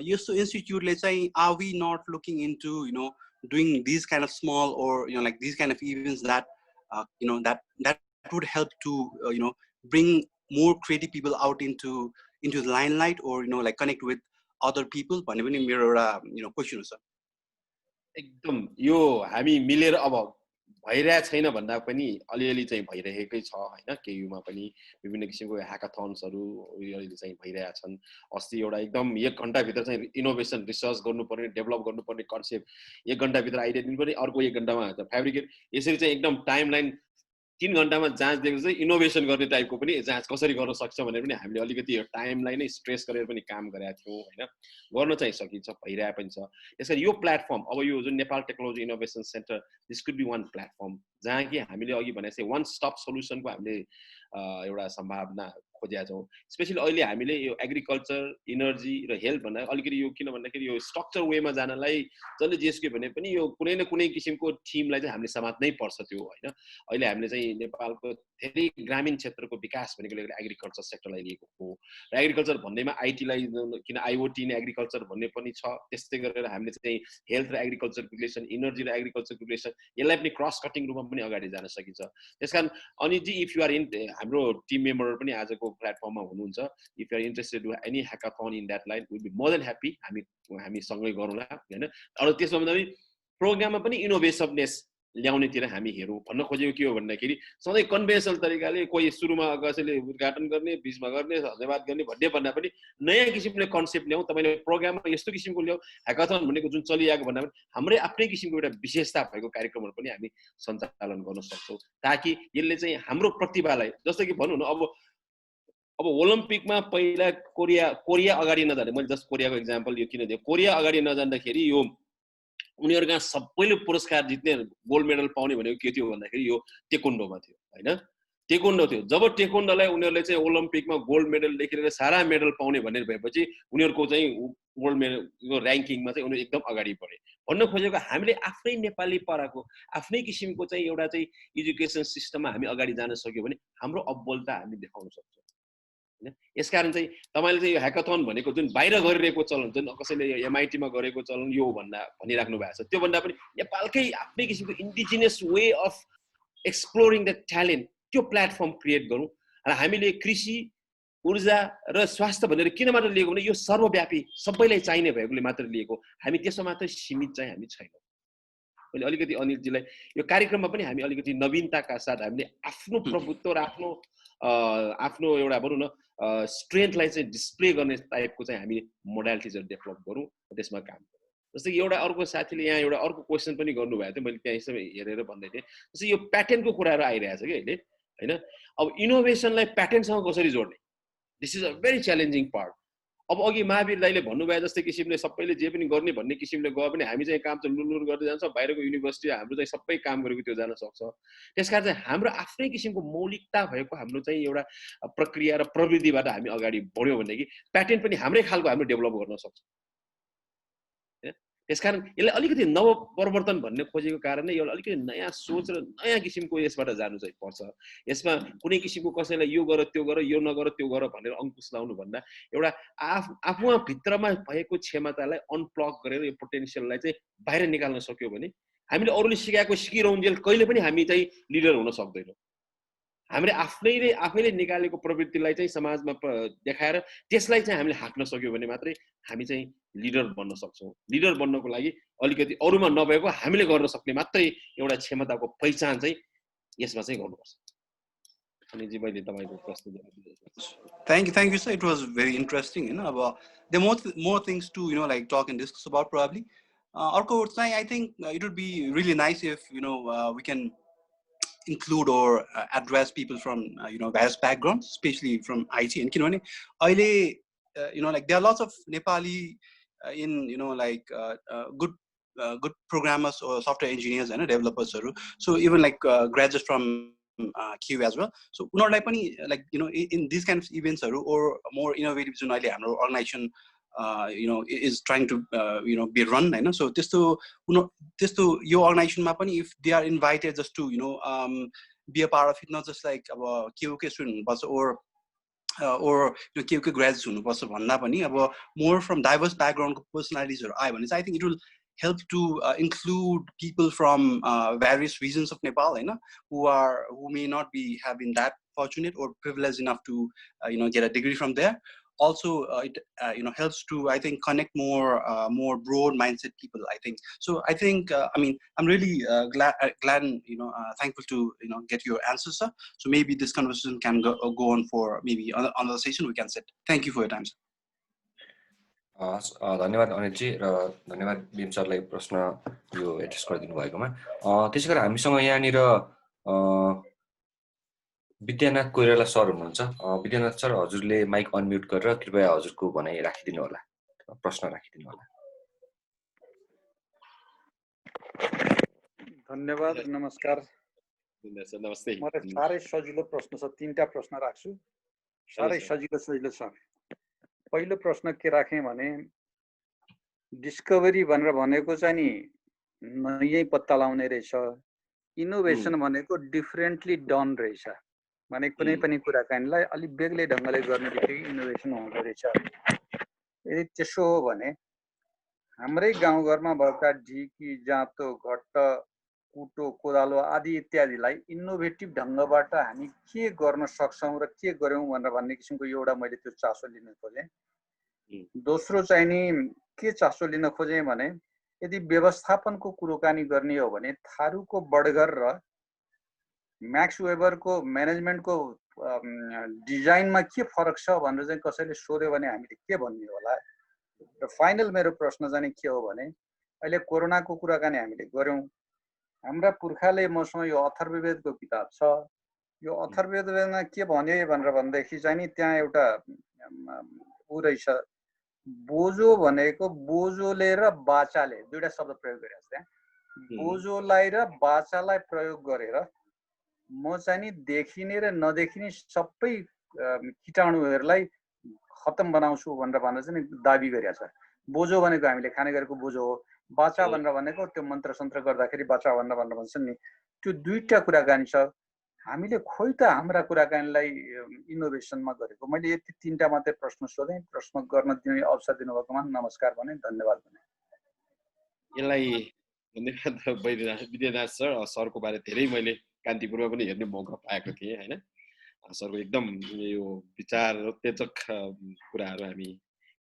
यस्तो institute ले चाहिँ are we not looking into doing these kind of small or like these kind of events that that would help to bring more creative people out into the limelight or like connect with other people भन्ने पनि मेरो एउटा question हो sir एकदम यो हामी मिलेर अब भइरा छैन भन्दा पनि अलिअलि चाहिँ भइरहेकै छ हैन केयुमा पनि विभिन्न किसिमको ह्याकाथन्सहरु अहिले चाहिँ भइरा छन् अस्ति एउटा एकदम 1 घण्टा भित्र चाहिँ इनोभेसन रिसर्च गर्नुपर्ने डेभलप गर्नुपर्ने कन्सेप्ट 1 घण्टा भित्र आइडिया दिनुपर्ने अर्को 1 घण्टामा फ्याब्रिकेट यसरी चाहिँ एकदम टाइमलाइन 3 घण्टामा जाँच दिएको चाहिँ इनोभेसन गर्ने टाइपको पनि जाँच कसरी गर्न सक्छ भनेर पनि हामीले अलिकति यो टाइमलाई नै स्ट्रेस गरेर पनि काम गरेका थियौं हैन गर्न चाहिँ सकिन्छ भइरा पनि छ त्यसैले यो प्लेटफर्म अब यो जुन Nepal technology innovation center this could be one platform जहाँ कि हामीले अघि भने चाहिँ वन स्टप सोलुसनको हामीले एउटा सम्भावना खोजेका छौं स्पेशली अहिले हामीले यो एग्रिकल्चर एनर्जी र हेल्थ भन्दा अलिकति यो किन भन्दाखेरि यो स्ट्रक्चर वेमा जानलाई जसले जेसके भने पनि यो कुनै न कुनै किसिमको टिमलाई चाहिँ हामीले समात्नै पर्छ त्यो हैन अहिले हामीले चाहिँ नेपालको धेरै ग्रामीण क्षेत्रको विकास भनेको एग्रिकल्चर सेक्टरलाई लिएको हो र एग्रिकल्चर भन्दैमा आईटी लाई किन आईओटी ने एग्रिकल्चर भन्ने पनि छ त्यस्तै गरेर हामीले चाहिँ हेल्थ र एग्रिकल्चर रिलेसन एनर्जी र एग्रिकल्चर रिलेसन यसलाई पनि क्रस कटिङ रूपमा पनि अगाडि जान सकिन्छ त्यसकारण अनि जी इफ यु आर इन हाम्रो टिम मेम्बर पनि आजको प्लेटफर्ममा हुनुहुन्छ if you are interested in any hackathon in that line will be more than happy हामी सँगै गरौँला हैन अरु त्यसमा भन्दा पनि प्रोग्राममा पनि इनोभेटिभनेस ल्याउनेतिर हामी हेरौँ भन्न खोजेको के हो भन्दाखेरि सधैँ कन्भेन्सनल तरिकाले कोही सुरुमा कसैले उद्घाटन गर्ने बीचमा गर्ने धन्यवाद गर्ने भन्दा पनि नयाँ किसिमले कन्सेप्ट ल्याउँ तपाईले प्रोग्राममा यस्तो किसिमको ल्याउँ ह्याकाथन भनेको जुन चलिआएको भन्दा पनि हाम्रै आफ्नै किसिमको एउटा विशेषता भएको कार्यक्रमहरु पनि हामी सञ्चालन गर्न सक्छौं ताकि यसले चाहिँ हाम्रो प्रतिभालाई जस्तो कि भन्नु न अब ओलम्पिकमा पहिला कोरिया अगाडि नजाने मैले जस्ट कोरियाको एक्जाम्पल यो किन दिएँ कोरिया अगाडि नजान्दाखेरि यो उनीहरुका सबैले पुरस्कार जित्ने गोल्ड मेडल पाउने भनेको के थियो भन्दाखेरि यो टेक्वान्डोमा थियो हैन टेक्वान्डो थियो जब टेक्वान्डोलाई उनीहरुले चाहिँ ओलम्पिकमा गोल्ड मेडल देखि लिएर सारा मेडल पाउने भनेर भएपछि उनीहरुको चाहिँ गोल्ड मेडलको र्यांकिङमा चाहिँ उनीहरु एकदम अगाडि बढे भन्न खोजेको हामीले आफ्नै नेपाली पराको आफ्नै किसिमको चाहिँ एउटा चाहिँ एजुकेसन सिस्टममा हामी अगाडि जान सक्यौ भने हाम्रो अब्बलता हामी देखाउन सक्छौं हैन यसकारण चाहिँ तपाईले चाहिँ यो ह्याकाथन भनेको जुन बाहिर गरिरहेको चलन जुन कसैले यो MIT मा गरेको चलन यो भनिराख्नु भएको छ त्यो भन्दा पनि नेपालकै आफ्नै किसिमको indigenous way of exploring the talent त्यो प्लेटफर्म क्रिएट गरौँ अनि हामीले कृषि ऊर्जा र स्वास्थ्य भनेर किन मात्र लिएको भने यो सर्वव्यापी सबैलाई चाहिने भएकोले मात्र लिएको हामी त्यसमा मात्र सीमित चाहिँ हामी छैनौँ मैले अलिकति अनिलजीलाई यो कार्यक्रममा पनि हामी अलिकति नवीनताका साथ हामीले आफ्नो प्रभुत्व र आफ्नो एउटा भनौँ न स्ट्रेन्थलाई चाहिँ डिस्प्ले गर्ने टाइपको चाहिँ हामी मोडालिटिजहरू डेभलप गरौँ त्यसमा काम गरौँ जस्तै एउटा अर्को साथीले यहाँ एउटा अर्को क्वेसन पनि गर्नुभएको थियो मैले त्यहाँ यसो हेरेर भन्दै थिएँ जस्तै यो प्याटेन्टको कुराहरू आइरहेछ कि अहिले होइन अब इनोभेसनलाई प्याटेन्टसँग कसरी जोड्ने this is a very challenging part अब अघि महावीर दाइले भन्नुभयो जस्तै किसिमले सबैले जे पनि गर्ने भन्ने किसिमले गयो भने हामी चाहिँ काम चाहिँ लुलुर गर्दै जान्छ बाहिरको युनिभर्सिटी हाम्रो चाहिँ सबै काम गरेको त्यो जान सक्छ त्यसकारण चाहिँ हाम्रो आफ्नै किसिमको मौलिकता भएको हाम्रो चाहिँ एउटा प्रक्रिया र प्रविधिबाट हामी अगाडि बढ्यौँ भनेदेखि प्याटेन्ट पनि हाम्रै खालको हामी डेभलप गर्न सक्छौँ त्यसकारण यसलाई अलिकति नव परिवर्तन भन्ने खोजेको कारणले एउटा अलिकति नयाँ सोच र नयाँ किसिमको यसबाट जानु चाहिँ पर्छ यसमा कुनै किसिमको कसैलाई यो गर त्यो गर यो नगर त्यो गर भनेर अङ्कुश लाउनु भन्दा एउटा आफूमा भित्रमा भएको क्षमतालाई अनप्लग गरेर यो पोटेन्सियललाई चाहिँ बाहिर निकाल्न सक्यो भने हामीले अरूले सिकाएको सिकिरहुन्जेल कहिले पनि हामी चाहिँ लिडर हुन सक्दैनौँ हामीले आफैले निकालेको प्रवृत्तिलाई चाहिँ समाजमा देखाएर त्यसलाई चाहिँ हामीले हाँक्न सक्यो भने मात्रै हामी चाहिँ लिडर बन्न सक्छौँ लिडर बन्नको लागि अलिकति अरूमा नभएको हामीले गर्न सक्ने मात्रै एउटा क्षमताको पहिचान चाहिँ यसमा चाहिँ गर्नुपर्छ अनिजी मैले तपाईको प्रश्न Thank you sir, it was very interesting अब there are more things to like talk and discuss about probably अर्को चाहिँ I think it would be really nice if we can include or address people from various backgrounds, especially from IT. And किनभने अहिले like there are lots of Nepali in like good programmers or software engineers and developers. So even like graduates from QU as well. So उनीहरूलाई पनि like in these kind of events or more innovative जुन अहिले हाम्रो organization is trying to be run so त्यस्तो यो अर्गनाइजेसनमा पनि if they are invited just to be a part of it, not just like अब के स्टुडेन्ट हुनुपर्छ or के ग्रेजुएट हुनुपर्छ भन्दा पनि अब more from diverse background personalities आयो भने चाहिँ I think it will help to include people from various regions of Nepal who may not be having that fortunate or privileged enough to get a degree from there. Also it helps to I think connect more broad mindset people I think. So I think I mean I'm really glad and thankful to get your answers sir. So maybe this conversation can go on for maybe another session we can set. Thank you for your time sir. धन्यवाद अनिलजी र धन्यवाद बिम सरलाई प्रश्न यो address गरिदिनु भएकोमा त्यसैगरी हामीसँग यहाँनिर विद्यानाथ कोइराला सर हुनुहुन्छ विद्यानाथ सर हजुरले माइक अनम्युट गरेर कृपया हजुरको भनाइ राखिदिनु होला प्रश्न राखिदिनु होला धन्यवाद नमस्कार नमस्ते मलाई साह्रै सजिलो प्रश्न छ तीनटा प्रश्न राख्छु साह्रै सजिलो छ पहिलो प्रश्न के राखेँ भने डिस्कभरी भनेर भनेको चाहिँ नि नयाँ पत्ता लगाउने रहेछ इनोभेसन भनेको डिफरेन्टली डन रहेछ माने कुनै पनि कुराकानीलाई अलि बेग्लै ढङ्गले गर्ने बित्तिकै इनोभेसन हुँदो रहेछ यदि त्यसो हो भने हाम्रै गाउँघरमा भएका ढिकी जाँतो घट्ट कुटो कोदालो आदि इत्यादिलाई इनोभेटिभ ढङ्गबाट हामी के गर्न सक्छौँ र के गर्यौँ भनेर भन्ने किसिमको एउटा मैले त्यो चासो लिन खोजेँ दोस्रो चाहिँ नि के चासो लिन खोजेँ भने यदि व्यवस्थापनको कुराकानी गर्ने हो भने थारूको बडगर र म्याक्स वेबरको म्यानेजमेन्टको डिजाइनमा के फरक छ भनेर चाहिँ कसैले सोध्यो भने हामीले के भन्ने होला र फाइनल मेरो प्रश्न चाहिँ के हो भने अहिले कोरोनाको कुराकानी हामीले गर्यौँ हाम्रा पुर्खाले मसँग यो अथर्ववेदको किताब छ यो अथर्ववेदमा के भन्यो भनेर भन्दाखेरि चाहिँ नि त्यहाँ एउटा ऊ रहेछ बोजो भनेको बोजोले र बाचाले दुईटा शब्द प्रयोग गरेको छ त्यहाँ बोजोलाई र बाचालाई प्रयोग गरेर म चाहिँ नि देखिने र नदेखिने सबै कीटाणुहरूलाई खतम बनाउँछु भनेर चाहिँ दाबी गरेको छ बोजो भनेको हामीले खाने गरेको बोजो हो बाचा भनेर भनेको त्यो मन्त्र सन्त्र गर्दाखेरि बाचा भनेर भन्छन् नि त्यो दुईटा कुराकानी छ हामीले खोइ त हाम्रा कुराकानीलाई इनोभेसनमा गरेको मैले यति तीनटा मात्रै प्रश्न सोधेँ प्रश्न गर्न दिने अवसर दिनुभएकोमा नमस्कार भने धन्यवाद भने यसलाई धन्यवाद विद्यानाथ सर सरको बारे धेरै मैले कान्तिपुरमा पनि हेर्ने मौका पाएको थिएँ हैन सरको एकदम यो विचार उत्तेजक कुराहरू हामी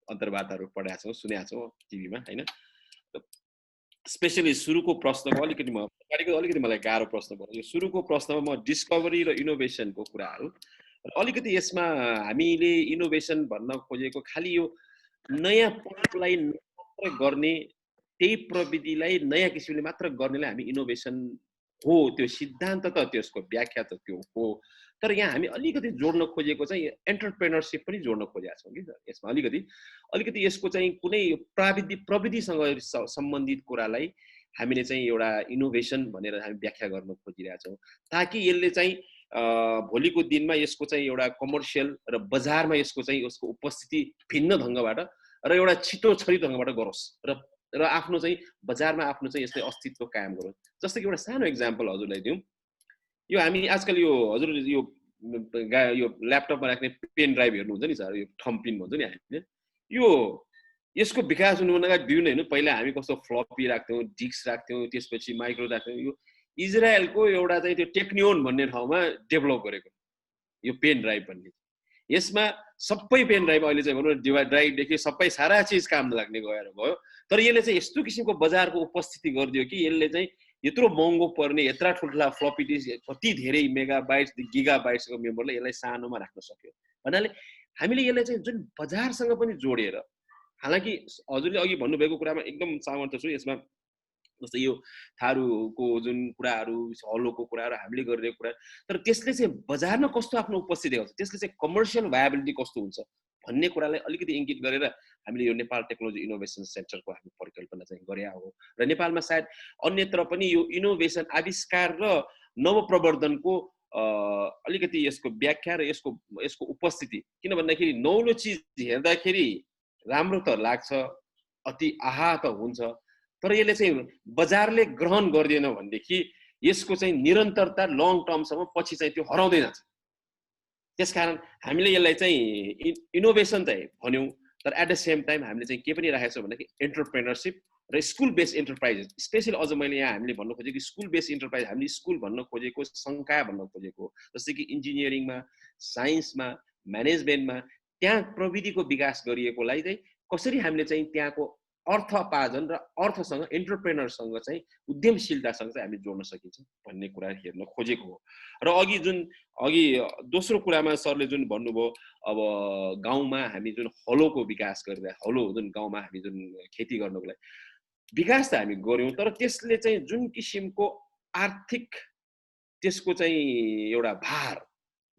अन्तर्वार्ताहरू पढेका छौँ, सुनेका छौँ टिभीमा हैन। स्पेशली सुरुको प्रश्नको अलिकति मलाई गाह्रो प्रश्न भयो। यो सुरुको प्रश्नमा म डिस्कभरी र इनोभेसनको कुराहरू अलिकति यसमा हामीले इनोभेसन भन्न खोजेको खालि यो नयाँ पटलाई मात्र गर्ने, त्यही प्रविधिलाई नयाँ किसिमले मात्र गर्नेलाई हामी इनोभेसन हो, त्यो सिद्धान्त त त्यसको व्याख्या त त्यो हो। तर यहाँ हामी अलिकति जोड्न खोजेको चाहिँ एन्टरप्रेनरसिप पनि जोड्न खोजेका छौँ कि यसमा अलिकति यसको चाहिँ कुनै प्रविधिसँग सम्बन्धित कुरालाई हामीले चाहिँ एउटा इनोभेसन भनेर हामी व्याख्या गर्न खोजिरहेका छौँ, ताकि यसले चाहिँ भोलिको दिनमा यसको चाहिँ एउटा कमर्सियल र बजारमा यसको उपस्थिति भिन्न ढङ्गबाट र एउटा छिटो छरितो ढङ्गबाट गरोस् र आफ्नो चाहिँ बजारमा आफ्नो चाहिँ यसले अस्तित्व कायम गरोस्। जस्तो कि एउटा सानो एक्जाम्पल हजुरलाई दिउँ, यो हामी आजकल यो हजुर यो ल्यापटपमा राख्ने पेन ड्राइभ हेर्नुहुन्छ नि सर, यो थम्ब पिन भन्छ नि हामीले, यसको विकास हुनुभन्दा अगाडि दिउँ नै, पहिला हामी कस्तो फ्लपी राख्थ्यौँ, डिस्क राख्थ्यौँ, त्यसपछि माइक्रो राख्थ्यौँ। यो इजरायलको एउटा चाहिँ त्यो टेक्नियोन भन्ने ठाउँमा डेभलप गरेको यो पेन ड्राइभ भन्ने, यसमा सबै पेन ड्राइभ अहिले चाहिँ भनौँ न ड्राइभदेखि सबै सारा चिज काम लाग्ने गयो। तर यसले चाहिँ यस्तो किसिमको बजारको उपस्थिति गरिदियो कि यसले चाहिँ यत्रो महँगो पर्ने यत्रा ठुल्ठुला फ्लपी डिस्क कति धेरै मेगाबाइट्स गिगाबाइट्सको मेमोरीलाई यसलाई सानोमा राख्न सक्यो भन्नाले हामीले यसलाई चाहिँ जुन बजारसँग पनि जोडेर, हालाकि हजुरले अघि भन्नुभएको कुरामा एकदम सहमत छु यसमा। जस्तै यो थारूको जुन कुराहरू, हलोको कुराहरू हामीले गरिरहेको कुरा, तर त्यसले चाहिँ बजारमा कस्तो आफ्नो उपस्थिति देखाउँछ, त्यसले चाहिँ कमर्सियल भायबिलिटी कस्तो हुन्छ भन्ने कुरालाई अलिकति इङ्गित गरेर हामीले यो नेपाल टेक्नोलोजी इनोभेसन सेन्टरको हामी परिकल्पना चाहिँ गरेका हो। र नेपालमा सायद अन्यत्र पनि यो इनोभेसन आविष्कार र नवप्रवर्धनको अलिकति यसको व्याख्या र यसको उपस्थिति, किन भन्दाखेरि नौलो चिज हेर्दाखेरि राम्रो त लाग्छ, अति आहा त हुन्छ, तर यसले चाहिँ बजारले ग्रहण गर्दैन भनेदेखि यसको चाहिँ निरन्तरता लङ टर्मसम्म पछि चाहिँ त्यो हराउँदै जान्छ। त्यसकारण हामीले यसलाई चाहिँ इनोभेसन चाहिँ भन्यौँ, तर एट द सेम टाइम हामीले चाहिँ के पनि राखेको छौँ भन्दाखेरि एन्टरप्रेनरसिप र स्कुल बेस्ड इन्टरप्राइजेस। स्पेसली अझ मैले यहाँ हामीले भन्न खोजेको स्कुल बेस्ड इन्टरप्राइज, हामीले स्कुल भन्न खोजेको संकाय भन्न खोजेको, जस्तै कि इन्जिनियरिङमा, साइन्समा, म्यानेजमेन्टमा त्यहाँ प्रविधिको विकास गरिएकोलाई चाहिँ कसरी हामीले चाहिँ त्यहाँको अर्थोपार्जन र अर्थसँग एन्टरप्रेनरसँग चाहिँ उद्यमशीलतासँग चाहिँ हामी जोड्न सकिन्छ भन्ने कुरा हेर्न खोजेको हो। र अघि दोस्रो कुरामा सरले जुन भन्नुभयो, अब गाउँमा हामी जुन हलोको विकास गरिरहेको, हलो जुन गाउँमा हामी जुन खेती गर्नको लागि विकास त हामी गऱ्यौँ, तर त्यसले चाहिँ जुन किसिमको आर्थिक त्यसको चाहिँ एउटा भार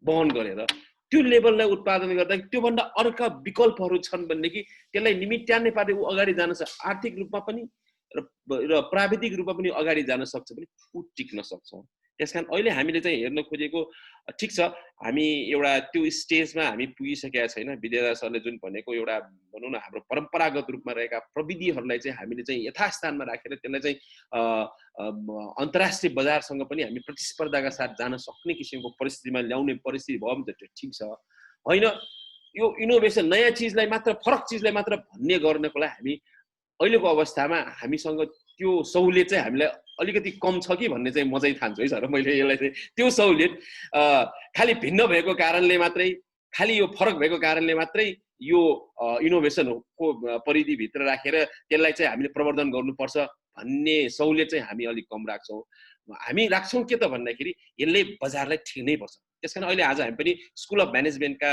वहन गरेर त्यो लेभललाई उत्पादन गर्दा त्योभन्दा अर्का विकल्पहरू छन् भनेदेखि त्यसलाई निमित्यान्ने पार्दै ऊ अगाडि जान सक्छ, आर्थिक रूपमा पनि र प्राविधिक रूपमा पनि अगाडि जान सक्छ भने ऊ टिक्न सक्छ। त्यसकारण अहिले हामीले चाहिँ हेर्न खोजेको, ठिक छ हामी एउटा त्यो स्टेजमा हामी पुगिसकेका छैन। विद्याधर सरले जुन भनेको एउटा भनौँ न हाम्रो परम्परागत रूपमा रहेका प्रविधिहरूलाई चाहिँ हामीले चाहिँ यथास्थानमा राखेर त्यसलाई चाहिँ अन्तर्राष्ट्रिय बजारसँग पनि हामी प्रतिस्पर्धाका साथ जान सक्ने किसिमको परिस्थितिमा ल्याउने परिस्थिति भयो भने त ठिक छ। होइन यो इनोभेसन नयाँ चिजलाई मात्र, फरक चिजलाई मात्र भन्ने गर्नको लागि हामी अहिलेको अवस्थामा हामीसँग त्यो सहुलियत चाहिँ हामीलाई अलिकति कम छ कि भन्ने चाहिँ म चाहिँ ठान्छु है सर। मैले यसलाई चाहिँ त्यो सहुलियत खालि भिन्न भएको कारणले मात्रै, खालि यो फरक भएको कारणले मात्रै यो इनोभेसनको परिधिभित्र राखेर त्यसलाई चाहिँ हामीले प्रवर्धन गर्नुपर्छ भन्ने सहुलियत चाहिँ हामी अलिक कम राख्छौँ। हामी राख्छौँ के त भन्दाखेरि यसले बजारलाई ठिक्नै पर्छ। त्यसकारण अहिले आज हामी पनि स्कुल अफ म्यानेजमेन्टका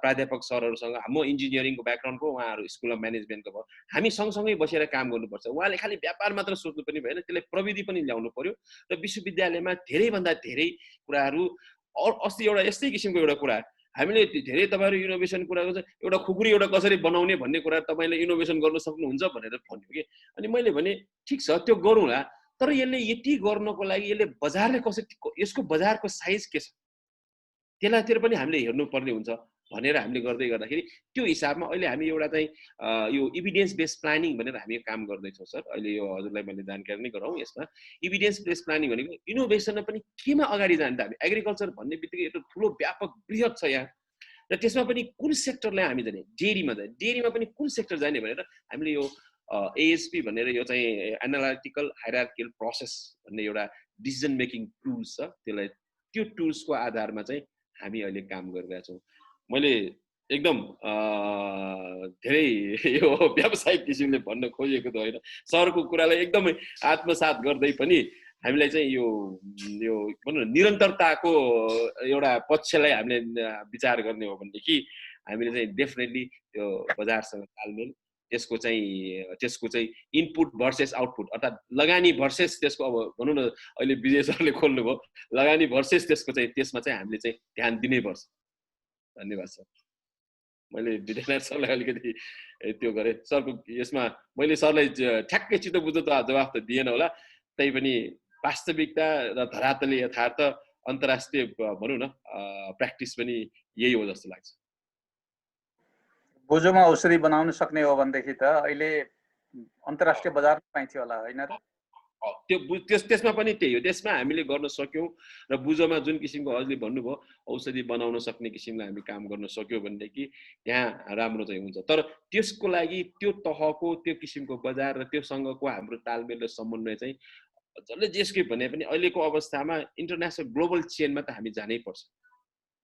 प्राध्यापक सरहरूसँग, म इन्जिनियरिङको ब्याकग्राउन्डको, उहाँहरू स्कुल अफ म्यानेजमेन्टको भयो, हामी सँगसँगै बसेर काम गर्नुपर्छ। उहाँले खालि व्यापार मात्र सोच्नु पनि भएन, त्यसलाई प्रविधि पनि ल्याउनु पर्यो र विश्वविद्यालयमा धेरैभन्दा धेरै कुराहरू। अस्ति एउटा यस्तै किसिमको एउटा कुरा हामीले धेरै तपाईँहरू इनोभेसन कुराको चाहिँ एउटा खुकुरी एउटा कसरी बनाउने भन्ने कुरा तपाईँले इनोभेसन गर्न सक्नुहुन्छ भनेर भन्यो कि, अनि मैले भने ठिक छ त्यो गरौँला, तर यसले यति गर्नको लागि यसले बजारले कसरी, यसको बजारको साइज के छ त्यसलाईतिर पनि हामीले हेर्नुपर्ने हुन्छ भनेर हामीले गर्दै गर्दाखेरि त्यो हिसाबमा अहिले हामी एउटा चाहिँ यो इभिडेन्स बेस्ड प्लानिङ भनेर हामी काम गर्दैछौँ सर। अहिले यो हजुरलाई मैले जानकारी नै गराउँ, यसमा इभिडेन्स बेस्ड प्लानिङ भनेको इनोभेसनमा पनि केमा अगाडि जाने त हामी एग्रिकल्चर भन्ने बित्तिकै एउटा ठुलो व्यापक बृहत छ यहाँ, र त्यसमा पनि कुन सेक्टरलाई हामी जाने, डेरीमा पनि कुन सेक्टर जाने भनेर हामीले यो एएसपी भनेर यो चाहिँ एनालिटिकल हायरार्किकल प्रोसेस भन्ने एउटा डिसिजन मेकिङ टुल्स छ, त्यसलाई त्यो टुल्सको आधारमा चाहिँ हामी अहिले काम गरिरहेका छौँ। मैले एकदम धेरै यो व्यावसायिक किसिमले भन्न खोजेको त होइन, सरको कुरालाई एकदमै आत्मसात गर्दै पनि हामीलाई चाहिँ यो भनौँ न निरन्तरताको एउटा पक्षलाई हामीले विचार गर्ने हो भनेदेखि हामीले चाहिँ डेफिनेटली त्यो बजारसँग तालमेल, त्यसको चाहिँ इनपुट भर्सेस आउटपुट, अर्थात् लगानी भर्सेस त्यसको अब भनौँ न अहिले विजय सरले खोल्नुभयो लगानी भर्सेस त्यसको चाहिँ त्यसमा चाहिँ हामीले चाहिँ ध्यान दिनै पर्छ। धन्यवाद सर। मैले विद्यानाथ सरलाई अलिकति त्यो गरेँ सरको यसमा, मैले सरलाई ठ्याक्कै चित्त बुझ्दो त जवाफ त दिएन होला, तै पनि वास्तविकता र धरातले यथार्थ अन्तर्राष्ट्रिय भनौँ न प्र्याक्टिस पनि यही हो जस्तो लाग्छ। बोजोमा औषधि बनाउन सक्ने हो भनेदेखि त अहिले अन्तर्राष्ट्रिय बजारमा पाइन्छ होला होइन र? त्यसमा पनि त्यही हो, त्यसमा हामीले गर्न सक्यौँ र बुझोमा जुन किसिमको हजुरले भन्नुभयो औषधि बनाउन सक्ने किसिमले हामी काम गर्न सक्यौँ भनेदेखि यहाँ राम्रो चाहिँ हुन्छ। तर त्यसको लागि त्यो तहको त्यो किसिमको बजार र त्योसँगको हाम्रो तालमेल र समन्वय चाहिँ जसले जेसकै भने पनि अहिलेको अवस्थामा इन्टरनेसनल ग्लोबल चेनमा त हामी जानै पर्छ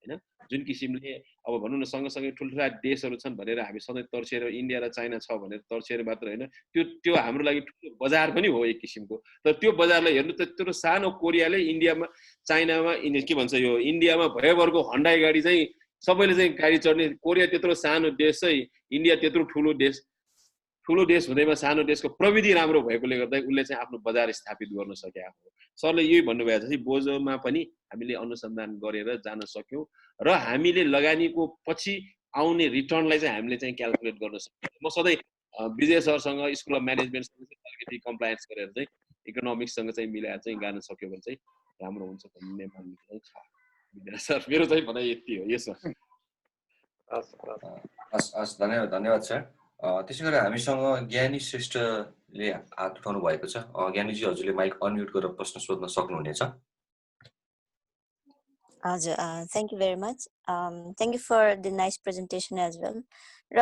होइन। जुन किसिमले अब भनौँ न सँगसँगै ठुल्ठुला देशहरू छन् भनेर हामी सधैँ तर्सिएर इन्डिया र चाइना छ भनेर तर्सिएर मात्र होइन, त्यो हाम्रो लागि ठुलो बजार पनि हो एक किसिमको। तर त्यो बजारलाई हेर्नु त त्यो सानो कोरियाले इन्डियामा चाइनामा के भन्छ यो इन्डियामा भयोभरको हन्डाई गाडी चाहिँ सबैले चाहिँ गाडी चढ्ने, कोरिया त्यत्रो सानो देश चाहिँ इन्डिया त्यत्रो ठुलो देश हुँदैमा सानो देशको प्रविधि राम्रो भएकोले गर्दा उसले चाहिँ आफ्नो बजार स्थापित गर्न सकेको हो। सरले यही भन्नुभएको छ, बोझोमा पनि हामीले अनुसन्धान गरेर जान सक्यौँ र हामीले लगानीको पछि आउने रिटर्नलाई चाहिँ हामीले चाहिँ क्यालकुलेट गर्न सक्यौँ। म सधैँ विजय सरसँग स्कुल अफ म्यानेजमेन्टसँग चाहिँ अलिकति कम्प्लायन्स गरेर चाहिँ इकोनोमिक्ससँग चाहिँ मिलाएर चाहिँ गान सक्यो भने चाहिँ राम्रो हुन्छ भन्ने मान्नु चाहिँ छ। विद्या सर मेरो चाहिँ भनाइ यति हो। यस सर। हस् धन्यवाद सर। त्यसै गरी हामीसँग ज्ञानी श्रेष्ठले हात उठाउनु भएको छ। ज्ञानीजी हजुरले माइक अनम्युट गरेर प्रश्न सोध्न सक्नुहुनेछ। हजुर, thank you very much. Thank you for the nice presentation as well. र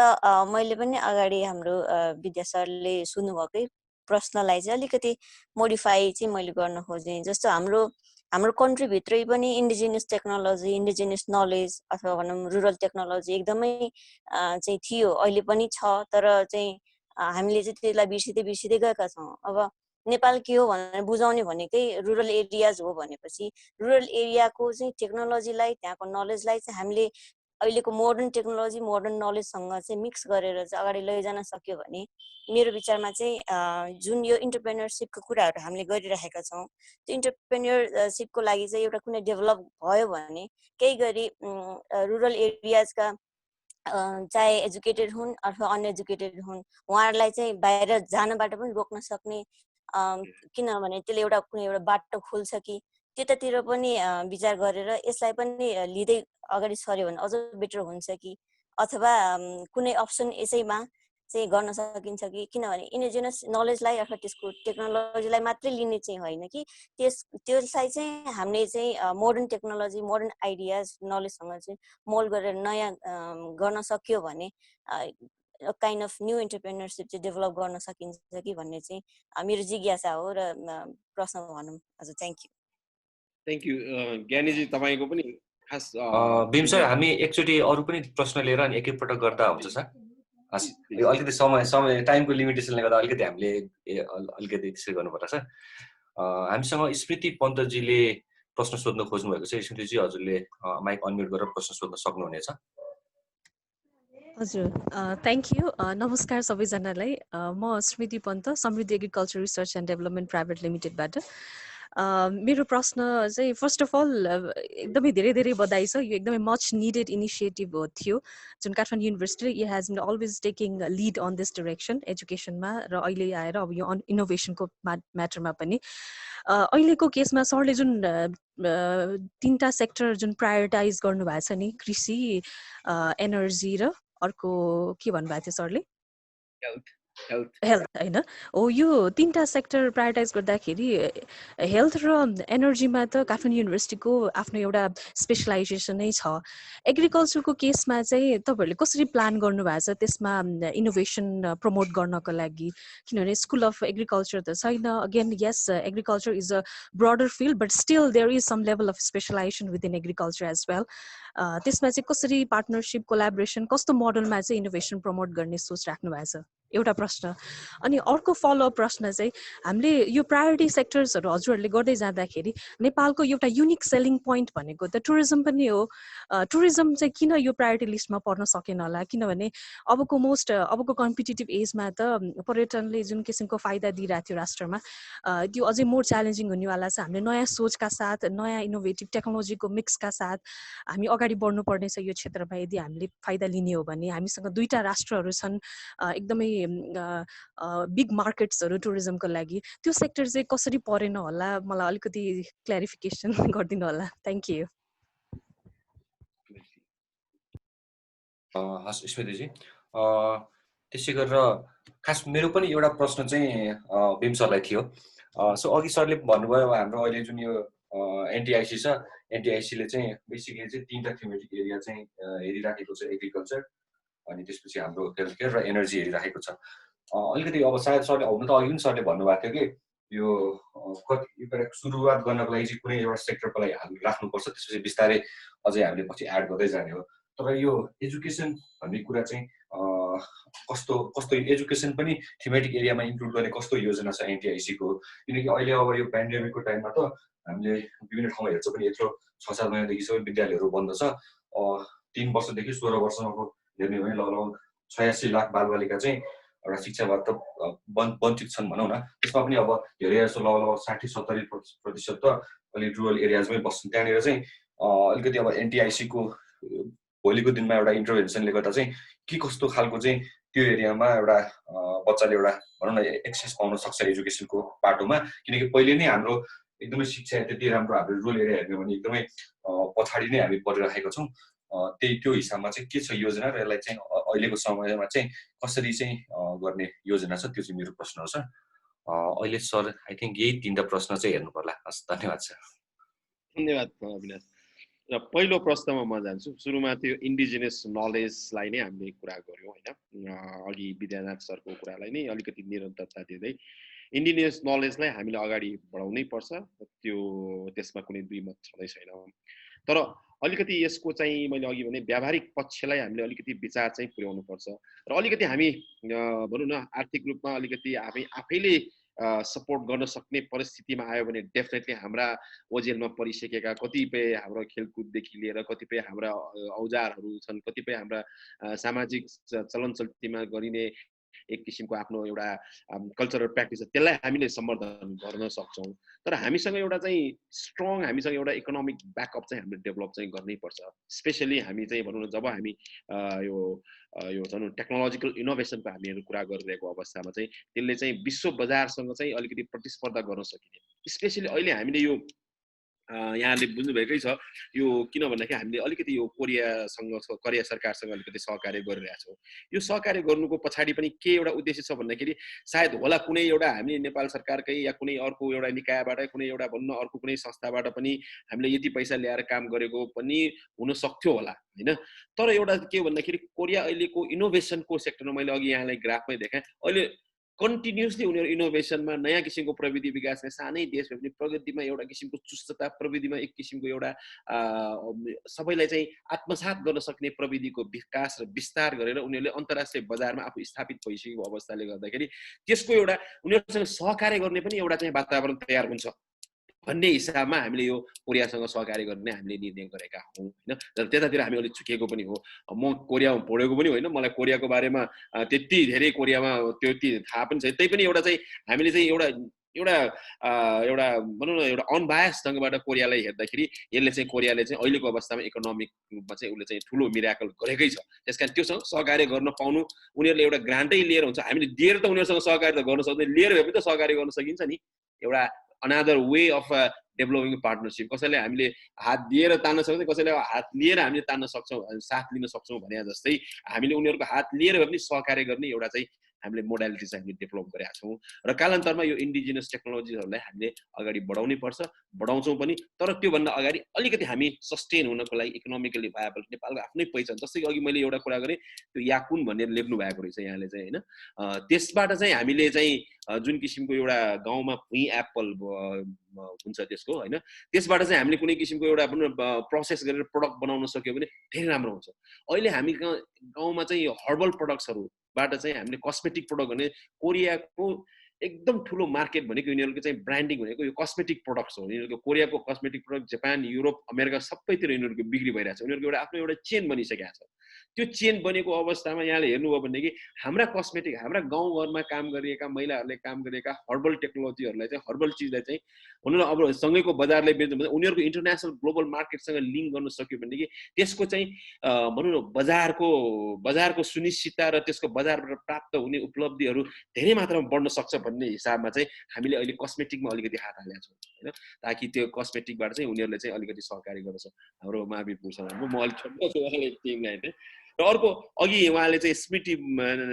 मैले पनि अगाडि हाम्रो विद्या सरले सुन्नुभएकै प्रश्नलाई चाहिँ अलिकति मोडिफाई चाहिँ मैले गर्न खोजेँ। जस्तो हाम्रो कन्ट्रीभित्रै पनि इन्डिजिनियस टेक्नोलोजी, इन्डिजिनियस नलेज अथवा भनौँ रुरल टेक्नोलोजी एकदमै चाहिँ थियो, अहिले पनि छ। तर चाहिँ हामीले चाहिँ त्यसलाई बिर्सिँदै गएका छौँ। अब नेपाल के हो भनेर बुझाउने भनेकै रुरल एरियाज हो भनेपछि रुरल एरियाको चाहिँ टेक्नोलोजीलाई, त्यहाँको नलेजलाई चाहिँ हामीले अहिलेको मोडर्न टेक्नोलोजी, मोडर्न नलेजसँग चाहिँ मिक्स गरेर चाहिँ अगाडि लैजान सक्यो भने मेरो विचारमा चाहिँ जुन यो इन्टरप्रेन्योरसिपको कुराहरू हामीले गरिरहेका छौँ, त्यो इन्टरप्रेन्योरसिपको लागि चाहिँ एउटा कुनै डेभलप भयो भने केही गरी रुरल एरियाजका चाहे एजुकेटेड हुन् अथवा अनएजुकेटेड हुन्, उहाँहरूलाई चाहिँ बाहिर जानबाट पनि रोक्न सक्ने, किनभने त्यसले कुनै एउटा बाटो खोल्छ कि त्यतातिर पनि विचार गरेर यसलाई पनि लिँदै अगाडि सर्यो भने अझ बेटर हुन्छ कि, अथवा कुनै अप्सन यसैमा चाहिँ गर्न सकिन्छ कि। किनभने इन्डिजिनस नलेजलाई अथवा त्यसको टेक्नोलोजीलाई मात्रै लिने चाहिँ होइन कि त्यसलाई चाहिँ हामीले चाहिँ मोडर्न टेक्नोलोजी, मोडर्न आइडियाज, नलेजसँग चाहिँ मोल्ड गरेर नयाँ गर्न सक्यो भने काइन्ड अफ न्यू इन्टरप्रेन्योरसिप चाहिँ डेभलप गर्न सकिन्छ कि भन्ने चाहिँ मेरो जिज्ञासा हो र प्रश्न भनौँ। हजुर, थ्याङ्क यू। थ्याङ्क यू ज्ञानीजी, तपाईँको पनि खास भीम सर, हामी एकचोटि अरू पनि प्रश्न लिएर अनि एकैपटक गर्दा हुन्छ सर? अलिकति समय टाइमको लिमिटेसनले गर्दा अलिकति हामीले अलिकति त्यसै गर्नुपर्छ सर। हामीसँग स्मृति पन्तजीले प्रश्न सोध्न खोज्नु भएको छ। स्मृतिजी, हजुरले माइक अनम्युट गरेर प्रश्न सोध्न सक्नुहुनेछ। हजुर, थ्याङ्क यू। नमस्कार सबैजनालाई। म Smriti Pant, Samriddhi agriculture research and development private लिमिटेडबाट। मेरो प्रश्न चाहिँ फर्स्ट अफ अल एकदमै धेरै बधाई छ। यो एकदमै मच निडेड इनिसिएटिभ थियो जुन Kathmandu university has been always taking lead on this direction एजुकेसनमा, र अहिले आएर अब यो इनोभेसनको म्याटरमा पनि। अहिलेको केसमा सरले जुन 3टा सेक्टर जुन प्रायोरिटाइज गर्नुभएको छ नि, कृषि, एनर्जी र अर्को के भन्नुभएको थियो सरले? हेल्थ होइन हो यो तीनटा सेक्टर प्रायोरिटाइज गर्दाखेरि हेल्थ र एनर्जीमा त काठमाडौँ युनिभर्सिटीको आफ्नो एउटा स्पेसलाइजेसनै छ एग्रिकल्चरको केसमा चाहिँ तपाईँहरूले कसरी प्लान गर्नुभएको छ त्यसमा इनोभेसन प्रमोट गर्नको लागि किनभने स्कुल अफ एग्रिकल्चर त छैन again yes agriculture is a broader field but still there is some level of specialization within agriculture as well त्यसमा चाहिँ कसरी पार्टनरसिप कोलाबोरेसन कस्तो मोडलमा चाहिँ इनोभेसन प्रमोट गर्ने सोच राख्नु भएको छ एउटा प्रश्न अनि अर्को फलोअप प्रश्न चाहिँ हामीले यो प्रायोरिटी सेक्टर्सहरू हजुरहरूले गर्दै जाँदाखेरि नेपालको एउटा युनिक सेलिङ पोइन्ट भनेको त टुरिज्म पनि हो टुरिज्म चाहिँ किन यो प्रायोरिटी लिस्टमा पर्न सकेन होला किनभने अबको कम्पिटिटिभ एजमा त पर्यटनले जुन किसिमको फाइदा दिइरहेको थियो राष्ट्रमा त्यो अझै मोर च्यालेन्जिङ हुनेवाला छ हामीले नयाँ सोचका साथ नयाँ इनोभेटिभ टेक्नोलोजीको मिक्सका साथ हामी अगाडि बढ्नुपर्ने छ यो क्षेत्रमा यदि हामीले फाइदा लिने हो भने हामीसँग दुईटा राष्ट्रहरू छन् एकदमै बिग मार्केट्सहरू टुरिज्मको लागि त्यो सेक्टर चाहिँ कसरी परेन होला मलाई अलिकति क्ल्यारिफिकेसन गरिदिनु होला थ्याङ्क यू हस् स्मृतिजी त्यसै गरेर खास मेरो पनि एउटा प्रश्न चाहिँ भीम सरलाई थियो सो अघि सरले भन्नुभयो हाम्रो अहिले जुन यो एनटिआइसी छ एनटिआइसीले चाहिँ बेसिकली चाहिँ तीनटा थेमेटिक एरिया चाहिँ हेरिराखेको छ एग्रिकल्चर अनि त्यसपछि हाम्रो हेल्थ केयर र एनर्जी हेरिराखेको छ अलिकति अब सायद सरले हुन त अघि पनि सरले भन्नुभएको थियो कि यो एउटा सुरुवात गर्नको लागि चाहिँ कुनै एउटा सेक्टरको लागि राख्नुपर्छ त्यसपछि बिस्तारै अझै हामीले पछि एड गर्दै जाने हो तर यो एजुकेसन भन्ने कुरा चाहिँ कस्तो एजुकेसन पनि थीमेटिक एरियामा इन्क्लुड गर्ने कस्तो योजना छ एनटिआइसीको किनकि अहिले अब यो पेन्डेमिकको टाइममा त हामीले विभिन्न ठाउँमा हेर्छौँ पनि यत्रो 6-7 महिनादेखि सबै विद्यालयहरू बन्द छ 3 वर्षदेखि 16 वर्षको हेर्ने हो भने लगभग 86 लाख बालबालिका चाहिँ एउटा शिक्षाबाट वञ्चित छन् भनौँ न त्यसमा पनि अब धेरै जस्तो लगभग 60-70% त अलिक रुरल एरियाजमै बस्छन् त्यहाँनिर चाहिँ अलिकति अब एनटिआइसीको भोलिको दिनमा एउटा इन्टरभेन्सनले गर्दा चाहिँ के कस्तो खालको चाहिँ त्यो एरियामा एउटा बच्चाले एउटा भनौँ न एक्सेस पाउन सक्छ एजुकेसनको बाटोमा किनकि पहिले नै हाम्रो एकदमै शिक्षा त्यति राम्रो हाम्रो रुरल एरिया हेर्ने भने एकदमै पछाडि नै हामी परिरहेको छौँ त्यही त्यो हिसाबमा चाहिँ के छ योजना र यसलाई चाहिँ अहिलेको समयमा चाहिँ कसरी चाहिँ गर्ने योजना छ त्यो चाहिँ मेरो प्रश्न हो सर अहिले सर आई थिङ्क यही तीनटा प्रश्न चाहिँ हेर्नु पर्ला हस् धन्यवाद सर धन्यवाद अविनाश र पहिलो प्रश्नमा म जान्छु सुरुमा त्यो इन्डिजिनियस नलेजलाई नै हामीले कुरा गऱ्यौँ होइन अघि विद्यानाथ सरको कुरालाई नै अलिकति निरन्तरता दिँदै इन्डिजिनियस नलेजलाई हामीले अगाडि बढाउनै पर्छ त्यसमा कुनै दुई मत छँदै छैन तर अलिकति यसको चाहिँ मैले अघि भने व्यावहारिक पक्षलाई हामीले अलिकति विचार चाहिँ पुर्याउनु पर्छ र अलिकति हामी भनौँ न आर्थिक रूपमा अलिकति आफैले सपोर्ट गर्न सक्ने परिस्थितिमा आयो भने डेफिनेटली हाम्रा ओजेलमा परिसकेका कतिपय हाम्रो खेलकुददेखि लिएर कतिपय हाम्रा औजारहरू छन् कतिपय हाम्रा सामाजिक चलनचल्तीमा गरिने एक किसिमको आफ्नो एउटा कल्चरल प्र्याक्टिस त्यसलाई हामीले सम्वर्धन गर्न सक्छौँ तर हामीसँग एउटा चाहिँ स्ट्रङ हामीसँग एउटा इकोनोमिक ब्याकअप चाहिँ हामीले डेभलप चाहिँ गर्नै पर्छ स्पेसली हामी चाहिँ भनौँ न जब हामी यो भनौँ टेक्नोलोजिकल इनोभेसनको हामीहरू कुरा गरिरहेको अवस्थामा चाहिँ त्यसले चाहिँ विश्व बजारसँग चाहिँ अलिकति प्रतिस्पर्धा गर्न सकिने स्पेसली अहिले हामीले यो यहाँले बुझ्नुभएकै छ यो किन भन्दाखेरि हामीले अलिकति यो कोरिया सरकारसँग अलिकति सहकार्य गरिरहेका छौँ यो सहकार्य गर्नुको पछाडि पनि के एउटा उद्देश्य छ भन्दाखेरि सायद होला कुनै एउटा हामी नेपाल सरकारकै या कुनै अर्को एउटा निकायबाट कुनै एउटा भन्न अर्को कुनै संस्थाबाट पनि हामीले यति पैसा ल्याएर काम गरेको पनि हुन सक्थ्यो होला होइन तर एउटा के भन्दाखेरि कोरिया अहिलेको इनोभेसनको सेक्टरमा मैले अघि यहाँलाई ग्राफमै देखाएँ अहिले कन्टिन्युसली उनीहरू इनोभेसनमा नयाँ किसिमको प्रविधि विकासमा सानै देश भए पनि प्रगतिमा एउटा किसिमको चुस्तता प्रविधिमा एक किसिमको एउटा सबैलाई चाहिँ आत्मसात गर्न सक्ने प्रविधिको विकास र विस्तार गरेर उनीहरूले अन्तर्राष्ट्रिय बजारमा आफू स्थापित भइसकेको अवस्थाले गर्दाखेरि त्यसको एउटा उनीहरूसँग सहकार्य गर्ने पनि एउटा चाहिँ वातावरण तयार हुन्छ भन्ने हिसाबमा हामीले यो कोरियासँग सहकार्य गर्ने हामीले निर्णय गरेका हौँ होइन र त्यतातिर हामी अलिक चुकेको पनि हो म कोरियामा पढेको पनि होइन मलाई कोरियाको बारेमा त्यति धेरै कोरियामा त्यति थाहा पनि छैन तैपनि एउटा चाहिँ हामीले चाहिँ एउटा भनौँ न एउटा अनबायस ढङ्गबाट कोरियालाई हेर्दाखेरि यसले चाहिँ कोरियाले चाहिँ अहिलेको अवस्थामा इकोनोमिक रूपमा चाहिँ उसले चाहिँ ठुलो मिराकल गरेकै छ त्यस कारण त्योसँग सहकार्य गर्न पाउनु उनीहरूले एउटा ग्रान्टै लिएर हुन्छ हामीले दिएर त उनीहरूसँग सहकार्य त गर्न सक्दैन लिएर भए पनि त सहकार्य गर्न सकिन्छ नि एउटा another way of developing partnership कसैले हामीले हात दिएर तान्न सक्छौँ कसैले हात लिएर हामीले तान्न सक्छौँ साथ लिन सक्छौँ भने जस्तै हामीले उनीहरूको हात लिएर भए पनि सहकार्य गर्ने एउटा चाहिँ हामीले मोडालिटी चाहिँ हामीले डेभलप गरेका छौँ र कालान्तरमा यो इन्डिजिनियस टेक्नोलोजीहरूलाई हामीले अगाडि बढाउनै पर्छ बढाउँछौँ पनि तर त्योभन्दा अगाडि अलिकति हामी सस्टेन हुनको लागि इकोनोमिकली भायबल नेपालको आफ्नै पहिचान जस्तै कि अघि मैले एउटा कुरा गरेँ त्यो याकुन भनेर लेख्नु भएको रहेछ यहाँले चाहिँ होइन त्यसबाट चाहिँ हामीले चाहिँ जुन किसिमको एउटा गाउँमा भुइँ एप्पल हुन्छ त्यसको होइन त्यसबाट चाहिँ हामीले कुनै किसिमको एउटा प्रोसेस गरेर प्रडक्ट बनाउन सक्यो भने धेरै राम्रो हुन्छ अहिले हामी गाउँमा चाहिँ यो हर्बल प्रडक्ट्सहरूबाट चाहिँ हामीले कस्मेटिक प्रडक्ट भने कोरियाको एकदम ठुलो मार्केट भनेको यिनीहरूको चाहिँ ब्रान्डिङ भनेको यो कस्मेटिक प्रडक्ट्स हो यिनीहरूको कोरियाको cosmetic product Japan Europe America सबैतिर यिनीहरूको बिक्री भइरहेको छ उनीहरूको एउटा आफ्नो एउटा चेन बनिसकेको छ त्यो चेन बनेको अवस्थामा यहाँले हेर्नुभयो भनेदेखि हाम्रा कस्मेटिक हाम्रा गाउँघरमा काम गरिएका महिलाहरूले काम गरिएका हर्बल टेक्नोलोजीहरूलाई चाहिँ हर्बल चिजलाई चाहिँ भनौँ न अब सँगैको बजारले बेच्नु भने उनीहरूको इन्टरनेसनल ग्लोबल मार्केटसँग लिङ्क गर्न सक्यो भनेदेखि त्यसको चाहिँ भनौँ न बजारको सुनिश्चितता र त्यसको बजारबाट प्राप्त हुने उपलब्धिहरू धेरै मात्रामा बढ्न सक्छ भन्ने हिसाबमा चाहिँ हामीले अहिले कस्मेटिकमा अलिकति हात हालेका छौँ होइन ताकि त्यो कस्मेटिकबाट चाहिँ उनीहरूले चाहिँ अलिकति सहकारी गर्छ हाम्रो महावीर पुरुषलाई म अलिक छोटो छु उहाँले टिमलाई चाहिँ र अर्को अघि उहाँले चाहिँ स्मृति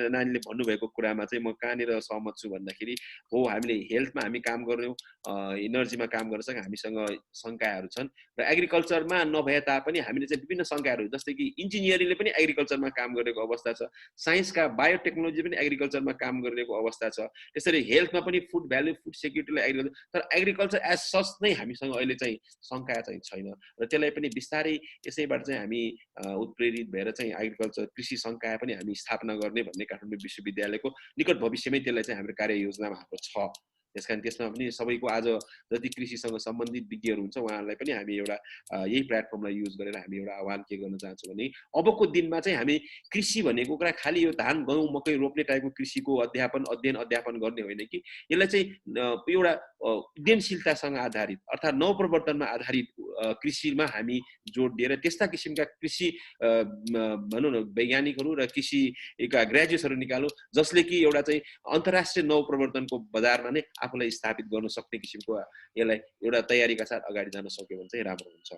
नानीले भन्नुभएको कुरामा चाहिँ म कहाँनिर सहमत छु भन्दाखेरि हो हामीले हेल्थमा हामी काम गर्यौँ इनर्जीमा काम गर्न सक्छ हामीसँग शङ्काहरू छन् र एग्रिकल्चरमा नभए तापनि हामीले चाहिँ विभिन्न शङ्काहरू जस्तै कि इन्जिनियरिङले पनि एग्रिकल्चरमा काम गरेको अवस्था छ साइन्सका बायोटेक्नोलोजी पनि एग्रिकल्चरमा काम गरेको अवस्था छ त्यसरी हेल्थमा पनि फुड भ्याल्यु फुड सेक्युरिटीलाई एग्रिकल्चर तर एग्रिकल्चर एज सच नै हामीसँग अहिले चाहिँ शङ्का चाहिँ छैन र त्यसलाई पनि बिस्तारै यसैबाट चाहिँ हामी उत्प्रेरित भएर चाहिँ एग्रिकल्चर कृषि संकाय पनि हामी स्थापना गर्ने भन्ने काठमाडौँ विश्वविद्यालयको निकट भविष्यमै त्यसलाई चाहिँ हाम्रो कार्ययोजनामा हाम्रो छ त्यसकारण त्यसमा पनि सबैको आज जति कृषिसँग सम्बन्धित विज्ञहरू हुन्छ उहाँहरूलाई पनि हामी एउटा यही प्लेटफर्मलाई युज गरेर हामी एउटा आह्वान के गर्न चाहन्छौँ भने अबको दिनमा चाहिँ हामी कृषि भनेको कुरा खालि यो धान गहुँ मकै रोप्ने टाइपको कृषिको अध्ययन गर्ने होइन कि यसलाई चाहिँ एउटा उद्यमशीलतासँग आधारित अर्थात् नवप्रवर्तनमा आधारित कृषिमा हामी जोड दिएर त्यस्ता किसिमका कृषि भनौँ न वैज्ञानिकहरू र कृषिका ग्रेजुएट्सहरू निकालौँ जसले कि एउटा चाहिँ अन्तर्राष्ट्रिय नवप्रवर्तनको बजारमा नै आफूलाई स्थापित गर्न सक्ने किसिमको यसलाई एउटा तयारीका साथ अगाडि जान सक्यो भने चाहिँ राम्रो हुन्छ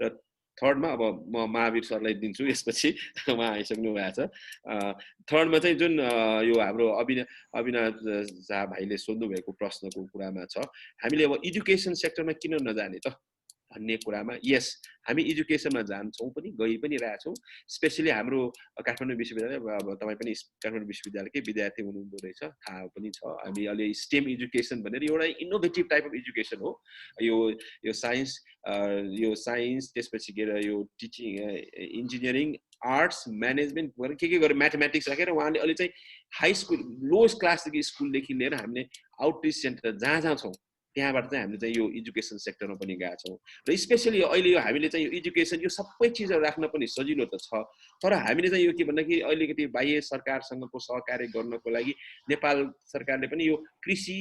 र थर्डमा अब म महावीर सरलाई दिन्छु यसपछि उहाँ आइसक्नु भएको छ थर्डमा चाहिँ जुन यो हाम्रो अविनाश झा भाइले सोध्नुभएको प्रश्नको कुरामा छ हामीले अब एजुकेसन सेक्टरमा किन नजाने त भन्ने कुरामा यस हामी एजुकेसनमा जान्छौँ पनि गइ पनि रहेछौँ स्पेसली हाम्रो काठमाडौँ विश्वविद्यालय अब तपाईँ पनि काठमाडौँ विश्वविद्यालयकै विद्यार्थी हुनुहुँदो रहेछ थाहा पनि छ हामी अहिले स्टेम एजुकेसन भनेर एउटा इनोभेटिभ टाइप अफ एजुकेसन हो यो साइन्स त्यसपछि गएर यो टिचिङ इन्जिनियरिङ आर्ट्स म्यानेजमेन्ट के गरेर म्याथमेटिक्स राखेर उहाँले अहिले चाहिँ हाई स्कुल लोएस्ट क्लासदेखि स्कुलदेखि लिएर हामीले आउटरिच सेन्टर जहाँ छौँ त्यहाँबाट चाहिँ हामीले चाहिँ यो एजुकेसन सेक्टरमा पनि गएका छौँ र स्पेसली अहिले यो हामीले चाहिँ यो एजुकेसन यो सबै चिजहरू राख्न पनि सजिलो त छ तर हामीले चाहिँ यो के भन्दाखेरि अलिकति बाह्य सरकारसँगको सहकार्य गर्नको लागि नेपाल सरकारले पनि यो कृषि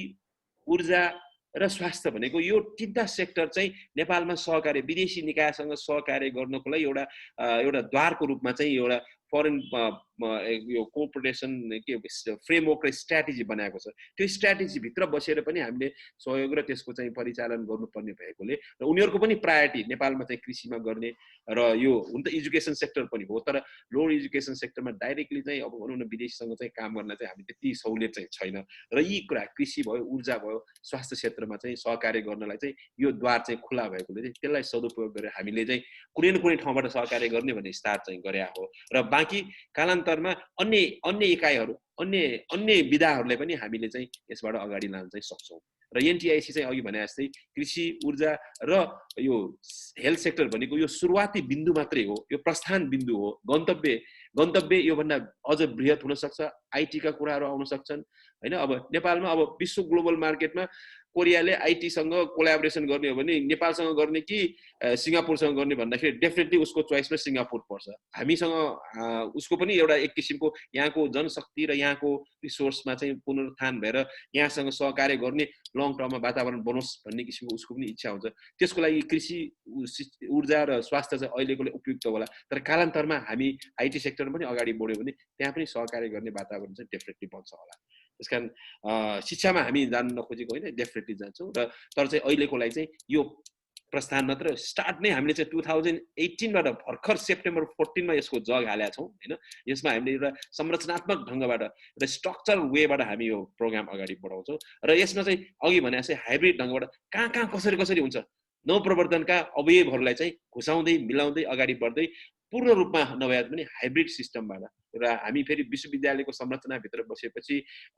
ऊर्जा र स्वास्थ्य भनेको यो तीनटा सेक्टर चाहिँ नेपालमा सहकार्य विदेशी निकायसँग सहकार्य गर्नको लागि एउटा द्वारको रूपमा चाहिँ एउटा फरेन यो कोअपरेसन के फ्रेमवर्क र स्ट्राटेजी बनाएको छ त्यो स्ट्राटेजीभित्र बसेर पनि हामीले सहयोग र त्यसको चाहिँ परिचालन गर्नुपर्ने भएकोले र उनीहरूको पनि प्रायोरिटी नेपालमा चाहिँ कृषिमा गर्ने र यो हुन त एजुकेसन सेक्टर पनि हो तर लोवर एजुकेसन सेक्टरमा डाइरेक्टली चाहिँ अब भनौँ न विदेशीसँग चाहिँ काम गर्न चाहिँ हामी त्यति सहुलियत चाहिँ छैन र यी कुरा कृषि भयो ऊर्जा भयो स्वास्थ्य क्षेत्रमा चाहिँ सहकार्य गर्नलाई चाहिँ यो द्वार चाहिँ खुला भएकोले चाहिँ त्यसलाई सदुपयोग गरेर हामीले चाहिँ कुनै न कुनै ठाउँबाट सहकार्य गर्ने भन्ने स्टार्ट चाहिँ गरे हो र बाँकी कालान्तरमा अन्य इकाइहरू अन्य विधाहरूलाई पनि हामीले चाहिँ यसबाट अगाडि लान चाहिँ सक्छौँ र एनटिआइसी चाहिँ अघि भने जस्तै कृषि ऊर्जा र यो हेल्थ सेक्टर भनेको यो सुरुवाती बिन्दु मात्रै हो यो प्रस्थान बिन्दु हो गन्तव्य योभन्दा अझ बृहत हुन सक्छ आइटीका कुराहरू आउन सक्छन् हैन अब नेपालमा अब विश्व ग्लोबल मार्केटमा कोरियाले आइटीसँग कोल्याबोरेसन गर्ने हो भने नेपालसँग गर्ने कि सिङ्गापुरसँग गर्ने भन्दाखेरि डेफिनेटली उसको चोइसमा सिङ्गापुर पर्छ हामीसँग उसको पनि एउटा एक किसिमको यहाँको जनशक्ति र यहाँको रिसोर्समा चाहिँ पुनरुत्थान भएर यहाँसँग सहकार्य गर्ने लङ टर्ममा वातावरण बनोस् भन्ने किसिमको उसको पनि इच्छा हुन्छ त्यसको लागि कृषि ऊर्जा र स्वास्थ्य चाहिँ अहिलेकोले उपयुक्त होला तर कालान्तरमा हामी आइटी सेक्टरमा पनि अगाडि बढ्यो भने त्यहाँ पनि सहकार्य गर्ने वातावरण चाहिँ डेफिनेटली बन्छ होला त्यसकारण शिक्षामा हामी जान्न नखोजेको होइन डेफिनेटली जान्छौँ र तर चाहिँ अहिलेको लागि चाहिँ यो प्रस्थान मात्र स्टार्ट नै हामीले चाहिँ 2018बाट भर्खर सेप्टेम्बर 14मा यसको जग हालेका छौँ हैन यसमा हामीले एउटा संरचनात्मक ढङ्गबाट र स्ट्रक्चर वेबाट हामी यो प्रोग्राम अगाडि बढाउँछौँ र यसमा चाहिँ अघि भने जस्तै हाइब्रिड ढङ्गबाट कहाँ कसरी हुन्छ नवप्रवर्तनका अवयवहरूलाई चाहिँ घुसाउँदै मिलाउँदै अगाडि बढ्दै पूर्ण रूपमा नभए पनि हाइब्रिड सिस्टमबाट र हामी फेरि विश्वविद्यालयको संरचनाभित्र बसेपछि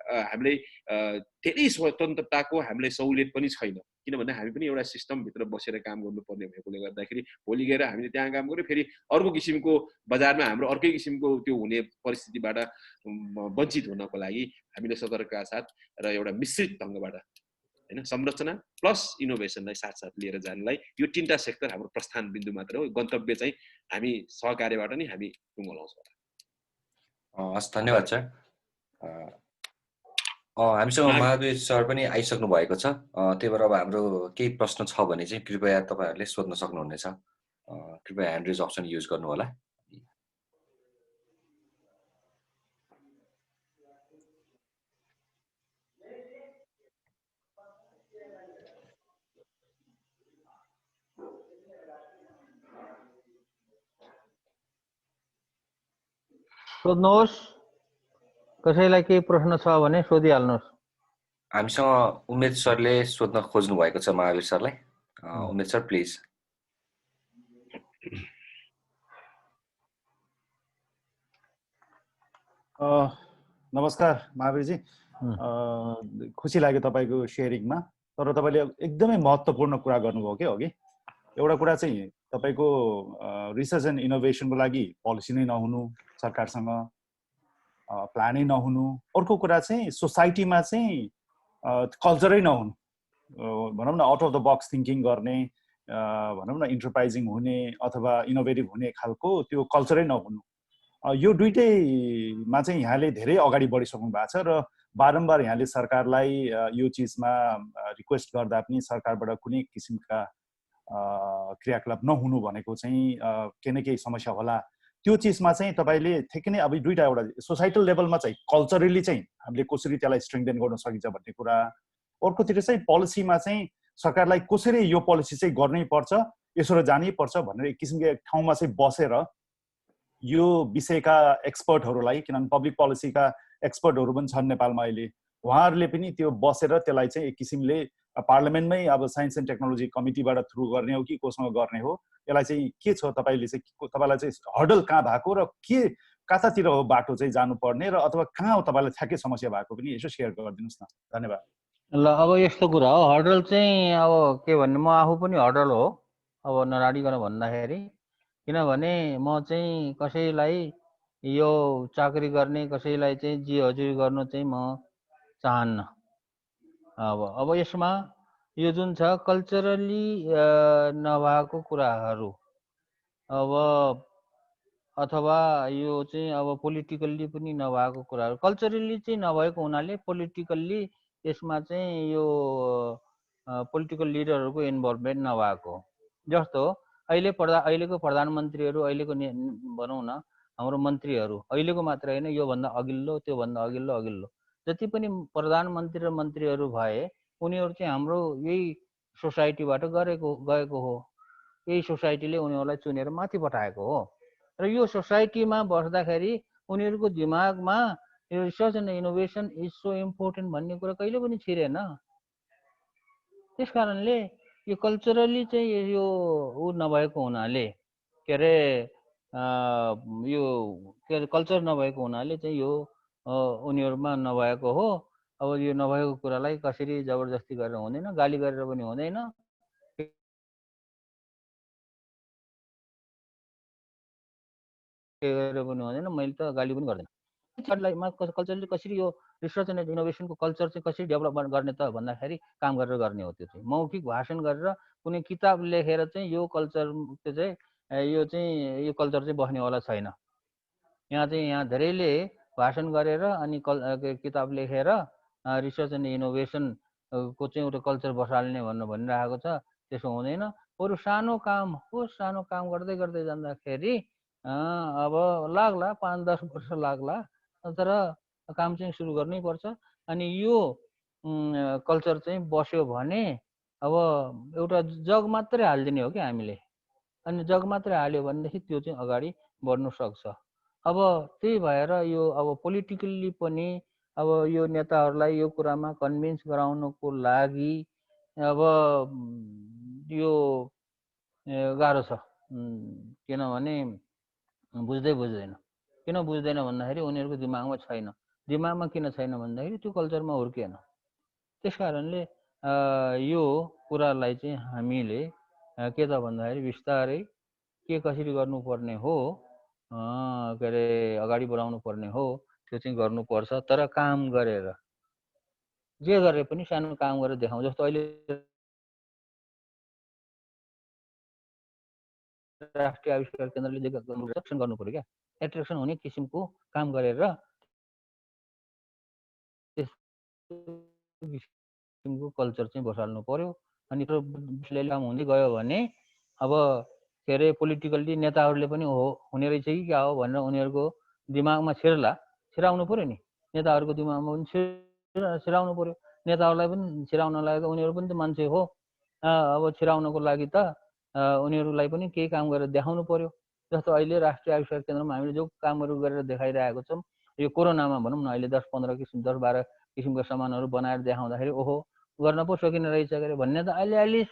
हामीले धेरै स्वतन्त्रताको हामीले सहुलियत पनि छैन किनभने हामी पनि एउटा सिस्टमभित्र बसेर काम गर्नुपर्ने भएकोले गर्दाखेरि भोलि गएर हामीले त्यहाँ काम गऱ्यो फेरि अर्को किसिमको बजारमा हाम्रो अर्कै किसिमको त्यो हुने परिस्थितिबाट वञ्चित हुनको लागि हामीले सतर्कका साथ र एउटा मिश्रित ढङ्गबाट हैन संरचना प्लस इनोभेसनलाई साथसाथ लिएर जानलाई यो तीनटा सेक्टर हाम्रो प्रस्थान बिन्दु मात्र हो गन्तव्य चाहिँ हामी सहकार्यबाट नै हामी टुङ्गलाउँछौँ हस् धन्यवाद सर हामीसँग महावीर सर पनि आइसक्नु भएको छ त्यही भएर अब हाम्रो केही प्रश्न छ भने चाहिँ कृपया तपाईहरुले सोध्न सक्नुहुनेछ कृपया ह्यान्ड रेज अप्सन युज गर्नु होला सोध्नुहोस् कसैलाई केही प्रश्न छ भने सोधिहाल्नुहोस् हामीसँग उमेश सरले सोध्न खोज्नु भएको छ महावीर सरलाई उमेश सर प्लिज नमस्कार महावीरजी खुसी लाग्यो तपाईको शेयरिङमा तर तपाईले एकदमै महत्त्वपूर्ण कुरा गर्नुभयो के अघि एउटा कुरा चाहिँ तपाईको रिसर्च एन्ड इनोभेसनको लागि पोलिसी नै नहुनु सरकारसँग प्लानै नहुनु अर्को कुरा चाहिँ सोसाइटीमा चाहिँ कल्चरै नहुनु भनौँ न out of the box thinking गर्ने भनौँ न इन्टरप्राइजिङ हुने अथवा इनोभेटिभ हुने खालको त्यो कल्चरै नहुनु यो दुईटैमा चाहिँ यहाँले धेरै अगाडि बढिसक्नु भएको छ र बारम्बार यहाँले सरकारलाई यो चिजमा रिक्वेस्ट गर्दा पनि सरकारबाट कुनै किसिमका क्रियाकलाप नहुनु भनेको चाहिँ केही न केही समस्या होला त्यो चिजमा चाहिँ तपाईले ठिकै नै अब दुईटा एउटा सोसाइटल लेभलमा चाहिँ कल्चरली चाहिँ हामीले कसरी त्यसलाई स्ट्रेङ्थेन गर्न सकिन्छ भन्ने कुरा अर्कोतिर चाहिँ पोलिसीमा चाहिँ सरकारलाई कसरी यो पोलिसी चाहिँ गर्नै पर्छ यसो जानै पर्छ भनेर एक किसिमको ठाउँमा चाहिँ बसेर यो विषयका एक्सपर्टहरूलाई किनभने पब्लिक पोलिसीका एक्सपर्टहरू पनि छन् नेपालमा अहिले उहाँहरूले पनि त्यो बसेर त्यसलाई चाहिँ एक किसिमले पार्लियामेन्टमै अब साइन्स एन्ड टेक्नोलोजी कमिटीबाट थ्रु गर्ने हो कि कोसँग गर्ने हो यसलाई चाहिँ के छ तपाईँले चाहिँ तपाईँलाई चाहिँ हर्डल कहाँ भएको र के कतातिर हो बाटो चाहिँ जानुपर्ने र अथवा कहाँ हो तपाईँलाई ठ्याक्कै समस्या भएको पनि यसो सेयर गरिदिनुहोस् न धन्यवाद ल अब यस्तो कुरा हो हर्डल चाहिँ अब के भन्ने म आफू पनि हर्डल हो अब नराडिकन भन्दाखेरि किनभने म चाहिँ कसैलाई यो चाकरी गर्ने कसैलाई चाहिँ जी हजुरी गर्नु चाहिँ म चाहन्न अब यसमा यो जुन छ कल्चरली नभएको कुराहरू अब अथवा यो चाहिँ अब पोलिटिकल्ली पनि नभएको कुराहरू कल्चरली चाहिँ नभएको हुनाले पोलिटिकल्ली यसमा चाहिँ यो पोलिटिकल लिडरहरूको इन्भल्भमेन्ट नभएको जस्तो अहिलेको प्रधानमन्त्रीहरू अहिलेको भनौँ न हाम्रो मन्त्रीहरू अहिलेको मात्र होइन योभन्दा अघिल्लो त्योभन्दा अघिल्लो जति पनि प्रधानमन्त्री र मन्त्रीहरू भए उनीहरू चाहिँ हाम्रो यही सोसाइटीबाट गएको हो यही सोसाइटीले उनीहरूलाई चुनेर माथि पठाएको हो र यो सोसाइटीमा बस्दाखेरि उनीहरूको दिमागमा यो research and innovation is so important भन्ने कुरा कहिले पनि छिरेन त्यस कारणले यो कल्चरली चाहिँ यो ऊ नभएको हुनाले के अरे यो के अरे कल्चर नभएको हुनाले चाहिँ यो उनीहरूमा नभएको हो अब यो नभएको कुरालाई कसरी जबरजस्ती गरेर हुँदैन गाली गरेर पनि हुँदैन गरेर पनि हुँदैन मैले त गाली पनि गर्दैन कल्चरले कसरी यो रिसर्च एन्ड इनोभेसनको कल्चर चाहिँ कसरी डेभलप गर्ने त भन्दाखेरि काम गरेर गर्ने हो त्यो चाहिँ मौखिक भाषण गरेर कुनै किताब लेखेर चाहिँ यो कल्चर चाहिँ यो कल्चर चाहिँ बस्नेवाला छैन यहाँ धेरैले भाषण गरेर अनि किताब लेखेर रिसर्च एन्ड इनोभेसनको चाहिँ एउटा कल्चर बसाल्ने भनिरहेको छ त्यसो हुँदैन बरु सानो काम गर्दै गर्दै जाँदाखेरि अब लाग्ला 5-10 वर्ष लाग्ला तर काम चाहिँ सुरु गर्नै पर्छ अनि यो कल्चर चाहिँ बस्यो भने अब एउटा जग मात्रै हालिदिने हो कि हामीले, अनि जग मात्रै हाल्यो भनेदेखि त्यो चाहिँ अगाडि बढ्नु सक्छ। अब त्यही भएर यो अब पोलिटिकल्ली पनि अब यो नेताहरूलाई यो कुरामा कन्भिन्स गराउनको लागि अब यो गाह्रो छ, किनभने बुझ्दैन। किन बुझ्दैन भन्दाखेरि उनीहरूको दिमागमा छैन। दिमागमा किन छैन भन्दाखेरि त्यो कल्चरमा हुर्किएन। त्यस कारणले यो कुरालाई चाहिँ हामीले के त भन्दाखेरि बिस्तारै के कसरी गर्नुपर्ने हो, के अरे अगाडि बढाउनु पर्ने हो, त्यो चाहिँ गर्नुपर्छ। तर काम गरेर, जे गरे पनि सानो काम गरेर देखाउँ। जस्तो अहिले राष्ट्रिय आविष्कार केन्द्रले जे गर्नु पर्यो क्या, एट्र्याक्सन हुने किसिमको काम गरेर किसिमको कल्चर चाहिँ बसाल्नु पर्यो। अनि काम हुँदै गयो भने अब के अरे पोलिटिकल्ली नेताहरूले पनि हो हुने रहेछ कि क्या हो भनेर उनीहरूको दिमागमा छिराउनु पर्यो नि। नेताहरूको दिमागमा पनि छिराउनु पर्यो। नेताहरूलाई पनि छिराउनलाई त उनीहरू पनि त मान्छे हो। अब छिराउनको लागि त उनीहरूलाई पनि केही काम गरेर देखाउनु पर्यो। जस्तो अहिले राष्ट्रिय आविष्कार केन्द्रमा हामीले जो कामहरू गरेर देखाइरहेको छौँ, यो कोरोनामा भनौँ न, अहिले 10-15 किसिम 10-12 किसिमका सामानहरू बनाएर देखाउँदाखेरि ओहो गर्न पो सकिने रहेछ अरे भन्ने त अलिअलि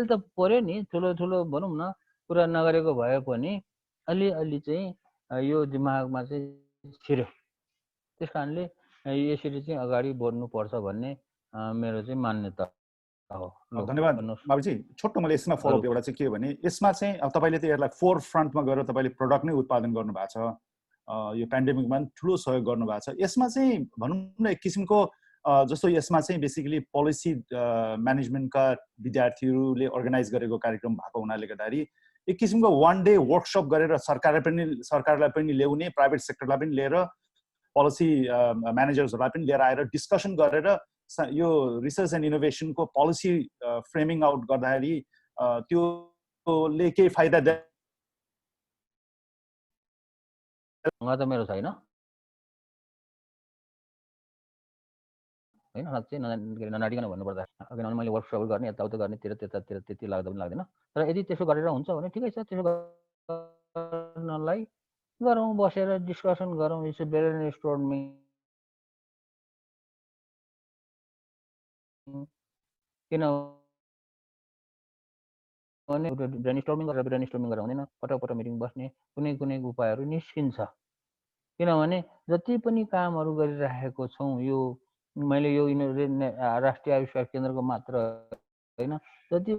त पर्यो नि। ठुलो भनौँ न कुरा नगरेको भए पनि अलिअलि चाहिँ यो दिमागमा चाहिँ छिर्यो। त्यस कारणले यसरी चाहिँ अगाडि बढ्नुपर्छ भन्ने मेरो चाहिँ मान्यता हो। धन्यवाद बाबुजी। छोटो मैले यसमा फलोअप एउटा चाहिँ के हो भने, यसमा चाहिँ तपाईँले त यसलाई फोर फ्रन्टमा गएर तपाईँले प्रडक्ट नै उत्पादन गर्नुभएको छ, यो पेन्डेमिकमा ठुलो सहयोग गर्नुभएको छ। यसमा चाहिँ भनौँ न एक किसिमको जस्तो यसमा चाहिँ बेसिकली पोलिसी म्यानेजमेन्टका विद्यार्थीहरूले अर्गनाइज गरेको कार्यक्रम भएको हुनाले गर्दाखेरि एक किसिमको वान डे वर्कसप गरेर सरकारलाई पनि ल्याउने, प्राइभेट सेक्टरलाई पनि लिएर, पोलिसी म्यानेजर्सहरूलाई पनि लिएर आएर डिस्कसन गरेर यो रिसर्च एन्ड इनोभेसनको पोलिसी फ्रेमिङ आउट गर्दाखेरि त्योले केही फाइदा त मेरो छैन होइन, साँच्चै ननाटिकन भन्नुपर्दा। किनभने मैले वर्कसप गर्ने यताउता गर्नेतिर त्यति लाग्दा पनि लाग्दैन। तर यदि त्यसो गरेर हुन्छ भने ठिकै छ, त्यसो गर्नलाई गरौँ, बसेर डिस्कसन गरौँ। इट्स अ ब्रेनस्टर्मिङ, किनभने ब्रेनस्टर्मिङ गरेर हुँदैन, पटक मिटिङ बस्ने कुनै उपायहरू निस्किन्छ। किनभने जति पनि कामहरू गरिराखेको छौँ, यो मैले यो राष्ट्रिय आविष्कार केन्द्रको मात्र होइन, जति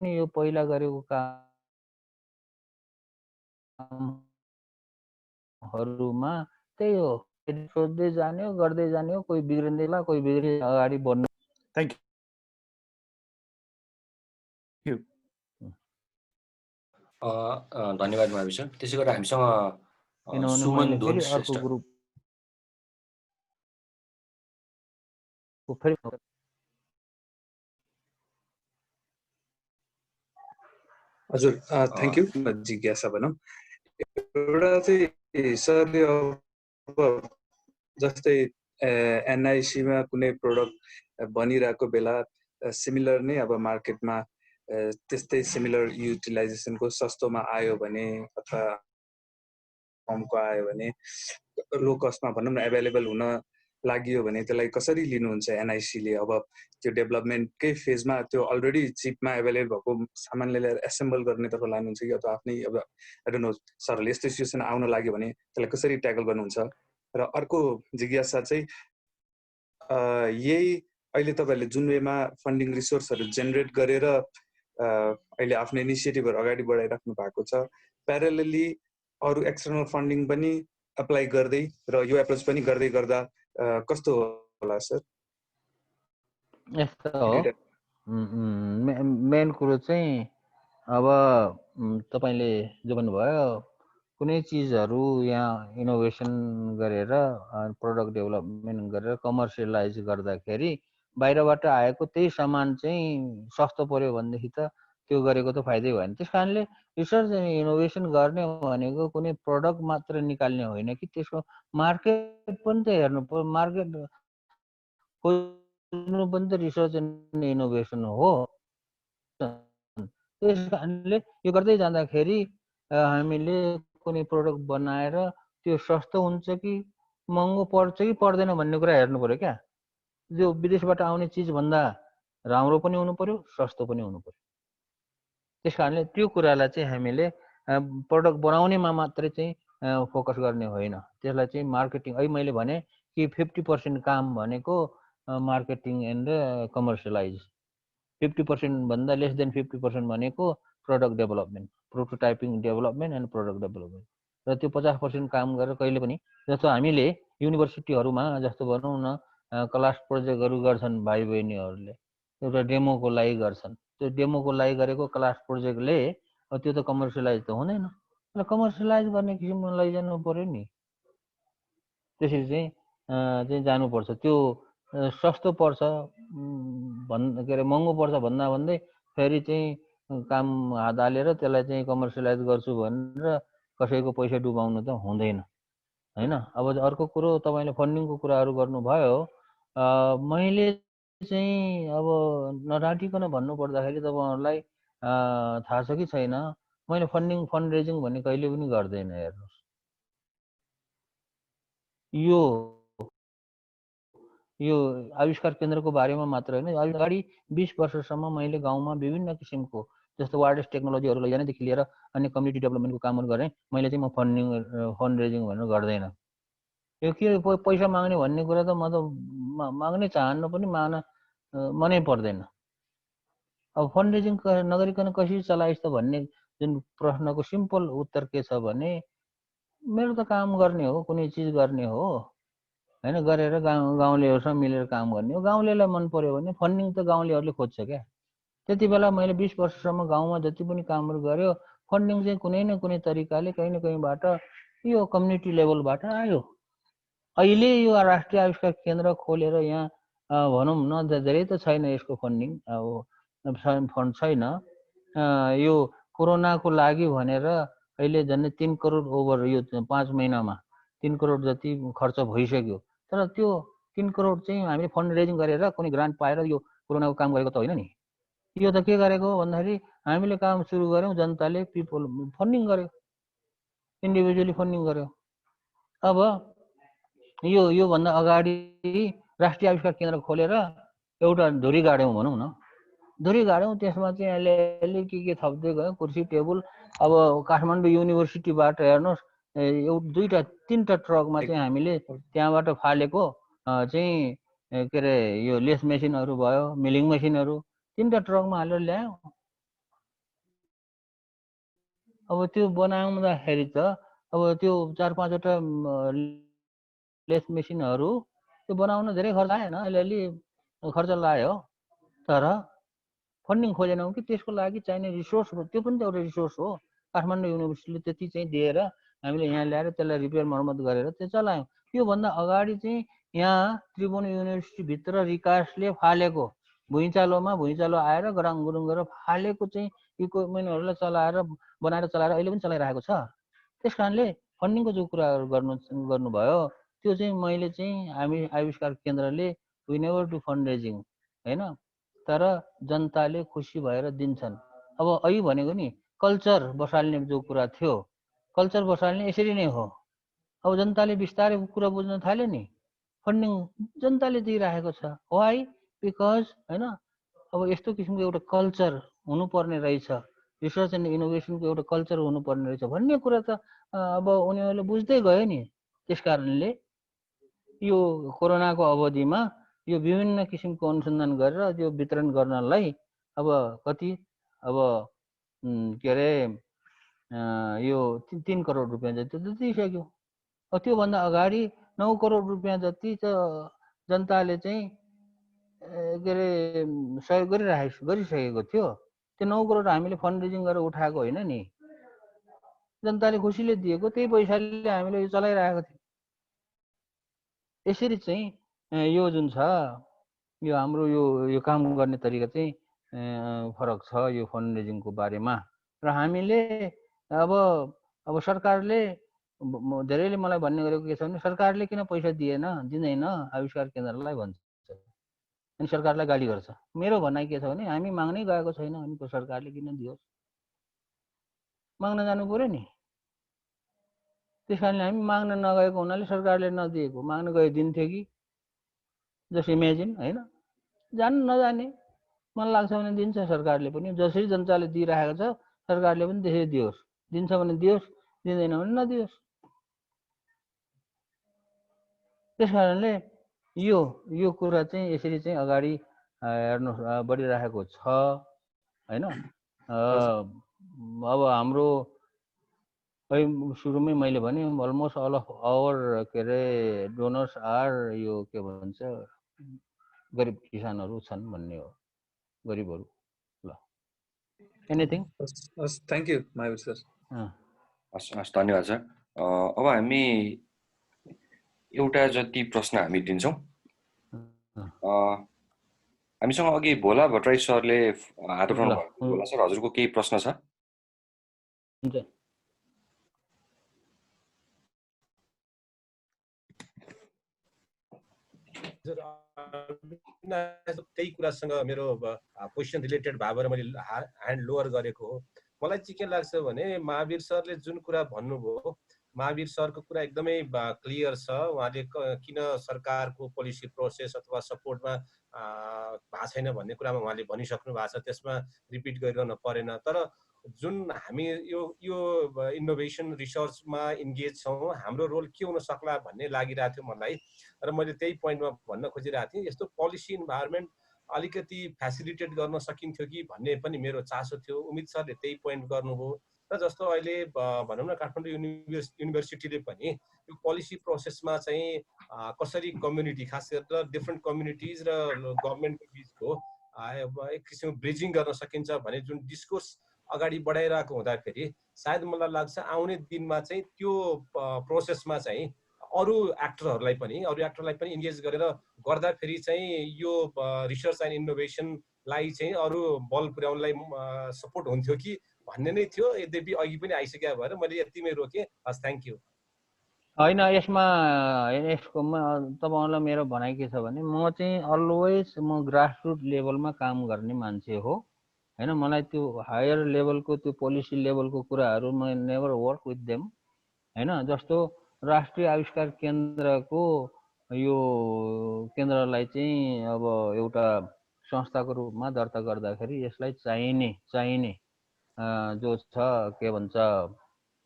यो पहिला गरेको कामहरूमा त्यही हो, सोध्दै जाने हो, गर्दै जाने हो। कोही बिग्रिँदैला, कोही बिग्रि अगाडि बढ्नु। Thank you. धन्यवाद महावीर सर। त्यसै गरेर हामीसँग सुमन दोन श्रेष्ठ। हजुर, थ्याङ्क यू। जिज्ञासा भनौँ एउटा चाहिँ सरले अब जस्तै एनआइसीमा कुनै प्रोडक्ट बनिरहेको बेला सिमिलर नै अब मार्केटमा त्यस्तै सिमिलर युटिलाइजेसनको सस्तोमा आयो भने अथवा कमको आयो भने लो कस्टमा भनौँ न एभाइलेबल हुन लाग्यो भने त्यसलाई कसरी लिनुहुन्छ एनआइसीले? अब त्यो डेभलपमेन्टकै फेजमा त्यो अलरेडी चिपमा एभाइलेबल भएको सामानले ल्याएर एसेम्बल गर्नेतर्फ लानुहुन्छ कि अथवा आफ्नै अब आई डोन्ट नो सरले यस्तो सिचुएसन आउन लाग्यो भने त्यसलाई कसरी ट्याकल गर्नुहुन्छ? र अर्को जिज्ञासा चाहिँ यही अहिले तपाईँहरूले जुन वेमा फन्डिङ रिसोर्सहरू जेनेरेट गरेर अहिले आफ्नो इनिसिएटिभहरू अगाडि बढाइराख्नु भएको छ, प्यारलली अरू एक्सटर्नल फन्डिङ पनि अप्लाई गर्दै र यो एप्रोच पनि गर्दै गर्दा कस्तो होला सर? यस्तो हो, मेन कुरो चाहिँ अब तपाईँले जो भन्नुभयो, कुनै चिजहरू यहाँ इनोभेसन गरेर प्रोडक्ट डेभलपमेन्ट गरेर कमर्सियलाइज गर्दाखेरि बाहिरबाट आएको त्यही सामान चाहिँ सस्तो पर्यो भनेदेखि त त्यो गरेको त फाइदै भएन। त्यस कारणले रिसर्च एन्ड इनोभेसन गर्ने भनेको कुनै प्रडक्ट मात्र निकाल्ने होइन कि त्यसको मार्केट पनि त हेर्नु पर्यो। मार्केट खोज्नु पनि त रिसर्च एन्ड इनोभेसन हो। त्यस कारणले यो गर्दै जाँदाखेरि हामीले कुनै प्रोडक्ट बनाएर त्यो सस्तो हुन्छ कि महँगो पर्छ कि पर्दैन भन्ने कुरा हेर्नु पर्यो क्या। जो विदेशबाट आउने चिजभन्दा राम्रो पनि हुनु पर्यो, सस्तो पनि हुनु पर्यो। त्यस कारणले त्यो कुरालाई चाहिँ हामीले प्रोडक्ट बनाउनेमा मात्रै चाहिँ फोकस गर्ने होइन, त्यसलाई चाहिँ मार्केटिङ। अहिले मैले भने कि 50% काम भनेको मार्केटिङ एन्ड कमर्सियलाइज, 50% भन्दा लेस देन 50% भनेको product development, prototyping development and product development. र त्यो 50% काम गरेर कहिले पनि, जस्तो हामीले युनिभर्सिटीहरूमा जस्तो भनौँ न क्लास प्रोजेक्टहरू गर्छन् भाइ बहिनीहरूले, एउटा डेमोको लागि गर्छन्। त्यो डेमोको लागि गरेको क्लास प्रोजेक्टले त्यो त कमर्सियलाइज त हुँदैन। र कमर्सियलाइज गर्ने किसिममा लैजानु पर्यो नि। त्यसरी चाहिँ जानुपर्छ। त्यो सस्तो पर्छ के अरे महँगो पर्छ भन्दा भन्दै फेरि चाहिँ काम हात हालेर त्यसलाई चाहिँ कमर्सियलाइज गर्छु भनेर कसैको पैसा डुबाउनु त हुँदैन होइन। अब अर्को कुरो तपाईँले फन्डिङको कुराहरू गर्नुभयो। मैले चाहिँ अब नराटिकन भन्नु पर्दाखेरि तपाईँहरूलाई थाहा छ कि छैन, मैले फन्ड रेजिङ भन्ने कहिले पनि गर्दैन। हेर्नुहोस्, यो आविष्कार केन्द्रको बारेमा मात्र होइन, अगाडि 20 वर्षसम्म मैले गाउँमा विभिन्न किसिमको जस्तो वायरलेस टेक्नोलोजीहरू लैजानेदेखि लिएर अन्य कम्युनिटी डेभलपमेन्टको कामहरू गरेँ। मैले चाहिँ फन्ड रेजिङ भनेर गर्दैन। यो के पैसा माग्ने भन्ने कुरा त म त माग्नै चाहन्न पनि, माग्न मनै पर्दैन। अब फन्ड रेजिङ नगरिकन कसरी चलाइस् त भन्ने जुन प्रश्नको सिम्पल उत्तर के छ भने, मेरो त काम गर्ने हो, कुनै चिज गर्ने हो होइन, गरेर गाउँलेहरूसँग मिलेर काम गर्ने हो। गाउँलेलाई मन पर्यो भने फन्डिङ त गाउँलेहरूले खोज्छ क्या। त्यति बेला मैले 20 वर्षसम्म गाउँमा जति पनि कामहरू गर्यो, फन्डिङ चाहिँ कुनै न कुनै तरिकाले कहीँ न कहीँबाट यो कम्युनिटी लेभलबाट आयो। अहिले यो राष्ट्रिय आविष्कार केन्द्र खोलेर यहाँ भनौँ न धेरै त छैन यसको फन्डिङ, अब फन्ड छैन। यो कोरोनाको लागि भनेर अहिले झन्डै 3 करोड ओभर, यो 5 महिनामा 3 करोड जति खर्च भइसक्यो। तर त्यो 3 करोड चाहिँ हामीले फन्ड रेजिङ गरेर कुनै ग्रान्ट पाएर यो कोरोनाको काम गरेको त होइन नि। यो त के गरेको भन्दाखेरि हामीले काम सुरु गऱ्यौँ, जनताले पिपल फन्डिङ गर्यो, इन्डिभिजुअली फन्डिङ गर्यो। अब योभन्दा अगाडि राष्ट्रिय आविष्कार केन्द्र खोलेर एउटा धुरी गाड्यौँ भनौँ न, धुरी गाड्यौँ, त्यसमा चाहिँ अलिअलि के थप्दै गयो, कुर्सी टेबल। अब काठमाडौँ युनिभर्सिटीबाट हेर्नुहोस्, 2-3टा ट्रकमा चाहिँ हामीले त्यहाँबाट फालेको चाहिँ के अरे यो लेस मेसिनहरू भयो, मिलिङ मेसिनहरू 3टा ट्रकमा हालेर ल्यायौँ। अब त्यो बनाउँदाखेरि त अब त्यो 4-5वटा लेस मेसिनहरू त्यो बनाउन धेरै खर्च आएन, अलिअलि खर्च लाग्यो। तर फन्डिङ खोजेनौँ कि त्यसको लागि चाहिने रिसोर्स हो, त्यो पनि त एउटा रिसोर्स हो। काठमाडौँ युनिभर्सिटीले त्यति चाहिँ दिएर हामीले यहाँ ल्याएर त्यसलाई रिपेयर मर्मत गरेर त्यो चलायौँ। योभन्दा अगाडि चाहिँ यहाँ त्रिभुवन युनिभर्सिटीभित्र विकासले फालेको भुइँचालो आएर गराङ गुरुङ गरेर फालेको चाहिँ इक्विपमेन्टहरूलाई चलाएर बनाएर चलाएर अहिले पनि चलाइरहेको छ। त्यस कारणले फन्डिङको जो कुराहरू गर्नुभयो त्यो चाहिँ मैले चाहिँ हामी आविष्कार केन्द्रले we never do fund raising होइन, तर जनताले खुसी भएर दिन्छन्। अब अहिले भनेको नि कल्चर बसाल्ने जो कुरा थियो, कल्चर बसाल्ने यसरी नै हो। अब जनताले बिस्तारै कुरा बुझ्न थाल्यो नि, फन्डिङ जनताले दिइरहेको छ। वाइ? बिकज होइन, अब यस्तो किसिमको एउटा कल्चर हुनुपर्ने रहेछ, रिसर्च एन्ड इनोभेसनको एउटा कल्चर हुनुपर्ने रहेछ भन्ने कुरा त अब उनीहरूले बुझ्दै गयो नि। त्यस कारणले यो कोरोनाको अवधिमा यो विभिन्न किसिमको अनुसन्धान गरेर त्यो वितरण गर्नलाई अब कति अब के अरे यो 3 करोड रुपियाँ जति त दिइसक्यो। त्योभन्दा अगाडि 9 करोड रुपियाँ जति त जनताले चाहिँ के अरे सहयोग गरिसकेको थियो। त्यो 9 करोड हामीले फन्ड रेजिङ गरेर उठाएको होइन नि, जनताले खुसीले दिएको त्यही पैसाले हामीले यो चलाइरहेको थियौँ। यसरी चाहिँ यो जुन छ यो हाम्रो यो काम गर्ने तरिका चाहिँ फरक छ यो फन्ड रेजिङको बारेमा। र हामीले अब सरकारले धेरैले मलाई भन्ने गरेको के छ भने सरकारले किन पैसा दिँदैन आविष्कार केन्द्रलाई भन्छ। अनि सरकारलाई गाली गर्छ। मेरो भनाइ के छ भने हामी माग्नै गएको छैन अनि सरकारले किन दियोस्, माग्न जानु पर्यो नि। त्यस कारणले हामी माग्न नगएको हुनाले सरकारले नदिएको, माग्न गए दिन्थ्यो कि जस्ट इमेजिन होइन। जान नजाने मन लाग्छ भने दिन्छ सरकारले पनि, जसरी जनताले दिइरहेको छ सरकारले पनि त्यसरी दियोस्, दिन्छ भने दियोस्, दिँदैन भने नदियोस्। त्यस कारणले यो कुरा चाहिँ यसरी चाहिँ अगाडि हेर्नु बढिरहेको छ होइन। अब हाम्रो सुरुमै मैले भने अलमोस्ट अल अफ आवर के अरे डोनर्स आर यो के भन्छ गरिब किसानहरू छन् भन्ने हो, गरिबहरू। ल anything? Thank you Mahavir sir. हस् धन्यवाद सर। अब हामी एउटा जति प्रश्न हामी दिन्छौँ। हामीसँग अघि भोला भट्टराई सरले हात उठाउनु भएको। भोला सर हजुरको केही प्रश्न छ? त्यही कुरासँग मेरो क्वेसन रिलेटेड भएर मैले ह्यान्ड लोअर गरेको हो। मलाई चाहिँ के लाग्छ भने महावीर सरले जुन कुरा भन्नुभयो, महावीर सरको कुरा एकदमै क्लियर छ। उहाँले किन सरकारको पोलिसी प्रोसेस अथवा सपोर्टमा भएको छैन भन्ने कुरामा उहाँले भनिसक्नु भएको छ, त्यसमा रिपिट गरिरहन परेन। तर जुन हामी यो इनोभेसन रिसर्चमा इन्गेज छौँ, हाम्रो रोल के हुन सक्ला भन्ने लागिरहेको थियो मलाई। र मैले त्यही पोइन्टमा भन्न खोजिरहेको थिएँ, यस्तो पोलिसी इन्भाइरोमेन्ट अलिकति फेसिलिटेट गर्न सकिन्थ्यो कि भन्ने पनि मेरो चासो थियो। उमित सरले त्यही पोइन्ट गर्नुभयो। र जस्तो अहिले भनौँ न काठमाडौँ युनिभर्सिटीले पनि यो पोलिसी प्रोसेसमा चाहिँ कसरी कम्युनिटी, खास गरेर डिफ्रेन्ट कम्युनिटिज र गभर्मेन्टको बिचको एक किसिमको ब्रिजिङ गर्न सकिन्छ भने जुन डिस्कोर्स अगाडि बढाइरहेको हुँदाखेरि सायद मलाई लाग्छ आउने दिनमा चाहिँ त्यो प्रोसेसमा चाहिँ अरू एक्टरलाई पनि इन्गेज गरेर गर्दाखेरि चाहिँ यो रिसर्च एन्ड इनोभेसनलाई चाहिँ अरू बल पुर्याउनलाई सपोर्ट हुन्थ्यो कि भन्ने नै थियो। यद्यपि अघि पनि आइसक्यो भएर मैले यतिमै रोकेँ। हस्, थ्याङ्क यू। होइन, यसमा तपाईँहरूलाई मेरो भनाइ के छ भने म चाहिँ अलवेज ग्रासरुट लेभलमा काम गर्ने मान्छे हो होइन। मलाई त्यो हायर लेभलको त्यो पोलिसी लेभलको कुराहरू म नेभर वर्क विथ देम होइन। जस्तो राष्ट्रिय आविष्कार केन्द्रको यो केन्द्रलाई चाहिँ अब एउटा संस्थाको रूपमा दर्ता गर्दाखेरि यसलाई चाहिने जो छ के भन्छ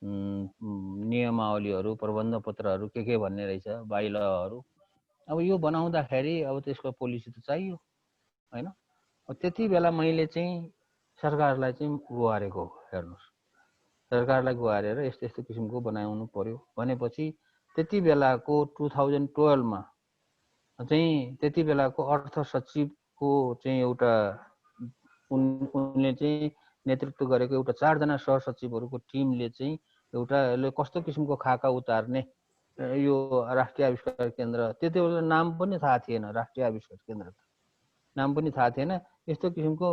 नियमावलीहरू, प्रबन्ध पत्रहरू के भन्ने रहेछ, बाइलहरू, अब यो बनाउँदाखेरि अब त्यसको पोलिसी त चाहियो होइन। त्यति बेला मैले चाहिँ सरकारलाई चाहिँ गुहारेको, हेर्नुहोस्, सरकारलाई गुहारेर यस्तो यस्तो किसिमको बनाउनु पर्यो भनेपछि त्यति बेलाको 2012मा चाहिँ त्यति बेलाको अर्थ सचिवको चाहिँ एउटा उनले चाहिँ नेतृत्व गरेको एउटा 4 जना सहसचिवहरूको टिमले चाहिँ एउटा कस्तो किसिमको खाका उतार्ने यो राष्ट्रिय आविष्कार केन्द्र, त्यति बेला नाम पनि थाहा थिएन, राष्ट्रिय आविष्कार केन्द्र नाम पनि थाहा थिएन, यस्तो किसिमको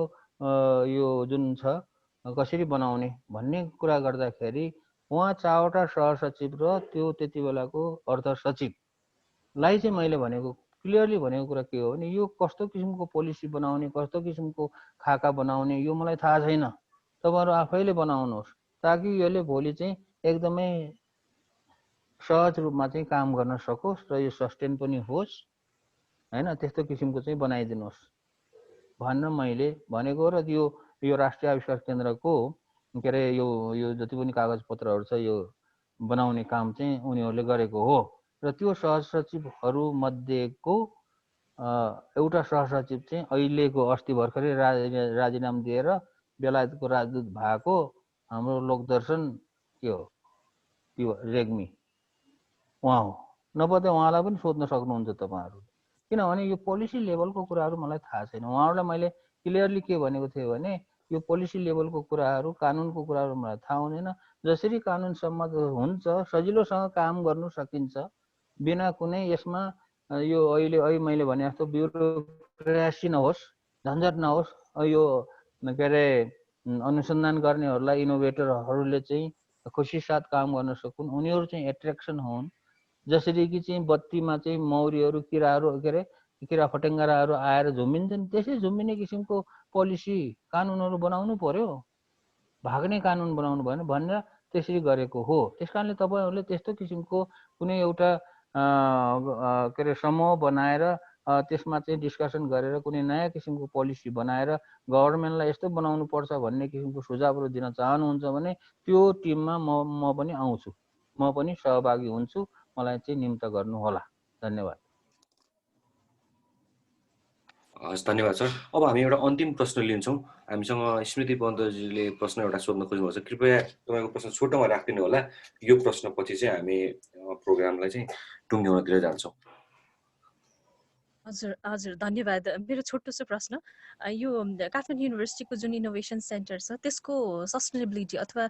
यो जुन छ कसरी बनाउने भन्ने कुरा गर्दाखेरि उहाँ 4 वटा सहसचिव र त्यो त्यति बेलाको अर्थ सचिवलाई चाहिँ मैले भनेको क्लियरली भनेको कुरा के हो भने यो कस्तो किसिमको पोलिसी बनाउने, कस्तो किसिमको खाका बनाउने यो मलाई थाहा छैन, तपाईँहरू आफैले बनाउनुहोस् ताकि यसले भोलि चाहिँ एकदमै सहज रूपमा चाहिँ काम गर्न सकोस् र यो सस्टेन पनि होस् होइन। त्यस्तो किसिमको चाहिँ बनाइदिनुहोस् भन्न मैले भनेको। र यो राष्ट्रिय आविष्कार केन्द्रको के अरे यो जति पनि कागजपत्रहरू छ यो बनाउने काम चाहिँ उनीहरूले गरेको हो। र त्यो सहसचिवहरू मध्येको एउटा सहसचिव चाहिँ अहिलेको अस्ति भर्खरै राजीनामा दिएर बेलायतको राजदूत भएको हाम्रो लोकदर्शन के हो त्यो रेग्मी, उहाँ हो। नपत्या उहाँलाई पनि सोध्न सक्नुहुन्छ तपाईँहरू, किनभने यो पोलिसी लेभलको कुराहरू मलाई थाहा छैन। उहाँहरूलाई मैले क्लियरली के भनेको थिएँ भने यो पोलिसी लेभलको कुराहरू, कानुनको कुराहरू मलाई थाहा हुँदैन। जसरी कानुन सम्मत हुन्छ, सजिलोसँग काम गर्नु सकिन्छ बिना कुनै यसमा यो अहिले मैले भने जस्तो ब्युरोक्रेसी नहोस्, झन्झट नहोस्। यो के अरे अनुसन्धान गर्नेहरूलाई, इनोभेटरहरूले चाहिँ खुसी साथ काम गर्न सकुन्, उनीहरू चाहिँ एट्र्याक्सन हुन्। जसरी कि चाहिँ बत्तीमा चाहिँ मौरीहरू, किराहरू के अरे किरा फटेङ्गाराहरू आएर झुम्बिन्छन्, त्यसै झुम्बिने किसिमको पोलिसी कानुनहरू बनाउनु पर्यो, भाग्ने कानुन बनाउनु भएन भनेर त्यसरी गरेको हो। त्यस कारणले तपाईँहरूले त्यस्तो किसिमको कुनै एउटा के अरे समूह बनाएर त्यसमा चाहिँ डिस्कसन गरेर कुनै नयाँ किसिमको पोलिसी बनाएर गभर्मेन्टलाई यस्तो बनाउनु पर्छ भन्ने किसिमको सुझावहरू दिन चाहनुहुन्छ भने त्यो टिममा म पनि आउँछु, म पनि सहभागी हुन्छु, मलाई चाहिँ निम्त गर्नुहोला। धन्यवाद। हस्, धन्यवाद सर। अब हामी एउटा अन्तिम प्रश्न लिन्छौँ। हामीसँग स्मृति पन्तजीले प्रश्न एउटा सोध्न खोज्नुभएको छ। कृपया तपाईँको प्रश्न छोटोमा राखिदिनु होला। यो प्रश्नपछि चाहिँ हामी प्रोग्रामलाई चाहिँ टुङ्ग्याउनतिर जान्छौँ। हजुर हजुर, धन्यवाद। मेरो छोटो छ प्रश्न। यो काठमाडौँ युनिभर्सिटीको जुन इनोभेसन सेन्टर छ त्यसको सस्टेनेबिलिटी अथवा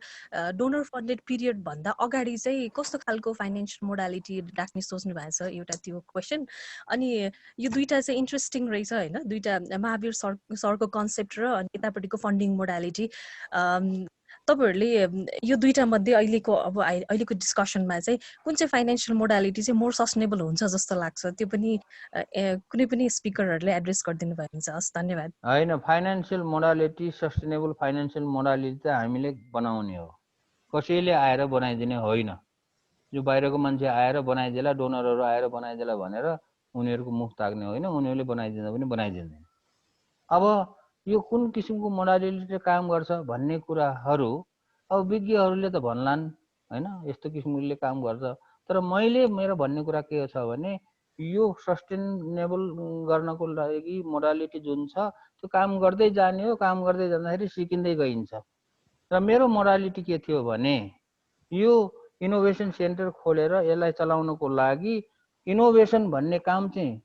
डोनर फन्डेड पिरियड भन्दा अगाडि चाहिँ कस्तो खालको फाइनेन्सियल मोडालिटी राख्ने सोच्नु भएको छ, एउटा त्यो क्वेसन। अनि यो दुईटा चाहिँ इन्ट्रेस्टिङ रहेछ होइन, दुईटा महावीर सरको कन्सेप्ट र अनि यतापट्टिको फन्डिङ मोडालिटी। तपाईँहरूले यो दुईटा मध्ये अहिलेको डिस्कसनमा चाहिँ कुन चाहिँ फाइनेन्सियल मोडालिटी चाहिँ मोर सस्टेनेबल हुन्छ जस्तो लाग्छ, त्यो पनि कुनै पनि स्पिकरहरूले एड्रेस गरिदिनु भएको हुन्छ। हस्, धन्यवाद। होइन, financial modality, sustainable financial modality त हामीले बनाउने हो, कसैले आएर बनाइदिने होइन। यो बाहिरको मान्छे आएर बनाइदिएला, डोनरहरू आएर बनाइदिएला भनेर उनीहरूको मुख ताक्ने होइन, उनीहरूले बनाइदिँदा पनि बनाइदिँदैन। अब यो कुन किसिमको मोडालिटीले काम गर्छ भन्ने कुराहरू अब विज्ञहरूले त भन्लान् होइन, यस्तो किसिमले काम गर्छ। तर मैले मेरो भन्ने कुरा के छ भने यो सस्टेनेबल गर्नको लागि मोडालिटी जुन छ त्यो काम गर्दै जाने हो। काम गर्दै जाँदाखेरि सिकिँदै गइन्छ। र मेरो मोडालिटी के थियो भने यो इनोभेसन सेन्टर खोलेर यसलाई चलाउनको लागि इनोभेसन भन्ने काम चाहिँ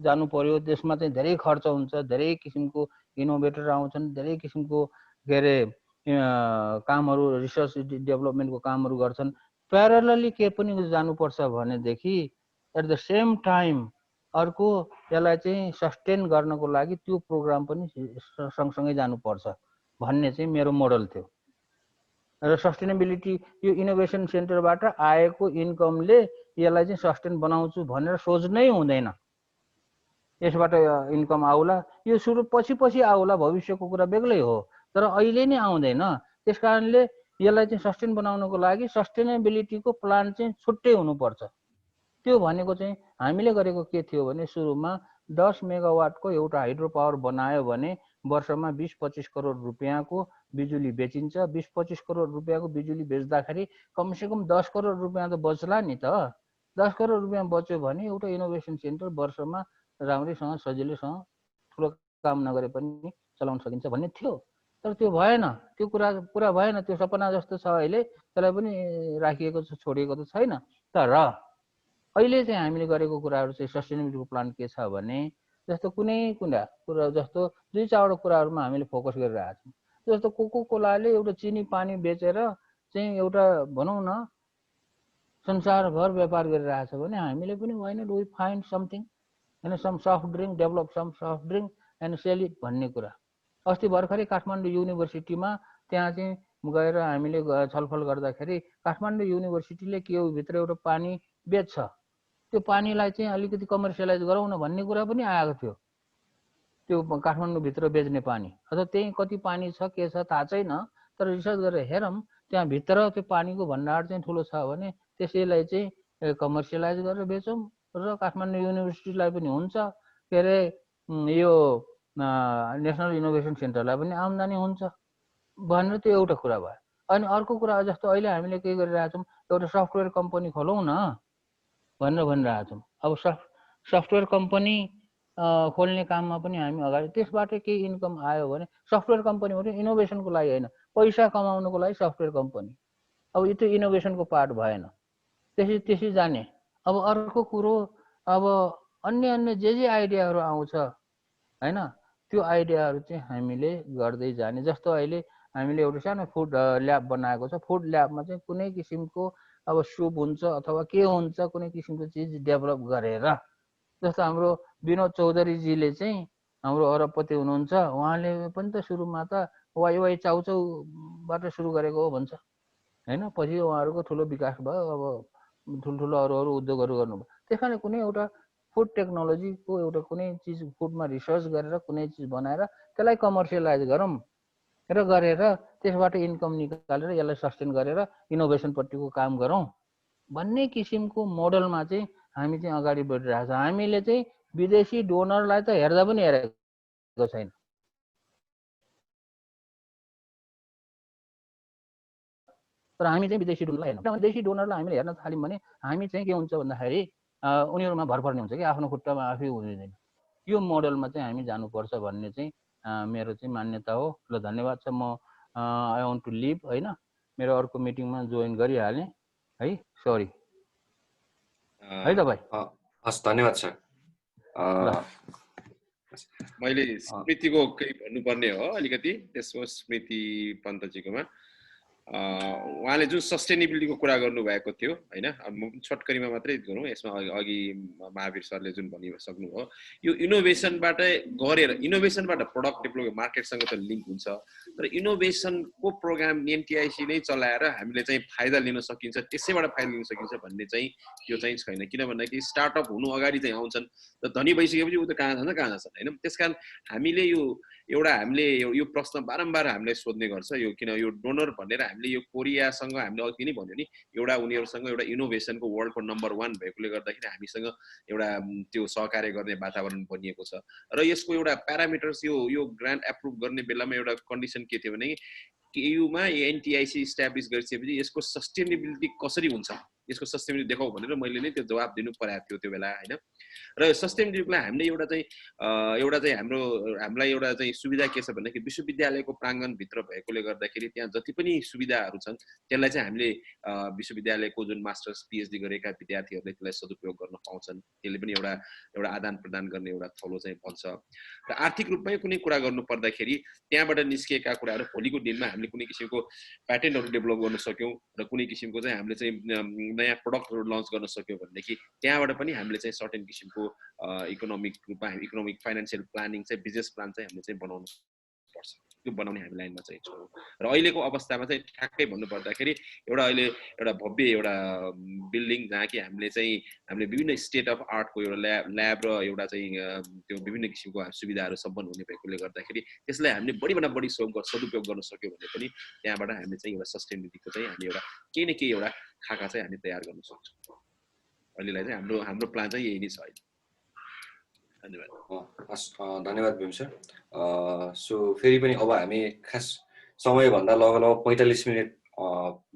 जानु पर्यो। त्यसमा चाहिँ धेरै खर्च हुन्छ, धेरै किसिमको इनोभेटर आउँछन्, धेरै किसिमको के अरे कामहरू, रिसर्च डेभलपमेन्टको कामहरू गर्छन्। प्यारलली के पनि जानुपर्छ भनेदेखि एट द सेम टाइम अर्को यसलाई चाहिँ सस्टेन गर्नको लागि त्यो प्रोग्राम पनि सँगसँगै जानुपर्छ भन्ने चाहिँ मेरो मोडल थियो। र सस्टेनेबिलिटी यो इनोभेसन सेन्टरबाट आएको इन्कमले यसलाई चाहिँ सस्टेन बनाउँछु भनेर सोच्नै हुँदैन। यसबाट इन्कम आउला, यो सुरु पछि आउला, भविष्यको कुरा बेग्लै हो, तर अहिले नै आउँदैन। त्यस कारणले यसलाई चाहिँ सस्टेन बनाउनको लागि सस्टेनेबिलिटीको प्लान चाहिँ छुट्टै हुनुपर्छ। त्यो भनेको चाहिँ हामीले गरेको के थियो भने सुरुमा 10 मेगावाटको एउटा हाइड्रो पावर बनायो भने वर्षमा 20-25 करोड रुपियाँको बिजुली बेचिन्छ। 20-25 करोड रुपियाँको बिजुली बेच्दाखेरि कमसेकम 10 करोड रुपियाँ त बच्ला नि त। 10 करोड रुपियाँ बच्यो भने एउटा इनोभेसन सेन्टर वर्षमा राम्रैसँग सजिलैसँग ठुलो काम नगरे पनि चलाउन सकिन्छ भन्ने थियो। तर त्यो भएन, त्यो कुरा पुरा भएन। त्यो सपना जस्तो छ अहिले, त्यसलाई पनि राखिएको छ, छोडिएको त छैन। तर अहिले चाहिँ हामीले गरेको कुराहरू चाहिँ सस्टेनेबिलिटीको प्लान के छ भने जस्तो कुनै कुरा जस्तो 2-4 कुराहरूमा हामीले फोकस गरिरहेको छौँ। जस्तो कोको कोलाले एउटा चिनी पानी बेचेर चाहिँ एउटा भनौँ न संसारभर व्यापार गरिरहेछ भने हामीले पनि होइन वी फाइन्ड समथिङ होइन, some soft drink, develop some soft drink and sell it भन्ने कुरा। अस्ति भर्खरै काठमाडौँ युनिभर्सिटीमा त्यहाँ चाहिँ गएर हामीले छलफल गर्दाखेरि काठमाडौँ युनिभर्सिटीले के हो भित्र एउटा पानी बेच्छ, त्यो पानीलाई चाहिँ अलिकति कमर्सियलाइज गरौँ न भन्ने कुरा पनि आएको थियो। त्यो काठमाडौँभित्र बेच्ने पानी अथवा त्यही कति पानी छ के छ थाहा छैन, तर रिसर्च गरेर हेरौँ त्यहाँभित्र त्यो पानीको भण्डार चाहिँ ठुलो छ भने त्यसैलाई चाहिँ कमर्सियलाइज गरेर बेचौँ र काठमाडौँ युनिभर्सिटीलाई पनि हुन्छ, के अरे यो नेसनल इनोभेसन सेन्टरलाई पनि आम्दानी हुन्छ भनेर त्यो एउटा कुरा भयो। अनि अर्को कुरा जस्तो अहिले हामीले के गरिरहेछौँ, एउटा सफ्टवेयर कम्पनी खोलौँ न भनेर भनिरहेछौँ। अब सफ्टवेयर कम्पनी खोल्ने काममा पनि हामी अगाडि, त्यसबाट केही इन्कम आयो भने सफ्टवेयर कम्पनी भने इनोभेसनको लागि होइन, पैसा कमाउनुको लागि सफ्टवेयर कम्पनी। अब यो त्यो इनोभेसनको पार्ट भएन, त्यसै जाने। अब अर्को कुरो, अब अन्य जे आइडियाहरू आउँछ होइन, त्यो आइडियाहरू चाहिँ हामीले गर्दै जाने। जस्तो अहिले हामीले एउटा सानो फुड ल्याब बनाएको छ। फुड ल्याबमा चाहिँ कुनै किसिमको अब सुप हुन्छ अथवा के हुन्छ, कुनै किसिमको चिज डेभलप गरेर, जस्तो हाम्रो विनोद चौधरीजीले चाहिँ हाम्रो अरबपति हुनुहुन्छ, उहाँले पनि त सुरुमा त वाइ चाउचाउबाट सुरु गरेको हो भन्छ होइन, पछि उहाँहरूको ठुलो विकास भयो, अब ठुल्ठुलो अरू उद्योगहरू गर्नुभयो। त्यस कारण कुनै एउटा फुड टेक्नोलोजीको एउटा कुनै चिज फुडमा रिसर्च गरेर कुनै चिज बनाएर त्यसलाई कमर्सियलाइज गरौँ र गरेर त्यसबाट इन्कम निकालेर यसलाई सस्टेन गरेर इनोभेसनपट्टिको काम गरौँ भन्ने किसिमको मोडलमा चाहिँ हामी चाहिँ अगाडि बढिरहेको छ। हामीले चाहिँ विदेशी डोनरलाई त हेर्दा पनि हेरेको छैन। तर हामी चाहिँ विदेशी डोनरलाई हेर्छौँ। विदेशी डोनरलाई हामीले हेर्न थाल्यौँ भने हामी चाहिँ के हुन्छ भन्दाखेरि उनीहरूमा भर पर्ने हुन्छ कि आफ्नो खुट्टामा आफै उभिँदैन। यो मोडलमा चाहिँ हामी जानुपर्छ भन्ने चाहिँ मेरो चाहिँ मान्यता हो। ल धन्यवाद छ। म आई वान्ट टु लिभ होइन, मेरो अर्को मिटिङमा जोइन गरिहालेँ है, सरी है तपाईँ। हस् धन्यवाद सर। मैले स्मृतिको केही भन्नुपर्ने हो अलिकति, त्यसमा स्मृति पन्तजीकोमा उहाँले जुन सस्टेनेबिलिटीको कुरा गर्नुभएको थियो होइन, म छोटकरीमा मात्रै गरौँ, यसमा अघि महावीर सरले जुन भनिसक्नुभयो यो इनोभेसनबाट गरेर इनोभेसनबाट प्रडक्ट डेभलप मार्केटसँग त लिङ्क हुन्छ, तर इनोभेसनको प्रोग्राम एनटिआइसी नै चलाएर हामीले चाहिँ फाइदा लिन सकिन्छ, त्यसैबाट फाइदा लिन सकिन्छ भन्ने चाहिँ यो चाहिँ छैन। किन भन्दाखेरि स्टार्टअप हुनु अगाडि चाहिँ आउँछन् र धनी भइसकेपछि ऊ त कहाँ जान्छन् होइन। त्यसकारण हामीले हामीले यो प्रश्न बारम्बार हामीलाई सोध्ने गर्छ यो, किन यो डोनर भनेर हामीले यो कोरियासँग हामीले अघि नै भन्यो नि, एउटा उनीहरूसँग एउटा इनोभेसनको वर्ल्डको नम्बर 1 भएकोले गर्दाखेरि हामीसँग एउटा त्यो सहकार्य गर्ने वातावरण बनिएको छ। र यसको एउटा प्यारामिटर्स यो ग्रान्ट एप्रुभ गर्ने बेलामा एउटा कन्डिसन के थियो भने केयुमा एनटिआइसी इस्टाब्लिस गरिसकेपछि यसको सस्टेनेबिलिटी कसरी हुन्छ, यसको सस्टेनेबिलिटी देखाउ भनेर मैले नै त्यो जवाब दिनु परेको थियो त्यो बेला होइन। र सस्टेनेबिलिटीलाई हामीले एउटा चाहिँ हामीलाई एउटा चाहिँ सुविधा के छ भन्दाखेरि विश्वविद्यालयको प्राङ्गणभित्र भएकोले गर्दाखेरि त्यहाँ जति पनि सुविधाहरू छन् त्यसलाई चाहिँ हामीले विश्वविद्यालयको जुन मास्टर्स पिएचडी गरेका विद्यार्थीहरूले त्यसलाई सदुपयोग गर्न पाउँछन्। त्यसले पनि एउटा आदान प्रदान गर्ने एउटा थलो चाहिँ बन्छ। र आर्थिक रूपमै कुनै कुरा गर्नु पर्दाखेरि त्यहाँबाट निस्किएका कुराहरू भोलिको दिनमा हामीले कुनै किसिमको प्याटेन्टहरू डेभलप गर्न सक्यौँ र कुनै किसिमको चाहिँ हामीले चाहिँ नयाँ प्रडक्टहरू लन्च गर्न सक्यौँ भनेदेखि त्यहाँबाट पनि हामीले चाहिँ सर्टेन किसिमको इकोनोमिक रूपमा इकोनोमिक फाइनेन्सियल प्लानिङ चाहिँ बिजनेस प्लान चाहिँ हामीले चाहिँ बनाउनु पर्छ। त्यो बनाउने हामी लाइनमा चाहिँ छौँ। र अहिलेको अवस्थामा चाहिँ ठ्याक्कै भन्नुपर्दाखेरि अहिले एउटा भव्य एउटा बिल्डिङ जहाँ कि हामीले विभिन्न स्टेट अफ आर्टको एउटा ल्याब र एउटा चाहिँ त्यो विभिन्न किसिमको सुविधाहरू सम्पन्न हुने भएकोले गर्दाखेरि त्यसलाई हामीले बढीभन्दा बढी सदुपयोग गर्न सक्यौँ भने पनि त्यहाँबाट हामीले चाहिँ एउटा सस्टेनेबिलिटीको चाहिँ हामी एउटा केही न केही एउटा खाका चाहिँ हामी तयार गर्न सक्छौँ। अहिलेलाई चाहिँ हाम्रो प्लान चाहिँ यही नै छ अहिले। धन्यवाद। धन्यवाद भीम सर। सो फेरि पनि अब हामी खास समयभन्दा लगभग 45 मिनट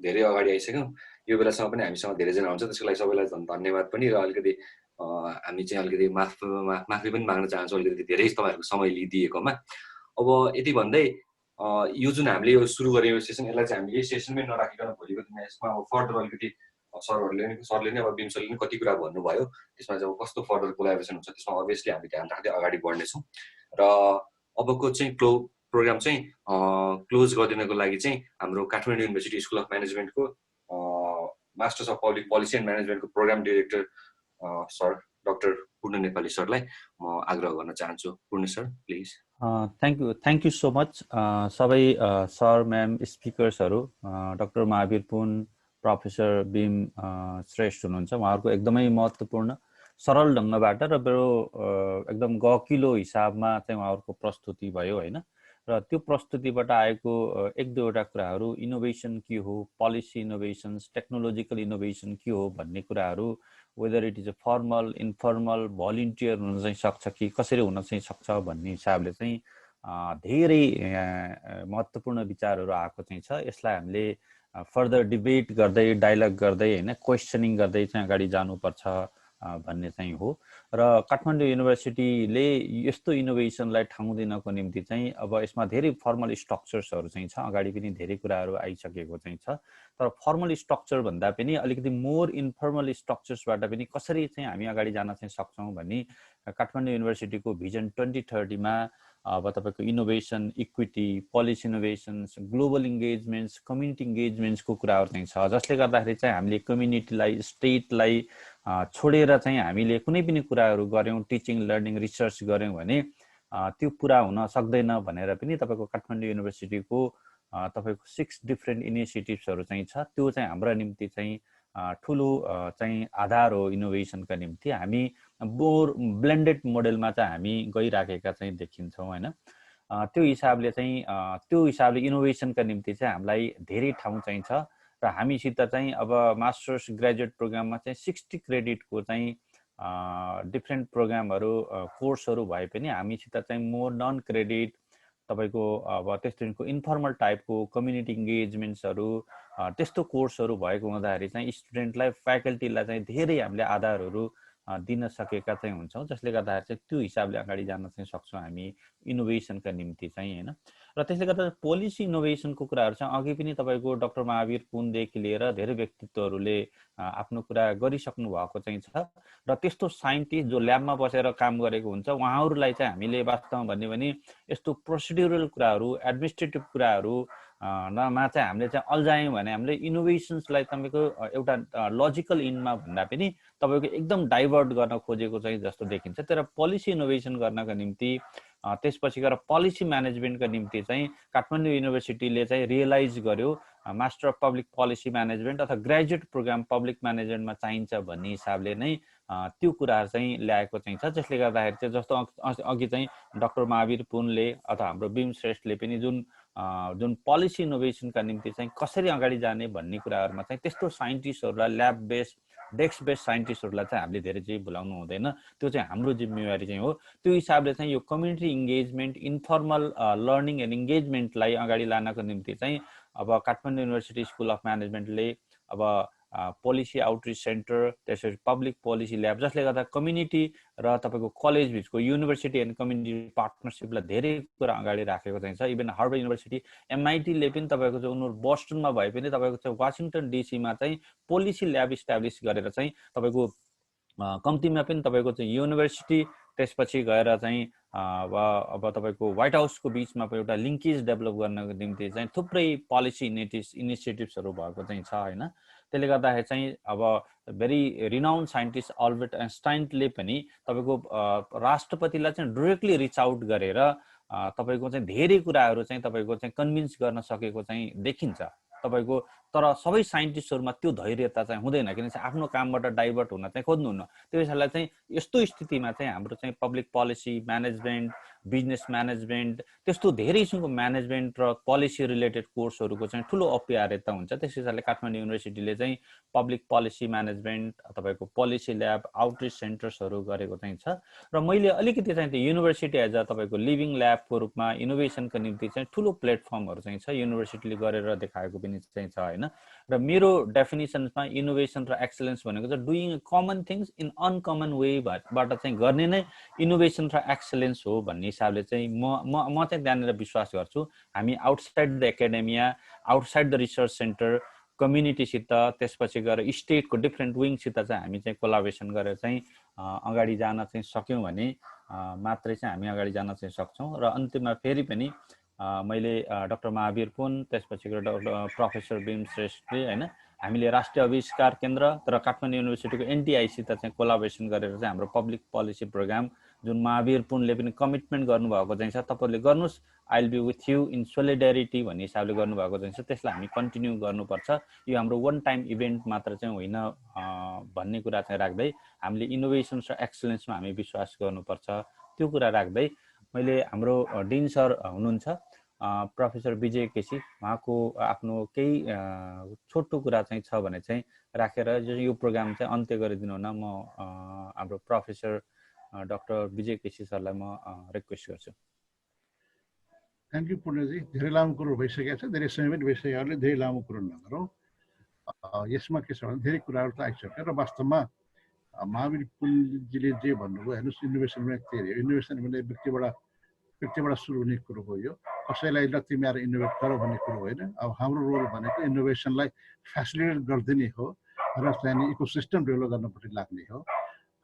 धेरै अगाडि आइसक्यौँ। यो बेलासम्म पनि हामीसँग धेरैजना हुन्छ, त्यसको लागि सबैलाई धन्यवाद पनि। र अलिकति हामी चाहिँ अलिकति माफी पनि माग्न चाहन्छौँ अलिकति धेरै तपाईँहरूको समय लिइदिएकोमा। अब यति भन्दै यो जुन हामीले यो सुरु गरेँ यो सेसन, यसलाई चाहिँ हामीले यही सेसनमै नराखिकन भोलिको दिनमा यसमा अब फर्दर अलिकति सरले नै अब भीम सरले पनि कति कुरा भन्नुभयो, त्यसमा चाहिँ अब कस्तो फर्दर कोलाबोरेसन हुन्छ त्यसमा अभियसली हामी ध्यान राख्दै अगाडि बढ्नेछौँ। र अबको चाहिँ प्रोग्राम चाहिँ क्लोज गरिदिनको लागि चाहिँ हाम्रो काठमाडौँ युनिभर्सिटी स्कुल अफ म्यानेजमेन्टको masters of public policy and म्यानेजमेन्टको program director sir doctor Purna Nepali सरलाई म आग्रह गर्न चाहन्छु। Purna sir please. Thank you so much सबै सर म्याम स्पिकर्सहरू, डाक्टर महावीर पुन, प्रोफेसर भीम श्रेष्ठ हुनुहुन्छ। उहाँहरूको एकदमै महत्त्वपूर्ण सरल ढङ्गबाट र मेरो एकदम गहकिलो हिसाबमा चाहिँ उहाँहरूको प्रस्तुति भयो होइन। र त्यो प्रस्तुतिबाट आएको एक दुईवटा कुराहरू, इनोभेसन के हो, पोलिसी इनोभेसन्स, टेक्नोलोजिकल इनोभेसन के हो भन्ने कुराहरू, whether it is a formal informal volunteer हुन चाहिँ सक्छ कि कसरी हुन चाहिँ सक्छ भन्ने हिसाबले चाहिँ धेरै महत्त्वपूर्ण विचारहरू आएको चाहिँ छ। यसलाई हामीले फर्दर डिबेट गर्दै डायलग गर्दै होइन क्वेसनिङ गर्दै चाहिँ अगाडि जानुपर्छ भन्ने चाहिँ हो। र काठमाडौँ युनिभर्सिटीले यस्तो इनोभेसनलाई ठाउँ दिनको निम्ति चाहिँ अब यसमा धेरै फर्मल स्ट्रक्चर्सहरू चाहिँ छ, अगाडि पनि धेरै कुराहरू आइसकेको चाहिँ छ। तर फर्मल स्ट्रक्चर भन्दा पनि अलिकति मोर इन्फर्मल स्ट्रक्चर्सबाट पनि कसरी चाहिँ हामी अगाडि जान चाहिँ सक्छौँ भन्ने काठमाडौँ युनिभर्सिटीको भिजन 2030मा अब तपाईँको innovation, equity, policy innovations, global engagements, community इङ्गेजमेन्ट्सको कुराहरू चाहिँ छ। जसले गर्दाखेरि चाहिँ हामीले कम्युनिटीलाई, स्टेटलाई छोडेर चाहिँ हामीले कुनै पनि कुराहरू गऱ्यौँ, टिचिङ, लर्निङ, रिसर्च गऱ्यौँ भने त्यो पुरा हुन सक्दैन भनेर पनि तपाईँको काठमाडौँ युनिभर्सिटीको तपाईँको 6 डिफ्रेन्ट इनिसिएटिभ्सहरू चाहिँ छ। त्यो चाहिँ हाम्रा निम्ति चाहिँ ठुलो चाहिँ आधार हो इनोभेसनका निम्ति। हामी मोर ब्लेन्डेड मोडेलमा चाहिँ हामी गइराखेका चाहिँ देखिन्छौँ होइन। त्यो हिसाबले इनोभेसनका निम्ति चाहिँ हामीलाई धेरै ठाउँ चाहिन्छ र हामीसित चाहिँ अब मास्टर्स ग्रेजुएट प्रोग्राममा चाहिँ 60 क्रेडिटको चाहिँ डिफ्रेन्ट प्रोग्रामहरू कोर्सहरू भए पनि हामीसित चाहिँ मोर नन क्रेडिट तपाईँको अब त्यस्तो इन्फर्मल टाइपको कम्युनिटी इङ्गेजमेन्ट्सहरू त्यस्तो कोर्सहरू भएको हुँदाखेरि चाहिँ स्टुडेन्टलाई फ्याकल्टीलाई चाहिँ धेरै हामीले आधारहरू दिन सकेका चाहिँ हुन्छौँ, जसले गर्दाखेरि चाहिँ त्यो हिसाबले अगाडि जान चाहिँ सक्छौँ हामी इनोभेसनका निम्ति चाहिँ होइन। र त्यसले गर्दा पोलिसी इनोभेसनको कुराहरू चाहिँ अघि पनि तपाईँको डाक्टर महावीर पुनदेखि लिएर धेरै व्यक्तित्वहरूले आफ्नो कुरा गरिसक्नु भएको चाहिँ छ। र त्यस्तो साइन्टिस्ट जो ल्याबमा बसेर काम गरेको हुन्छ उहाँहरूलाई चाहिँ हामीले वास्तवमा भन्यो भने यस्तो प्रोसिड्युरल कुराहरू एडमिनिस्ट्रेटिभ कुराहरू मा चाहिँ हामीले चाहिँ अल्झायौँ भने हामीले इनोभेसन्सलाई तपाईँको एउटा लजिकल इनमा भन्दा पनि तपाईँको एकदम डाइभर्ट गर्न खोजेको चाहिँ जस्तो देखिन्छ। तर पोलिसी इनोभेसन गर्नको निम्ति त्यसपछि गएर पोलिसी म्यानेजमेन्टको निम्ति चाहिँ काठमाडौँ युनिभर्सिटीले चाहिँ रियलाइज गर्यो master of public policy management अथवा ग्रेजुएट प्रोग्राम पब्लिक म्यानेजमेन्टमा चाहिन्छ भन्ने हिसाबले नै त्यो कुराहरू चाहिँ ल्याएको चाहिँ छ। जसले गर्दाखेरि चाहिँ जस्तो अघि चाहिँ डाक्टर महावीर पुनले अथवा हाम्रो बिम श्रेष्ठले पनि जुन पोलिसी इनोभेसनका निम्ति चाहिँ कसरी अगाडि जाने भन्ने कुराहरूमा चाहिँ त्यस्तो साइन्टिस्टहरूलाई ल्याब बेस्ड डेस्क बेस्ड साइन्टिस्टहरूलाई चाहिँ हामीले धेरै चाहिँ बोलाउनु हुँदैन, त्यो चाहिँ हाम्रो जिम्मेवारी चाहिँ हो। त्यो हिसाबले चाहिँ यो community engagement informal learning and इङ्गेजमेन्टलाई अगाडि लानको निम्ति चाहिँ अब काठमाडौँ युनिभर्सिटी स्कुल अफ म्यानेजमेन्टले अब पोलिसी आउटरिच सेन्टर त्यसपछि पब्लिक पोलिसी ल्याब जसले गर्दा कम्युनिटी र तपाईँको कलेज बिचको युनिभर्सिटी एन्ड कम्युनिटी पार्टनरसिपलाई धेरै कुरा अगाडि राखेको चाहिँ छ। इभन हार्वर्ड युनिभर्सिटी एमआइटीले पनि तपाईँको चाहिँ उनीहरू बोस्टनमा भए पनि तपाईँको चाहिँ वासिङटन डिसीमा चाहिँ पोलिसी ल्याब इस्टाब्लिस गरेर चाहिँ तपाईँको कम्तीमा पनि तपाईँको चाहिँ युनिभर्सिटी त्यसपछि गएर चाहिँ अब तपाईँको व्हाइट हाउसको बिचमा एउटा लिङ्केज डेभलप गर्नको निम्ति चाहिँ थुप्रै पोलिसी इनिसिएटिभ्सहरू भएको चाहिँ छ होइन। त्यसले गर्दाखेरि चाहिँ अब भेरी रिनाउन्ड साइन्टिस्ट अल्बर्ट आइन्स्टाइनले पनि तपाईँको राष्ट्रपतिलाई चाहिँ डाइरेक्टली रिच आउट गरेर तपाईँको चाहिँ धेरै कुराहरू चाहिँ तपाईँको चाहिँ कन्भिन्स गर्न सकेको चाहिँ देखिन्छ तपाईँको। तर सबै साइन्टिस्टहरूमा त्यो धैर्यता चाहिँ हुँदैन, किनकि आफ्नो कामबाट डाइभर्ट हुन चाहिँ खोज्नुहुन्न। त्यो हिसाबले चाहिँ यस्तो स्थितिमा चाहिँ हाम्रो चाहिँ public policy management business management त्यस्तो धेरै किसिमको म्यानेजमेन्ट र पोलिसी रिलेटेड कोर्सहरूको चाहिँ ठुलो अपरिहार्यता हुन्छ। त्यस हिसाबले काठमाडौँ युनिभर्सिटीले चाहिँ पब्लिक पोलिसी म्यानेजमेन्ट तपाईँको पोलिसी ल्याब आउटरिच सेन्टर्सहरू गरेको चाहिँ छ। र मैले अलिकति चाहिँ त्यो युनिभर्सिटी एज अ तपाईँको लिभिङ ल्याबको रूपमा इनोभेसनको निम्ति चाहिँ ठुलो प्लेटफर्महरू चाहिँ छ, युनिभर्सिटीले गरेर देखाएको पनि चाहिँ छ होइन। र मेरो डेफिनेसनमा इनोभेसन र एक्सलेन्स भनेको चाहिँ doing common things in uncommon वेबाट चाहिँ गर्ने नै इनोभेसन र एक्सलेन्स हो भन्ने हिसाबले चाहिँ म चाहिँ त्यहाँनिर विश्वास गर्छु। हामी outside the academia outside the research centre कम्युनिटीसित त्यसपछि गएर स्टेटको डिफ्रेन्ट विङसित चाहिँ हामी चाहिँ कोलाबोरेसन गरेर चाहिँ अगाडि जान चाहिँ सक्यौँ भने मात्रै चाहिँ हामी अगाडि जान चाहिँ सक्छौँ। र अन्तिममा फेरि पनि मैले डाक्टर महावीर पुन त्यसपछि डाक्टर प्रोफेसर बिम श्रेष्ठले होइन हामीले राष्ट्रिय आविष्कार केन्द्र तर काठमाडौँ युनिभर्सिटीको एनटिआईसित चाहिँ कोलाबोरेसन गरेर चाहिँ हाम्रो पब्लिक पोलिसी प्रोग्राम जुन महावीर पुनले पनि कमिटमेन्ट गर्नुभएको चाहिँ छ, तपाईँले गर्नुहोस् I will be with you in solidarity भन्ने हिसाबले गर्नुभएको चाहिँ छ, त्यसलाई हामी कन्टिन्यू गर्नुपर्छ। यो हाम्रो वान टाइम इभेन्ट मात्र चाहिँ होइन भन्ने कुरा चाहिँ राख्दै हामीले इनोभेसन्स र एक्सलेन्समा हामी विश्वास गर्नुपर्छ त्यो कुरा राख्दै मैले हाम्रो डिन सर हुनुहुन्छ प्रोफेसर विजय केसी, उहाँको आफ्नो केही छोटो कुरा चाहिँ छ भने चाहिँ राखेर यो प्रोग्राम चाहिँ अन्त्य गरिदिनु हुन म हाम्रो प्रोफेसर डाक्टर विजय केसी सरलाई म रिक्वेस्ट गर्छु। थ्याङ्क यू पूर्णजी, धेरै लामो कुरो भइसकेको छ, धेरै समय पनि भइसकेकोले धेरै लामो कुरो नगरौँ। यसमा के छ भने धेरै कुराहरू त आइसक्यो र वास्तवमा महावीर पुनजीले जे भन्नुभयो हेर्नुहोस् इनोभेसनमा के अरे इनोभेसन भने व्यक्तिबाट सुरु हुने कुरो हो। यो कसैलाई ल तिमी आएर इनोभेट गर भन्ने कुरो होइन। अब हाम्रो रोल भनेको इनोभेसनलाई फेसिलिटेट गरिदिने हो र चाहिँ इकोसिस्टम डेभलप गर्नपट्टि लाग्ने हो।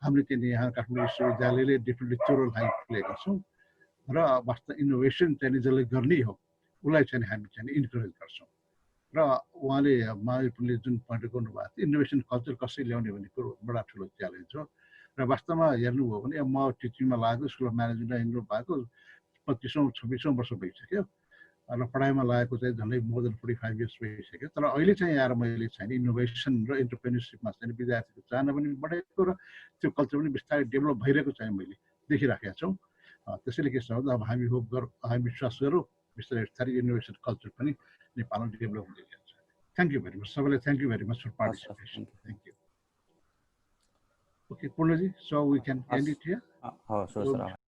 हामीले चाहिँ यहाँ काठमाडौँ विश्वविद्यालयले डिफ्रेन्टली त्यो रोल हामी प्ले गर्छौँ र वास्तव इनोभेसन चाहिँ जसले गर्ने हो उसलाई चाहिँ हामी चाहिँ इन्करेज गर्छौँ। र उहाँले महावीर पुनले जुन पोइन्ट गर्नुभएको थियो इनोभेसन कल्चर कसरी ल्याउने भन्ने कुरो बडा ठुलो च्यालेन्ज हो। र वास्तवमा हेर्नुभयो भने अब म टिचिङमा लागेको स्कुल अफ म्यानेजमेन्टमा हिँड्नु भएको 25औं 26औं वर्ष भइसक्यो र पढाइमा लागेको चाहिँ झन्डै मोर देन 45 इयर्स भइसक्यो। तर अहिले चाहिँ आएर मैले चाहिँ इनोभेसन र एन्टरप्रेन्योरसिपमा चाहिँ विद्यार्थीको चाहना पनि बढेको र त्यो कल्चर पनि बिस्तारै डेभलप भइरहेको चाहिँ मैले देखिराखेका छौँ। त्यसैले के छ भन्दा अब हामी हामी विश्वास गरौँ बिस्तारै बिस्तारै इनोभेसन कल्चर पनि नेपालमा डेभलप हुँदै जान्छ। थ्याङ्क यू भेरी मच सबैलाई, thank you very much for participation. Thank you. Okay पूर्णजी, so we can end it here.